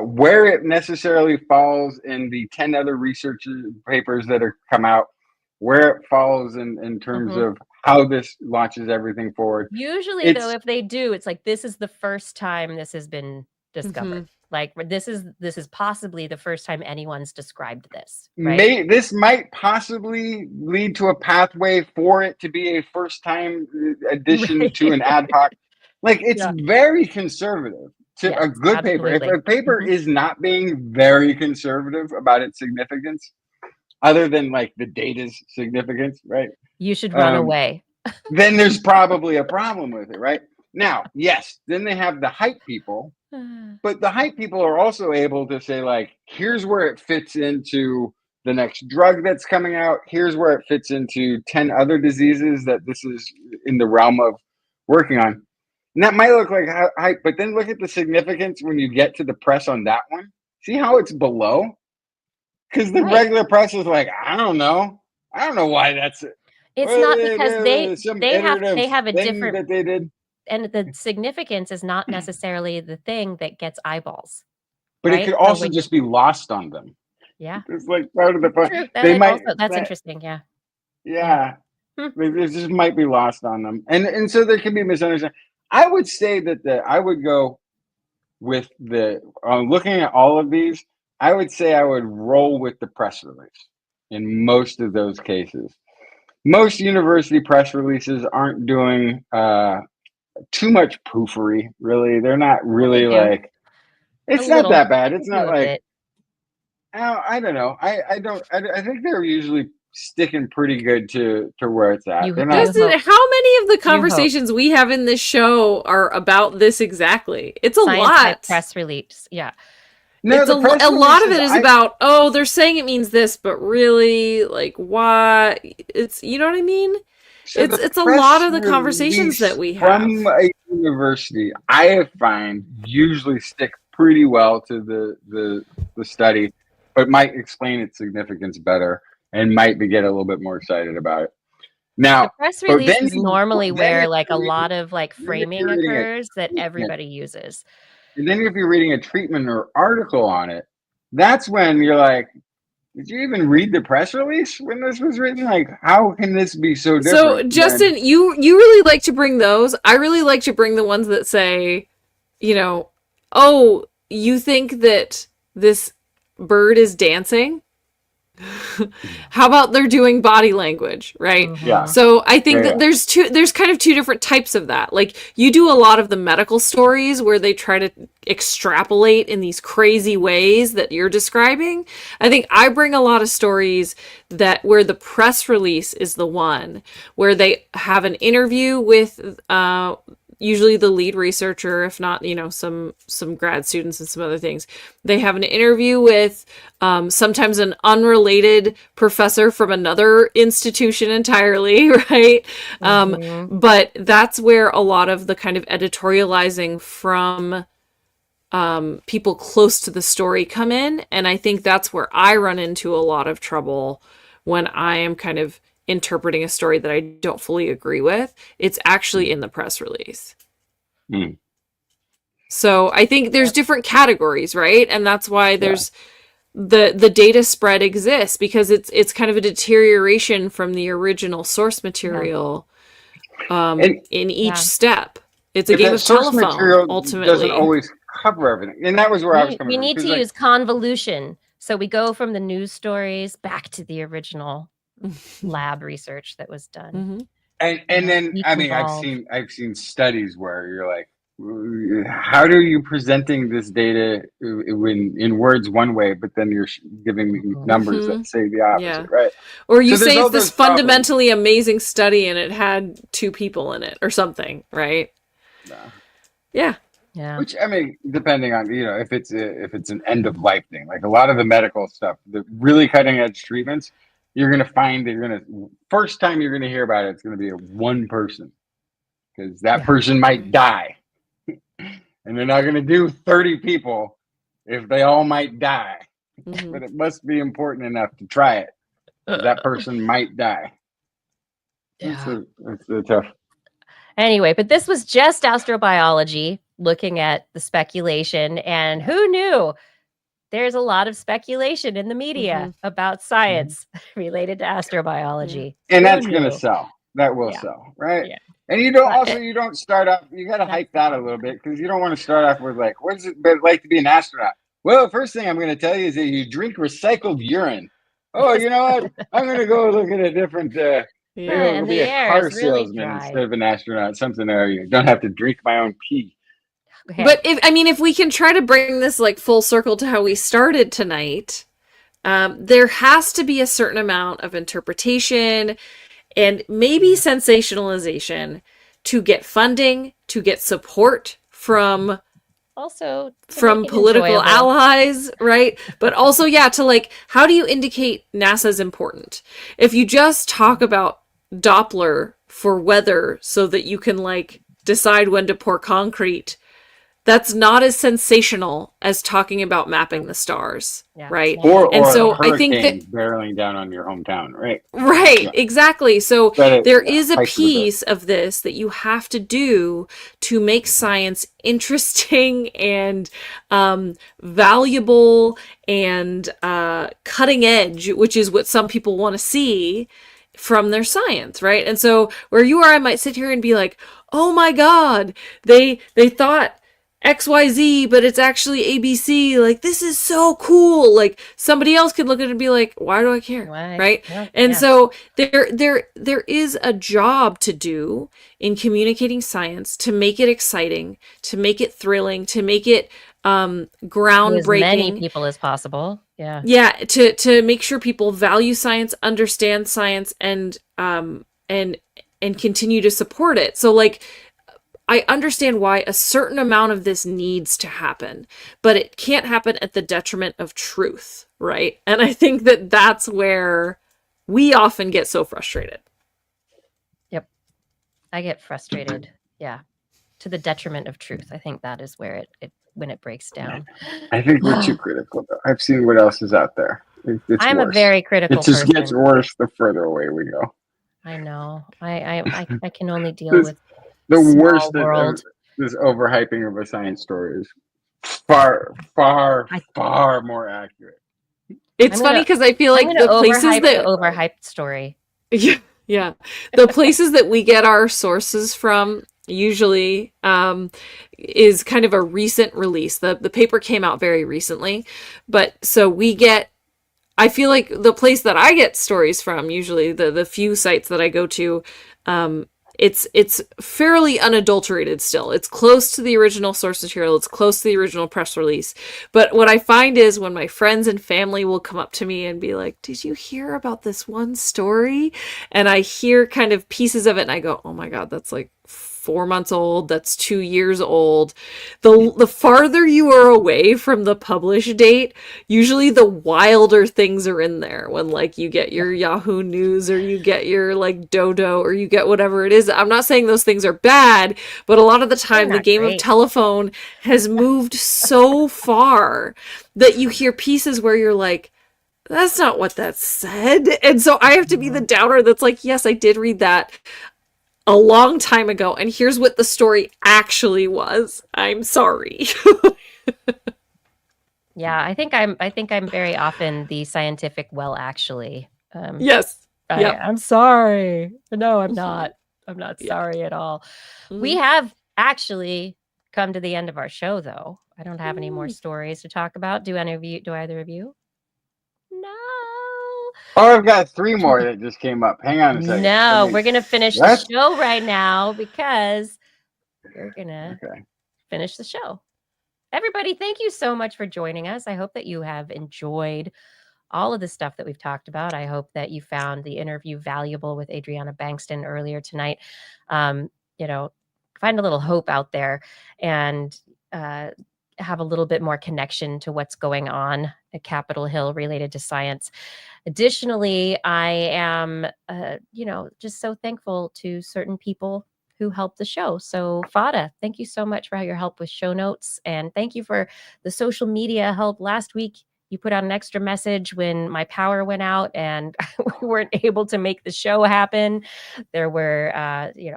Speaker 2: where it necessarily falls in the 10 other research papers that are come out, where it falls in terms of how this launches everything forward.
Speaker 1: Usually, though, if they do, it's like this is the first time this has been discovered. Like this is possibly the first time anyone's described this. Right?
Speaker 2: This might possibly lead to a pathway for it to be a first time addition to an ad hoc. Like it's very conservative to a good paper. If a paper is not being very conservative about its significance, other than like the data's significance, right?
Speaker 1: You should run away.
Speaker 2: Then there's probably a problem with it, right? Now, yes, then they have the hype people, but the hype people are also able to say, like, here's where it fits into the next drug that's coming out. Here's where it fits into 10 other diseases that this is in the realm of working on. And that might look like hype, but then look at the significance when you get to the press on that one. See how it's below? Because the regular press is like, I don't know why that's it.
Speaker 1: It's not because they have a different
Speaker 2: that they did.
Speaker 1: And the significance is not necessarily the thing that gets eyeballs.
Speaker 2: But it could also just be lost on them.
Speaker 1: Yeah.
Speaker 2: It's like part of the fun.
Speaker 1: That's interesting, yeah.
Speaker 2: Yeah. It just might be lost on them. And so there can be misunderstanding. I would say that I would go with looking at all of these, I would say I would roll with the press release in most of those cases. Most university press releases aren't doing too much poofery, really. They're not really like, it's not that bad. It's not like, I don't know. I think they're usually sticking pretty good to where it's at.
Speaker 4: How many of the conversations we have in this show are about this exactly? It's a lot.
Speaker 1: Press release, yeah.
Speaker 2: No,
Speaker 4: it's a lot of it is about, they're saying it means this, but really, like, why? It's, you know what I mean? So it's a lot of the conversations that we have.
Speaker 2: From a university, I find usually stick pretty well to the study, but might explain its significance better and might get a little bit more excited about it. Now,
Speaker 1: the press release is normally where like a lot of like framing occurs that everybody uses.
Speaker 2: And then if you're reading a treatment or article on it, that's when you're like, did you even read the press release when this was written? Like, how can this be so different?
Speaker 4: So, Justin, you really like to bring those. I really like to bring the ones that say, you think that this bird is dancing? How about they're doing body language, right?
Speaker 2: Yeah.
Speaker 4: So I think that there's kind of two different types of that. Like you do a lot of the medical stories where they try to extrapolate in these crazy ways that you're describing. I think I bring a lot of stories where the press release is the one where they have an interview with usually the lead researcher, if not, some grad students and some other things. They have an interview with sometimes an unrelated professor from another institution entirely, right? But that's where a lot of the kind of editorializing from people close to the story come in. And I think that's where I run into a lot of trouble when I am kind of interpreting a story that I don't fully agree with. It's actually in the press release. So I think there's different categories, right? And that's why there's the data spread exists, because it's kind of a deterioration from the original source material in each step. It's a game of telephone, ultimately.
Speaker 2: Doesn't always cover everything. And that was where I was coming from.
Speaker 1: We need to use convolution. So we go from the news stories back to the original lab research that was done.
Speaker 2: And then I've seen studies where you're like, how are you presenting this data in words one way, but then you're giving me numbers that say the opposite, right?
Speaker 4: Or you say it's this fundamentally amazing study and it had 2 people in it or something, right? Yeah.
Speaker 2: Which depending on if it's an end of life thing, like a lot of the medical stuff, the really cutting edge treatments. You're going to find first time you're going to hear about it, it's going to be one person, because that person might die. And they're not going to do 30 people if they all might die. But it must be important enough to try it. That person might die. It's tough.
Speaker 1: Anyway, but this was just astrobiology. looking at the speculation, and who knew there's a lot of speculation in the media about science related to astrobiology.
Speaker 2: And
Speaker 1: Who
Speaker 2: that's going to
Speaker 1: knew?
Speaker 2: sell. That will
Speaker 1: Yeah.
Speaker 2: sell, right?
Speaker 1: Yeah.
Speaker 2: And you don't
Speaker 1: But
Speaker 2: you don't start off, you got to
Speaker 1: That's
Speaker 2: hype that a little bit, because you don't want to start off with like, what is it like to be an astronaut? Well, first thing I'm going to tell you is that you drink recycled urine. Oh, you know what? I'm going to go look at a different, maybe
Speaker 1: Yeah,
Speaker 2: I'll
Speaker 1: and
Speaker 2: be
Speaker 1: the
Speaker 2: a
Speaker 1: air
Speaker 2: car
Speaker 1: is really
Speaker 2: salesman
Speaker 1: dry.
Speaker 2: instead of an astronaut, something that you don't have to drink my own pee.
Speaker 1: Okay.
Speaker 4: But if we can try to bring this like full circle to how we started tonight, there has to be a certain amount of interpretation and maybe sensationalization to get funding, to get support from
Speaker 1: also to
Speaker 4: from
Speaker 1: make it
Speaker 4: political
Speaker 1: enjoyable.
Speaker 4: allies, right? But also, yeah, to like, how do you indicate NASA's important? If you just talk about Doppler for weather so that you can like decide when to pour concrete, that's not as sensational as talking about mapping the stars,
Speaker 1: Yeah.
Speaker 4: right?
Speaker 1: Yeah.
Speaker 2: Or
Speaker 4: And so
Speaker 2: a
Speaker 4: I think
Speaker 2: hurricane
Speaker 4: that
Speaker 2: barreling down on your hometown, right?
Speaker 4: right,
Speaker 2: Yeah.
Speaker 4: exactly. So
Speaker 2: But
Speaker 4: there is a
Speaker 2: hikes with it.
Speaker 4: piece of this that you have to do to make science interesting and valuable and cutting edge, which is what some people want to see from their science, right? And so where you are, I might sit here and be like, oh my God, they thought XYZ, but it's actually ABC. Like, this is so cool. Like, somebody else could look at it and be like, why do I care?
Speaker 1: Why?
Speaker 4: Right?
Speaker 1: Yeah,
Speaker 4: And
Speaker 1: yeah.
Speaker 4: so there is a job to do in communicating science to make it exciting, to make it thrilling, to make it
Speaker 1: To as many
Speaker 4: groundbreaking.
Speaker 1: people as possible. Yeah.
Speaker 4: Yeah, to make sure people value science, understand science, and continue to support it. So like, I understand why a certain amount of this needs to happen, but it can't happen at the detriment of truth, right? And I think that that's where we often get so frustrated.
Speaker 1: Yep. I get frustrated. Yeah. To the detriment of truth. I think that is where it when it breaks down.
Speaker 2: I think we're too critical, though. I've seen what else is out there. It's
Speaker 1: I'm
Speaker 2: worse.
Speaker 1: a very critical
Speaker 2: It just
Speaker 1: person.
Speaker 2: gets worse the further away we go.
Speaker 1: I know. I can only deal
Speaker 2: This-
Speaker 1: with
Speaker 2: The
Speaker 1: small
Speaker 2: worst
Speaker 1: world.
Speaker 2: of this overhyping of a science story is far, far, far more accurate.
Speaker 4: It's
Speaker 1: I'm
Speaker 4: funny
Speaker 1: gonna-
Speaker 4: because I feel
Speaker 1: I'm
Speaker 4: like
Speaker 1: gonna
Speaker 4: the places
Speaker 1: overhype
Speaker 4: that
Speaker 1: the overhyped story.
Speaker 4: yeah, the places that we get our sources from usually is kind of a recent release. The paper came out very recently, but so we get, I feel like the place that I get stories from, usually the few sites that I go to, it's fairly unadulterated still. It's close to the original source material. It's close to the original press release. But what I find is when my friends and family will come up to me and be like, did you hear about this one story? And I hear kind of pieces of it and I go, oh my God, that's like 4 months old. That's 2 years old. The farther you are away from the publish date, usually the wilder things are in there when like you get your Yahoo News or you get your like Dodo or you get whatever it is. I'm not saying those things are bad, but a lot of the time the
Speaker 1: not
Speaker 4: game of
Speaker 1: great.
Speaker 4: telephone has moved so far that you hear pieces where you're like, that's not what that said. And so I have to be the downer that's like, yes, I did read that a long time ago, and here's what the story actually was. I'm sorry.
Speaker 1: Yeah, I think I'm very often the scientific well actually.
Speaker 4: Yes. Yeah.
Speaker 1: I'm sorry. No, I'm not. I'm not sorry at all. We have actually come to the end of our show though. I don't have any more stories to talk about. Do either of you? No.
Speaker 2: Oh, I've got 3 more that just came up. Hang on a second.
Speaker 1: No, we're going to finish
Speaker 2: What?
Speaker 1: the show right now because we're going to
Speaker 2: Okay.
Speaker 1: finish the show. Everybody, thank you so much for joining us. I hope that you have enjoyed all of the stuff that we've talked about. I hope that you found the interview valuable with Adriana Bankston earlier tonight. Find a little hope out there and have a little bit more connection to what's going on at Capitol Hill related to science. Additionally, I am, just so thankful to certain people who helped the show. So Fada, thank you so much for your help with show notes. And thank you for the social media help. Last week, You put out an extra message when my power went out and we weren't able to make the show happen. There were,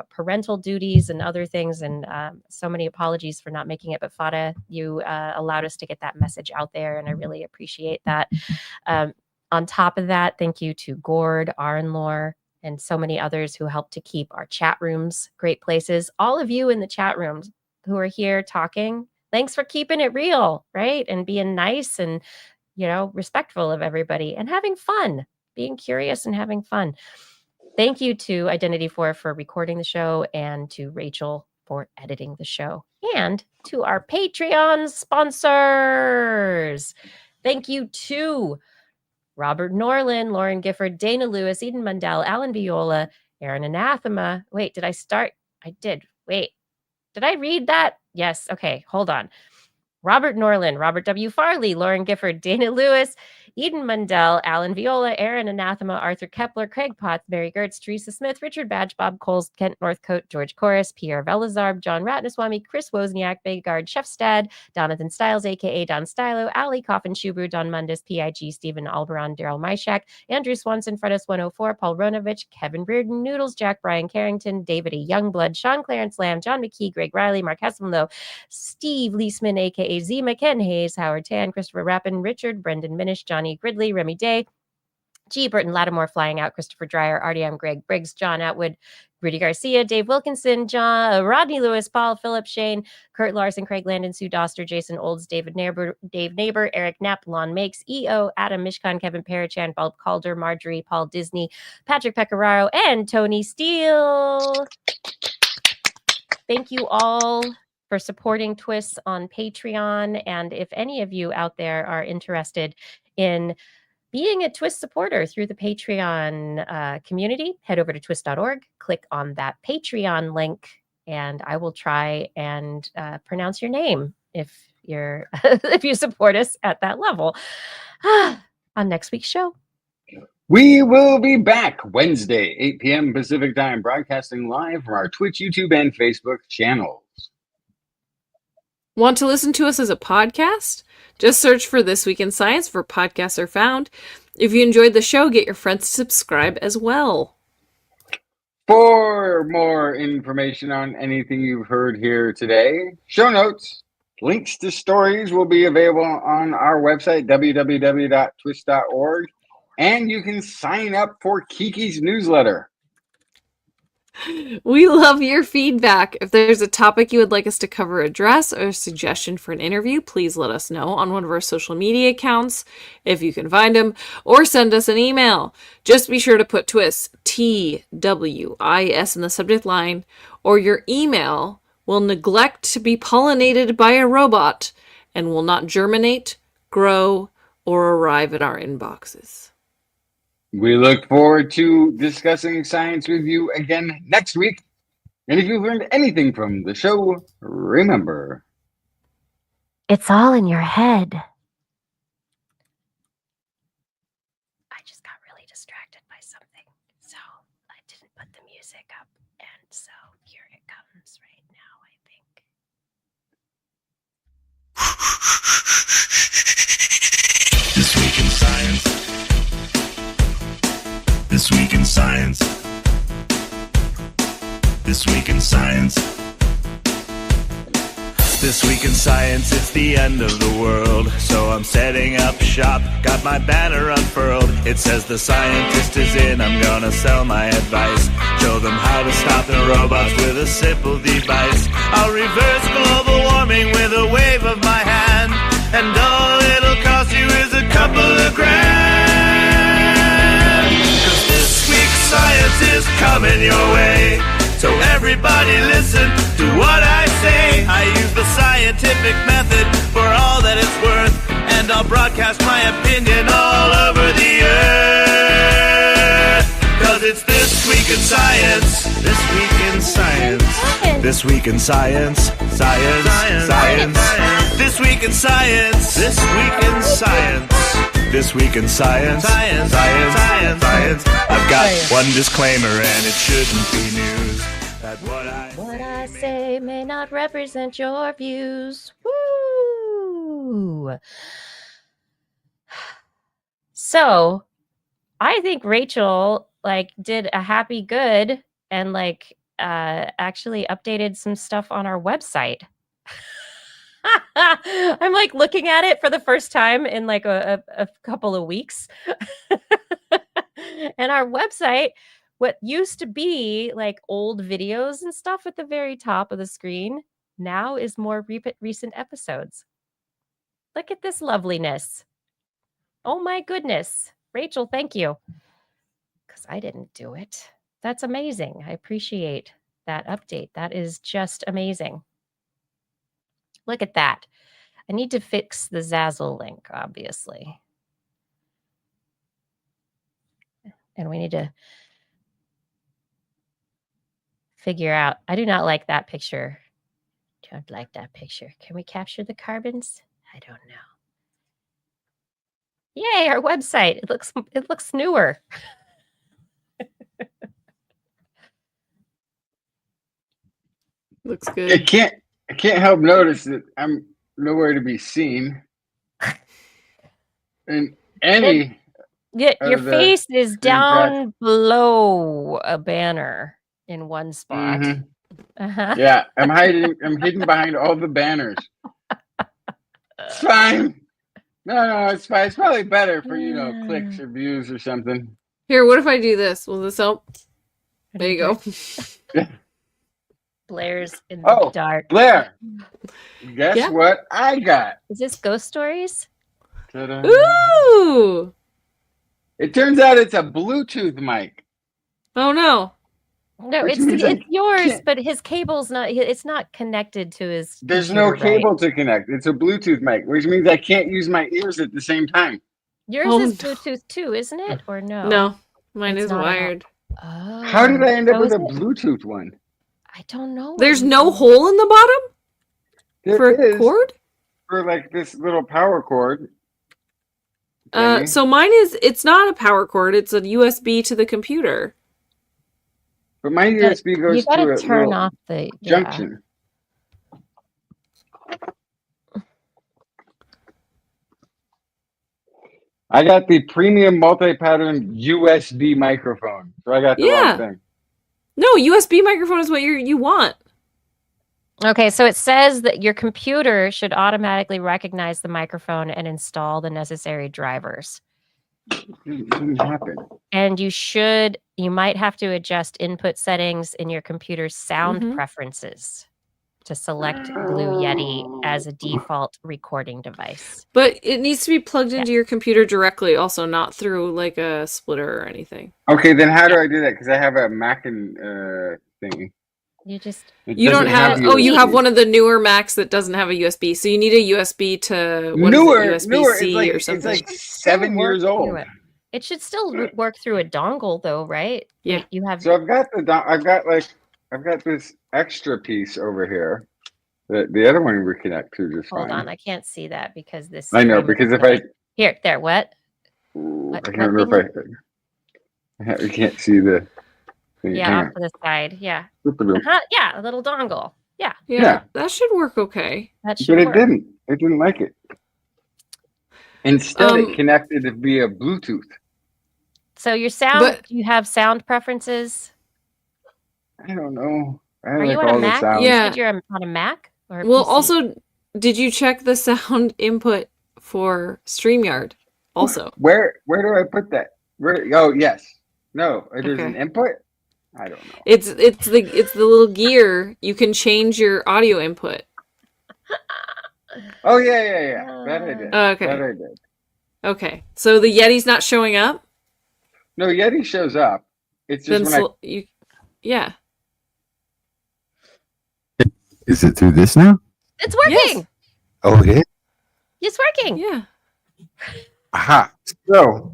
Speaker 1: parental duties and other things, and so many apologies for not making it. But Fada, you allowed us to get that message out there, and I really appreciate that. On top of that, thank you to Gord, Aaaand, and so many others who helped to keep our chat rooms great places. All of you in the chat rooms who are here talking, thanks for keeping it real, right? And being nice and, respectful of everybody and having fun, being curious and having fun. Thank you to Identity4 for recording the show, and to Rachel for editing the show, and to our Patreon sponsors. Thank you to Robert Norland, Lauren Gifford, Dana Lewis, Eden Mundell, Alan Viola, Aaron Anathema. Wait, did I start? I did. Wait, did I read that? Yes. Okay, hold on. Robert Norland, Robert W. Farley, Lauren Gifford, Dana Lewis, Eden Mundell, Alan Viola, Aaron Anathema, Arthur Kepler, Craig Potts, Mary Gertz, Teresa Smith, Richard Badge, Bob Coles, Kent Northcote, George Corris, Pierre Velazarb, John Ratnaswamy, Chris Wozniak, Begard Shefstad, Donathan Stiles, a.k.a. Don Stylo, Ali Coffin Shubru, Don Mundis, PIG, Stephen Alberon, Daryl Myshak, Andrew Swanson, Fredus 104, Paul Ronovich, Kevin Reardon, Noodles, Jack Brian Carrington, David A. Youngblood, Sean Clarence Lamb, John McKee, Greg Riley, Mark Hesselmlow, Steve Leisman, a.k.a. Zima, Ken Hayes, Howard Tan, Christopher Rappin, Richard, Brendan Minish, Johnny Gridley, Remy Day, G. Burton Lattimore, Flying Out, Christopher Dreyer, RDM, Greg Briggs, John Atwood, Rudy Garcia, Dave Wilkinson, Rodney Lewis, Paul, Philip Shane, Kurt Larson, Craig Landon, Sue Doster, Jason Olds, Dave Neighbor, Eric Knapp, Lon Makes, EO, Adam Mishkan, Kevin Parachan, Bob Calder, Marjorie, Paul Disney, Patrick Pecoraro, and Tony Steele. Thank you all for supporting TWIS on Patreon. And if any of you out there are interested in being a TWIS supporter through the Patreon community, head over to twis.org, click on that Patreon link, and I will try and pronounce your name if you're if you support us at that level. On next week's show,
Speaker 2: we will be back Wednesday, 8 p.m. Pacific Time, broadcasting live from our Twitch, YouTube, and Facebook channels.
Speaker 4: Want to listen to us as a podcast? Just search for This Week in Science where podcasts are found. If you enjoyed the show, get your friends to subscribe as well.
Speaker 2: For more information on anything you've heard here today, show notes, links to stories will be available on our website, www.twis.org, and you can sign up for Kiki's newsletter.
Speaker 4: We love your feedback. If there's a topic you would like us to cover, address, or a suggestion for an interview, please let us know on one of our social media accounts, if you can find them, or send us an email. Just be sure to put TWIS, TWIS, in the subject line, or your email will neglect to be pollinated by a robot and will not germinate, grow, or arrive at our inboxes.
Speaker 2: We look forward to discussing science with you again next week. And if you learned anything from the show, remember,
Speaker 1: it's all in your head. I just got really distracted by something, so I didn't put the music up. And so here it comes right now, I think.
Speaker 3: This Week in Science. This Week in Science. This Week in Science. This Week in Science, it's the end of the world. So I'm setting up shop, got my banner unfurled. It says the scientist is in, I'm gonna sell my advice. Show them how to stop the robots with a simple device. I'll reverse global warming with a wave of my hand. And all it'll cost you is a couple of grand. Science is coming your way, so everybody listen to what I say. I use the scientific method for all that it's worth, and I'll broadcast my opinion all over the earth. Cause it's This Week in Science. This Week in Science. This Week in Science. Science. This Week in Science. This Week in Science. This Week in Science. Science. I've got one disclaimer, and it shouldn't be news. That what I
Speaker 1: say may not represent your views. Woo! So I think Rachel like did a happy good and like actually updated some stuff on our website. I'm like looking at it for the first time in like a couple of weeks. And our website, what used to be like old videos and stuff at the very top of the screen, now is more recent episodes. Look at this loveliness. Oh my goodness. Rachel, thank you. Because I didn't do it. That's amazing. I appreciate that update. That is just amazing. Look at that. I need to fix the Zazzle link, obviously. And we need to figure out. I do not like that picture. Don't like that picture. Can we capture the carbons? I don't know. Yay, our website. It looks newer.
Speaker 4: Looks good.
Speaker 2: I can't help notice that I'm nowhere to be seen. And any
Speaker 1: your face is down below a banner in one spot.
Speaker 2: Mm-hmm. Yeah, I'm hidden behind all the banners. It's fine. No, it's fine. It's probably better for, clicks or views or something.
Speaker 4: Here, what if I do this? Will this help? There you go.
Speaker 1: Blair's in the dark.
Speaker 2: Blair, guess what I got?
Speaker 1: Is this Ghost Stories?
Speaker 2: Ta-da.
Speaker 4: Ooh!
Speaker 2: It turns out it's a Bluetooth mic.
Speaker 4: Oh, no.
Speaker 1: No, it's yours, but his cable's not. It's not connected to his.
Speaker 2: There's no cable to connect. It's a Bluetooth mic, which means I can't use my ears at the same time.
Speaker 1: Yours is Bluetooth too, isn't it? Or no?
Speaker 4: No, mine is wired.
Speaker 1: Oh,
Speaker 2: how did I end up with a Bluetooth one?
Speaker 1: I don't know.
Speaker 4: There's no hole in the bottom for a cord?
Speaker 2: For like this little power cord.
Speaker 4: So mine it's not a power cord. It's a USB to the computer.
Speaker 2: But my USB goes to a
Speaker 1: turn off the
Speaker 2: junction. I got the premium multi-pattern USB microphone, so I got the wrong thing.
Speaker 4: No, USB microphone is what you want.
Speaker 1: Okay, so it says that your computer should automatically recognize the microphone and install the necessary drivers.
Speaker 2: It didn't happen.
Speaker 1: And you might have to adjust input settings in your computer's sound preferences to select Blue Yeti as a default recording device.
Speaker 4: But it needs to be plugged into your computer directly, also not through like a splitter or anything.
Speaker 2: Okay, then how do I do that? Because I have a Mac and thingy.
Speaker 4: You don't have. You have one of the newer Macs that doesn't have a USB, so you need a USB to USB-C or something.
Speaker 2: It's like 7 years old.
Speaker 1: It should still work through a dongle, though, right?
Speaker 4: Yeah.
Speaker 1: You have.
Speaker 2: So I've got this extra piece over here. The other one we connect to just fine.
Speaker 1: Hold on, I can't see that because this.
Speaker 2: I know because if
Speaker 1: what?
Speaker 2: I can't remember if I can't see the.
Speaker 1: Yeah, off to the side. Yeah. Yeah, a little dongle. Yeah.
Speaker 4: Yeah. That should work okay.
Speaker 2: But it didn't. It didn't like it. Instead, it connected via Bluetooth.
Speaker 1: So your sound, do you have sound preferences?
Speaker 2: I don't know.
Speaker 1: Are you on a Mac?
Speaker 4: Yeah.
Speaker 1: You said you're on a Mac? Or a
Speaker 4: PC?
Speaker 1: Also,
Speaker 4: did you check the sound input for StreamYard also?
Speaker 2: Where do I put that? Yes. No, there's an input? I don't know.
Speaker 4: It's the little gear. You can change your audio input.
Speaker 2: Oh yeah. That I did.
Speaker 4: Okay.
Speaker 2: That I did.
Speaker 4: Okay. So the Yeti's not showing up?
Speaker 2: No, Yeti shows up. It's just
Speaker 4: yeah.
Speaker 6: Is it through this now?
Speaker 1: It's working.
Speaker 4: Yes.
Speaker 6: Oh, it is?
Speaker 1: It's working.
Speaker 4: Yeah.
Speaker 2: Aha. So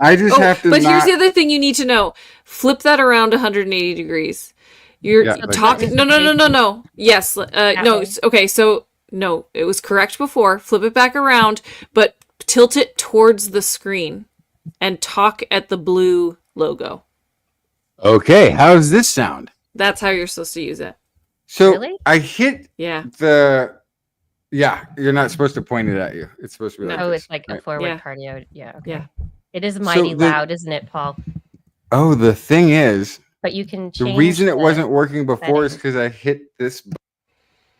Speaker 2: I just have to.
Speaker 4: But here's the other thing you need to know. Flip that around 180 degrees. You're talking. No. Yes. No. Okay. So no, it was correct before. Flip it back around, but tilt it towards the screen and talk at the blue logo.
Speaker 6: Okay. How does this sound?
Speaker 4: That's how you're supposed to use it.
Speaker 2: So
Speaker 1: really?
Speaker 2: I hit the. Yeah, you're not supposed to point it at you. It's supposed to be like
Speaker 1: it's like a forward cardio. Yeah. Okay.
Speaker 4: Yeah.
Speaker 1: It is mighty
Speaker 6: the-
Speaker 1: loud, isn't it, Paul?
Speaker 6: Oh, the thing is,
Speaker 1: But you can
Speaker 6: the
Speaker 1: change
Speaker 6: reason it
Speaker 1: the
Speaker 6: wasn't working before is
Speaker 1: settings.
Speaker 6: because I hit this.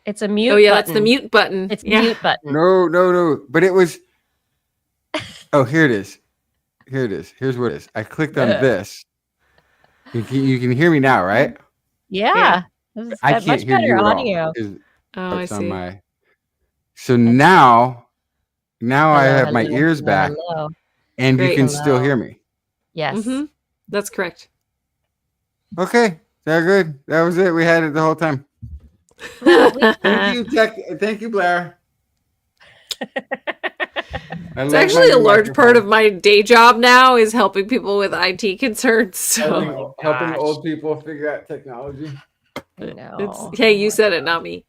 Speaker 1: It's a mute
Speaker 4: Oh yeah,
Speaker 1: button.
Speaker 4: that's the mute button.
Speaker 1: It's
Speaker 4: yeah.
Speaker 1: mute button.
Speaker 6: No. But it was. Oh, here it is. Here's what it is. I clicked on this. You can hear me now, right?
Speaker 1: Yeah. This is
Speaker 6: I
Speaker 1: much
Speaker 6: can't hear
Speaker 1: better
Speaker 6: you at all,
Speaker 1: audio.
Speaker 6: 'cause
Speaker 4: Oh, I
Speaker 6: it's on
Speaker 4: see.
Speaker 6: my. So now I have my
Speaker 1: hello,
Speaker 6: ears
Speaker 1: hello,
Speaker 6: back,
Speaker 1: hello.
Speaker 6: and you
Speaker 4: Great.
Speaker 6: can still
Speaker 1: Hello.
Speaker 6: hear me.
Speaker 1: Yes.
Speaker 4: Mm-hmm. That's correct.
Speaker 6: Okay, that's good. That was it. We had it the whole time.
Speaker 1: Well, we-
Speaker 6: Thank you, Thank you, Blair.
Speaker 4: It's actually a large part of my day job now is helping people with IT concerns. So
Speaker 6: helping
Speaker 1: gosh.
Speaker 6: old people figure out technology.
Speaker 1: I know.
Speaker 4: hey, you said it, not me.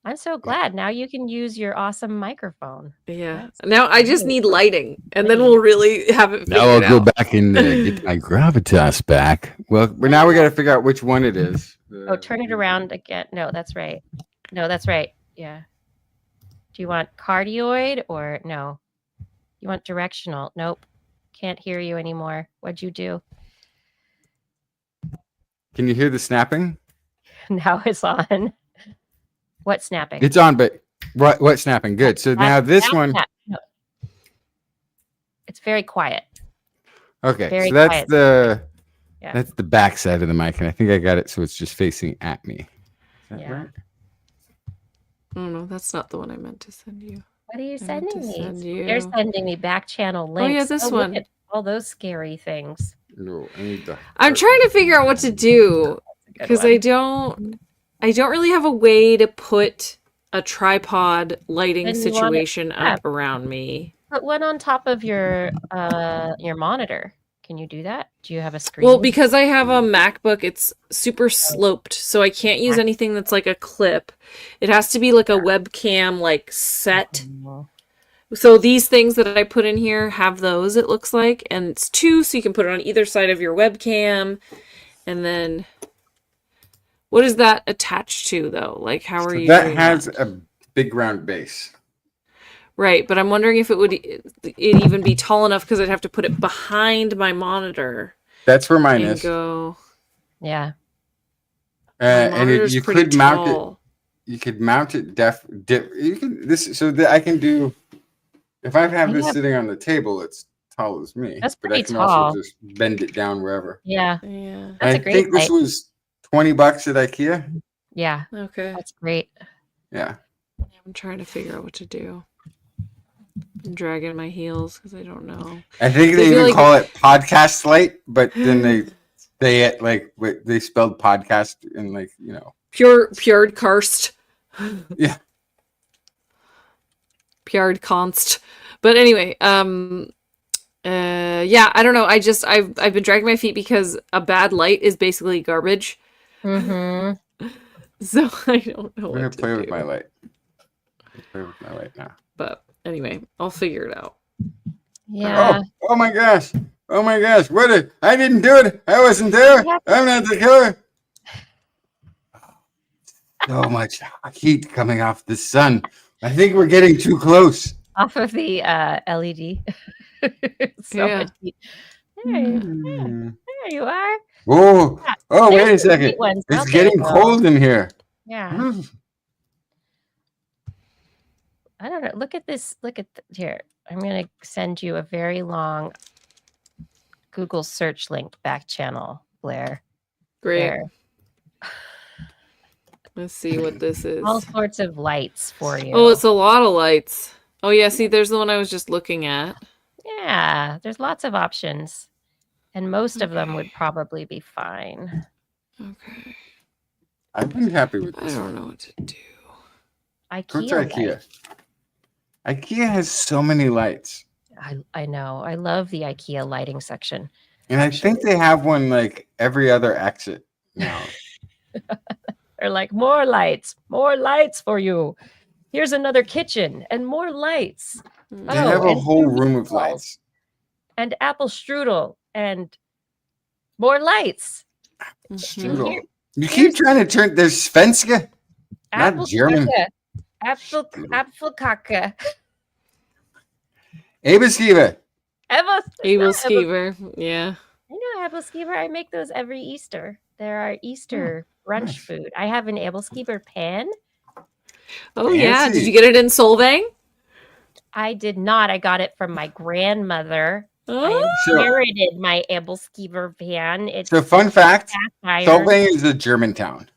Speaker 1: I'm so glad. Now you can use your awesome microphone.
Speaker 4: Yeah.
Speaker 1: That's
Speaker 4: Now I just
Speaker 1: really
Speaker 4: need lighting, and then
Speaker 1: great.
Speaker 4: we'll really have it figured
Speaker 6: Now I'll go
Speaker 4: out.
Speaker 6: back and get my gravitas back. Well, but now we got to figure out which one it is.
Speaker 1: Oh, turn it around again. No, that's right. No, that's right. Yeah. Do you want cardioid or no? You want directional? Nope. Can't hear you anymore. What'd you do?
Speaker 6: Can you hear the snapping?
Speaker 1: Now it's on. What snapping?
Speaker 6: It's on, but what snapping? Good. So now this one.
Speaker 1: No. It's very quiet.
Speaker 6: Okay,
Speaker 1: Very
Speaker 6: so that's
Speaker 1: quiet.
Speaker 6: that's the back side of the mic, and I think I got it so it's just facing at me. Is that
Speaker 1: Yeah.
Speaker 6: right?
Speaker 4: Oh no, that's not the one I meant to send you.
Speaker 1: What are you
Speaker 4: I meant
Speaker 1: sending
Speaker 4: to
Speaker 1: me?
Speaker 4: send you.
Speaker 1: You're sending me back channel
Speaker 4: Oh, yeah,
Speaker 1: links.
Speaker 4: this
Speaker 1: look
Speaker 4: one.
Speaker 1: at all those scary things.
Speaker 6: No, I need the.
Speaker 4: I'm trying to figure out what to do
Speaker 1: Good
Speaker 4: because
Speaker 1: one.
Speaker 4: I don't really have a way to put a tripod lighting
Speaker 1: Then you want it-
Speaker 4: situation
Speaker 1: yeah.
Speaker 4: up around me.
Speaker 1: Put one on top of your monitor. Can you do that? Do you have a screen?
Speaker 4: Well, because I have a MacBook, it's super sloped, so I can't use anything that's like a clip. It has to be like a webcam like set. So these things that I put in here have those, it looks like, and it's two, so you can put it on either side of your webcam. And then what is that attached to though? Like how are you
Speaker 6: That
Speaker 4: doing
Speaker 6: has
Speaker 4: that?
Speaker 6: a big round base.
Speaker 4: Right, but I'm wondering if it would even be tall enough because I'd have to put it behind my monitor
Speaker 6: That's where mine
Speaker 4: and
Speaker 6: is.
Speaker 4: go.
Speaker 1: Yeah.
Speaker 4: My
Speaker 6: And
Speaker 4: monitor's
Speaker 6: you
Speaker 4: pretty
Speaker 6: could mount it.
Speaker 4: tall.
Speaker 6: You could mount it you can this so that I can do. If I have this
Speaker 1: Yeah.
Speaker 6: sitting on the table, it's tall as me.
Speaker 1: That's
Speaker 6: but I
Speaker 1: pretty
Speaker 6: can
Speaker 1: tall.
Speaker 6: also just bend it down wherever.
Speaker 1: Yeah.
Speaker 4: Yeah.
Speaker 1: That's a
Speaker 6: I
Speaker 1: great
Speaker 6: think this
Speaker 1: height.
Speaker 6: was $20 at IKEA.
Speaker 1: Yeah.
Speaker 4: Okay.
Speaker 1: That's great.
Speaker 6: Yeah.
Speaker 4: I'm trying to figure out what to do. I'm dragging my heels because I don't know.
Speaker 6: I think
Speaker 4: I
Speaker 6: they
Speaker 4: feel
Speaker 6: even
Speaker 4: like-
Speaker 6: call it podcast light, but then they spelled podcast in
Speaker 4: Pure karst.
Speaker 6: Yeah.
Speaker 4: Pure const. But anyway, yeah, I don't know. I've been dragging my feet because a bad light is basically garbage.
Speaker 1: Mm-hmm.
Speaker 4: So I don't know
Speaker 6: I'm gonna
Speaker 4: what to
Speaker 6: play
Speaker 4: do.
Speaker 6: with my light. Play with my light now.
Speaker 4: But anyway, I'll figure it out.
Speaker 1: Yeah.
Speaker 6: Oh my gosh. Oh my gosh. I didn't do it. I wasn't there. I'm not the killer. So much heat coming off the sun. I think we're getting too close.
Speaker 1: Off of the LED. So
Speaker 4: Yeah.
Speaker 1: much heat. There you are.
Speaker 6: Oh, wait a
Speaker 1: There's some
Speaker 6: second.
Speaker 1: neat ones
Speaker 6: It's
Speaker 1: out there,
Speaker 6: getting
Speaker 1: though.
Speaker 6: cold in here.
Speaker 1: Yeah. I don't know. Look at this. Here. I'm going to send you a very long Google search link back channel, Blair.
Speaker 4: Great.
Speaker 1: There.
Speaker 4: Let's see what this is.
Speaker 1: All sorts of lights for you.
Speaker 4: Oh, it's a lot of lights. Oh yeah, see, there's the one I was just looking at.
Speaker 1: Yeah, there's lots of options. And most of them would probably be fine.
Speaker 4: Okay.
Speaker 6: I've been happy with
Speaker 4: I
Speaker 6: this
Speaker 4: don't
Speaker 6: one.
Speaker 4: know what to do.
Speaker 6: What's
Speaker 1: IKEA.
Speaker 6: IKEA?
Speaker 1: light.
Speaker 6: IKEA has so many lights.
Speaker 1: I know. I love the IKEA lighting section.
Speaker 6: And I think they have one like every other exit now.
Speaker 1: They're like, more lights for you. Here's another kitchen and more lights.
Speaker 6: They have a
Speaker 1: and
Speaker 6: whole
Speaker 1: new
Speaker 6: room of
Speaker 1: meatballs
Speaker 6: lights.
Speaker 1: and apple strudel and more lights.
Speaker 6: Strudel. You keep trying to turn there's Svenska. Not German.
Speaker 1: Apple kacke.
Speaker 6: Abelskiva.
Speaker 4: Able Skeever. Yeah.
Speaker 1: I know Abelskiver. I make those every Easter. They're our Easter brunch
Speaker 6: nice.
Speaker 1: food. I have an Abelskiver pan.
Speaker 4: Oh yeah. Did
Speaker 6: Fancy.
Speaker 4: you get it in Solvang?
Speaker 1: I did not. I got it from my grandmother.
Speaker 4: Oh.
Speaker 1: I inherited my Abelskiver pan. It's
Speaker 6: So fun fact,
Speaker 1: cast iron.
Speaker 6: Solvang is a German town.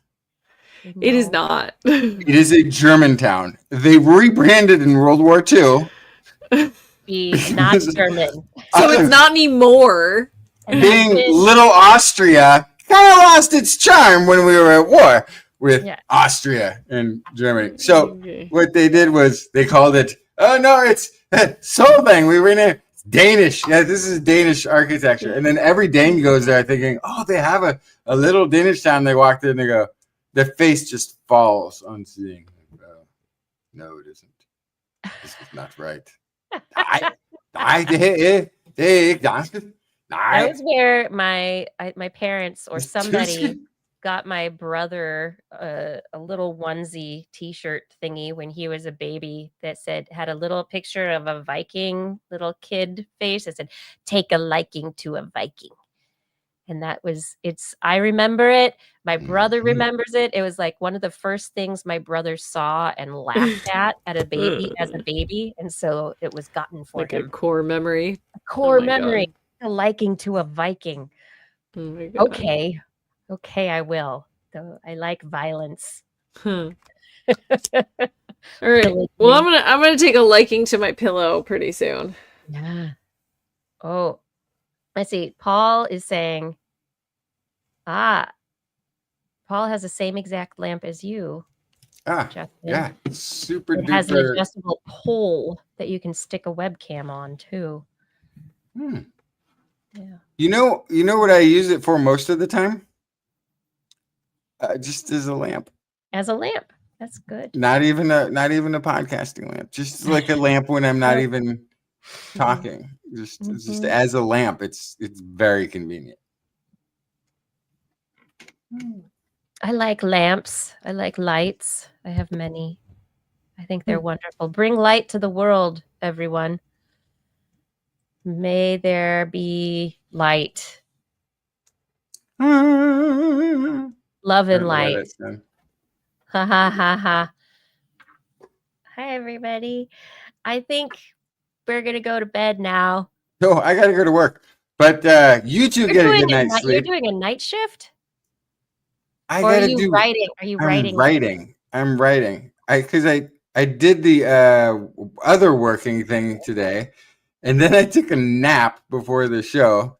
Speaker 4: It is
Speaker 1: No.
Speaker 4: not.
Speaker 6: It is a German town. They rebranded in World War II.
Speaker 1: Be not German.
Speaker 4: So it's not anymore.
Speaker 1: And
Speaker 6: Being
Speaker 1: that's been-
Speaker 6: little Austria kind of lost its charm when we were at war with
Speaker 1: Yeah.
Speaker 6: Austria and Germany. So
Speaker 4: Okay.
Speaker 6: what they did was they called it, oh no, it's Solvang. We renamed it. It's Danish. Yeah, this is Danish architecture. And then every Dane goes there thinking, oh, they have a little Danish town. They walked in and they go, their face just falls on seeing. No, it isn't. This is not right.
Speaker 1: That was where my parents or somebody got my brother a little onesie T-shirt thingy when he was a baby that had a little picture of a Viking little kid face that said, "Take a liking to a Viking." And I remember it. My brother remembers it. It was like one of the first things my brother saw and laughed at a baby as a baby. And so it was gotten for
Speaker 4: Like
Speaker 1: him.
Speaker 4: a core memory.
Speaker 1: A core
Speaker 4: my
Speaker 1: memory.
Speaker 4: God.
Speaker 1: A liking to a Viking.
Speaker 4: Oh my God.
Speaker 1: Okay, I will. Though I like violence.
Speaker 4: Huh. All right. Well, I'm gonna take a liking to my pillow pretty soon.
Speaker 1: Yeah. Oh, let's see. Paul is saying, Paul has the same exact lamp as you, Justin.
Speaker 6: Yeah, super
Speaker 1: It has an
Speaker 6: duper.
Speaker 1: adjustable pole that you can stick a webcam on too. Yeah.
Speaker 6: You know what I use it for most of the time? Just as a lamp.
Speaker 1: As a lamp. That's good.
Speaker 6: Not even a podcasting lamp. Just like a lamp when I'm not even talking. Just as a lamp. It's very convenient.
Speaker 1: I like lamps. I like lights. I have many. I think they're wonderful. Bring light to the world, everyone. May there be light. Love and light. Ha ha ha ha. Hi, everybody. I think we're going to go to bed now.
Speaker 6: No, I got to go to work. But you two get a good night's
Speaker 1: You're
Speaker 6: sleep.
Speaker 1: doing a night shift?
Speaker 6: I
Speaker 1: Or are
Speaker 6: got to
Speaker 1: you
Speaker 6: do.
Speaker 1: writing? Are you writing?
Speaker 6: I'm writing. Because I did the other working thing today, and then I took a nap before the show.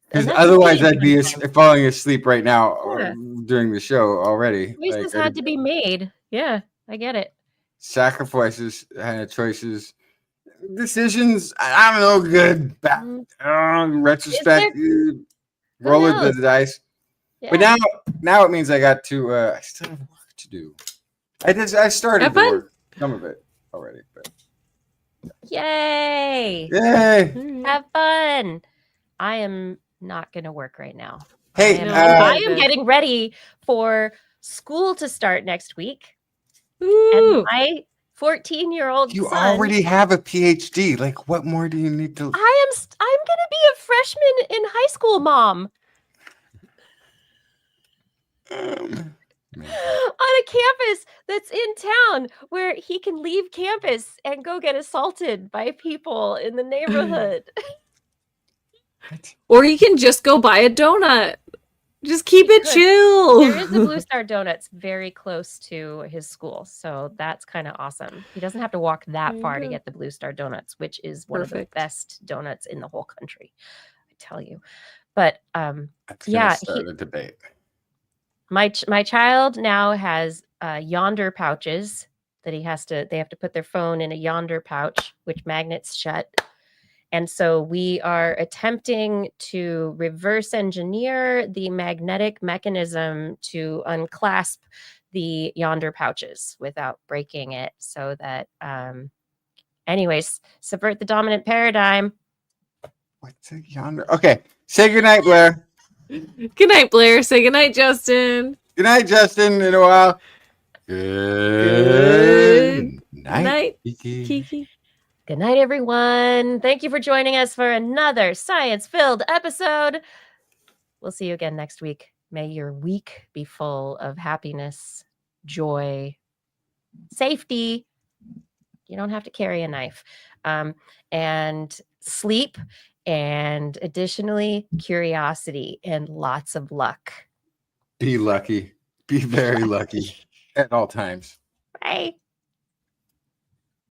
Speaker 6: Because
Speaker 1: that's
Speaker 6: otherwise,
Speaker 1: really
Speaker 6: I'd be
Speaker 1: good.
Speaker 6: falling asleep right now
Speaker 1: Yeah.
Speaker 6: during the show already.
Speaker 1: Choices had to be made. Yeah, I get it.
Speaker 6: Sacrifices, choices, decisions. I don't know. Good, bad. Retrospect. Roll of the dice.
Speaker 1: Yeah.
Speaker 6: But now it means I got to. I still have work to do. I started
Speaker 4: Have
Speaker 6: the
Speaker 4: fun.
Speaker 6: work, some of it already. But
Speaker 1: Yay!
Speaker 6: yay!
Speaker 1: Have fun. I am not going to work right now.
Speaker 6: Hey,
Speaker 1: I am getting ready for school to start next week.
Speaker 4: Ooh.
Speaker 1: And my 14-year-old
Speaker 6: you
Speaker 1: son,
Speaker 6: already have a PhD. Like, what more do you need to?
Speaker 1: I'm going to be a freshman in high school, Mom.
Speaker 6: Man.
Speaker 1: On a campus that's in town where he can leave campus and go get assaulted by people in the neighborhood.
Speaker 4: Or you can just go buy a donut. Just keep it
Speaker 1: could.
Speaker 4: chill.
Speaker 1: There is a Blue Star Donuts very close to his school, so that's kind of awesome. He doesn't have to walk that far to get the Blue Star Donuts, which is one of the best donuts in the whole country, I tell you. But
Speaker 6: That's
Speaker 1: yeah,
Speaker 6: start a debate.
Speaker 1: my child now has yonder pouches that they have to put their phone in a yonder pouch, which magnets shut. And so we are attempting to reverse engineer the magnetic mechanism to unclasp the yonder pouches without breaking it so that, anyways, subvert the dominant paradigm.
Speaker 6: What's a yonder? Okay. Say goodnight, Blair.
Speaker 4: Good night, Blair. Say good night, Justin.
Speaker 6: Good night, Justin. In a while. Good night,
Speaker 4: Night,
Speaker 6: Kiki.
Speaker 4: Kiki.
Speaker 1: Good night, everyone. Thank you for joining us for another science-filled episode. We'll see you again next week. May your week be full of happiness, joy, safety. You don't have to carry a knife. And sleep, and additionally, curiosity and lots of luck.
Speaker 6: Be lucky. Be very lucky at all times.
Speaker 1: Bye.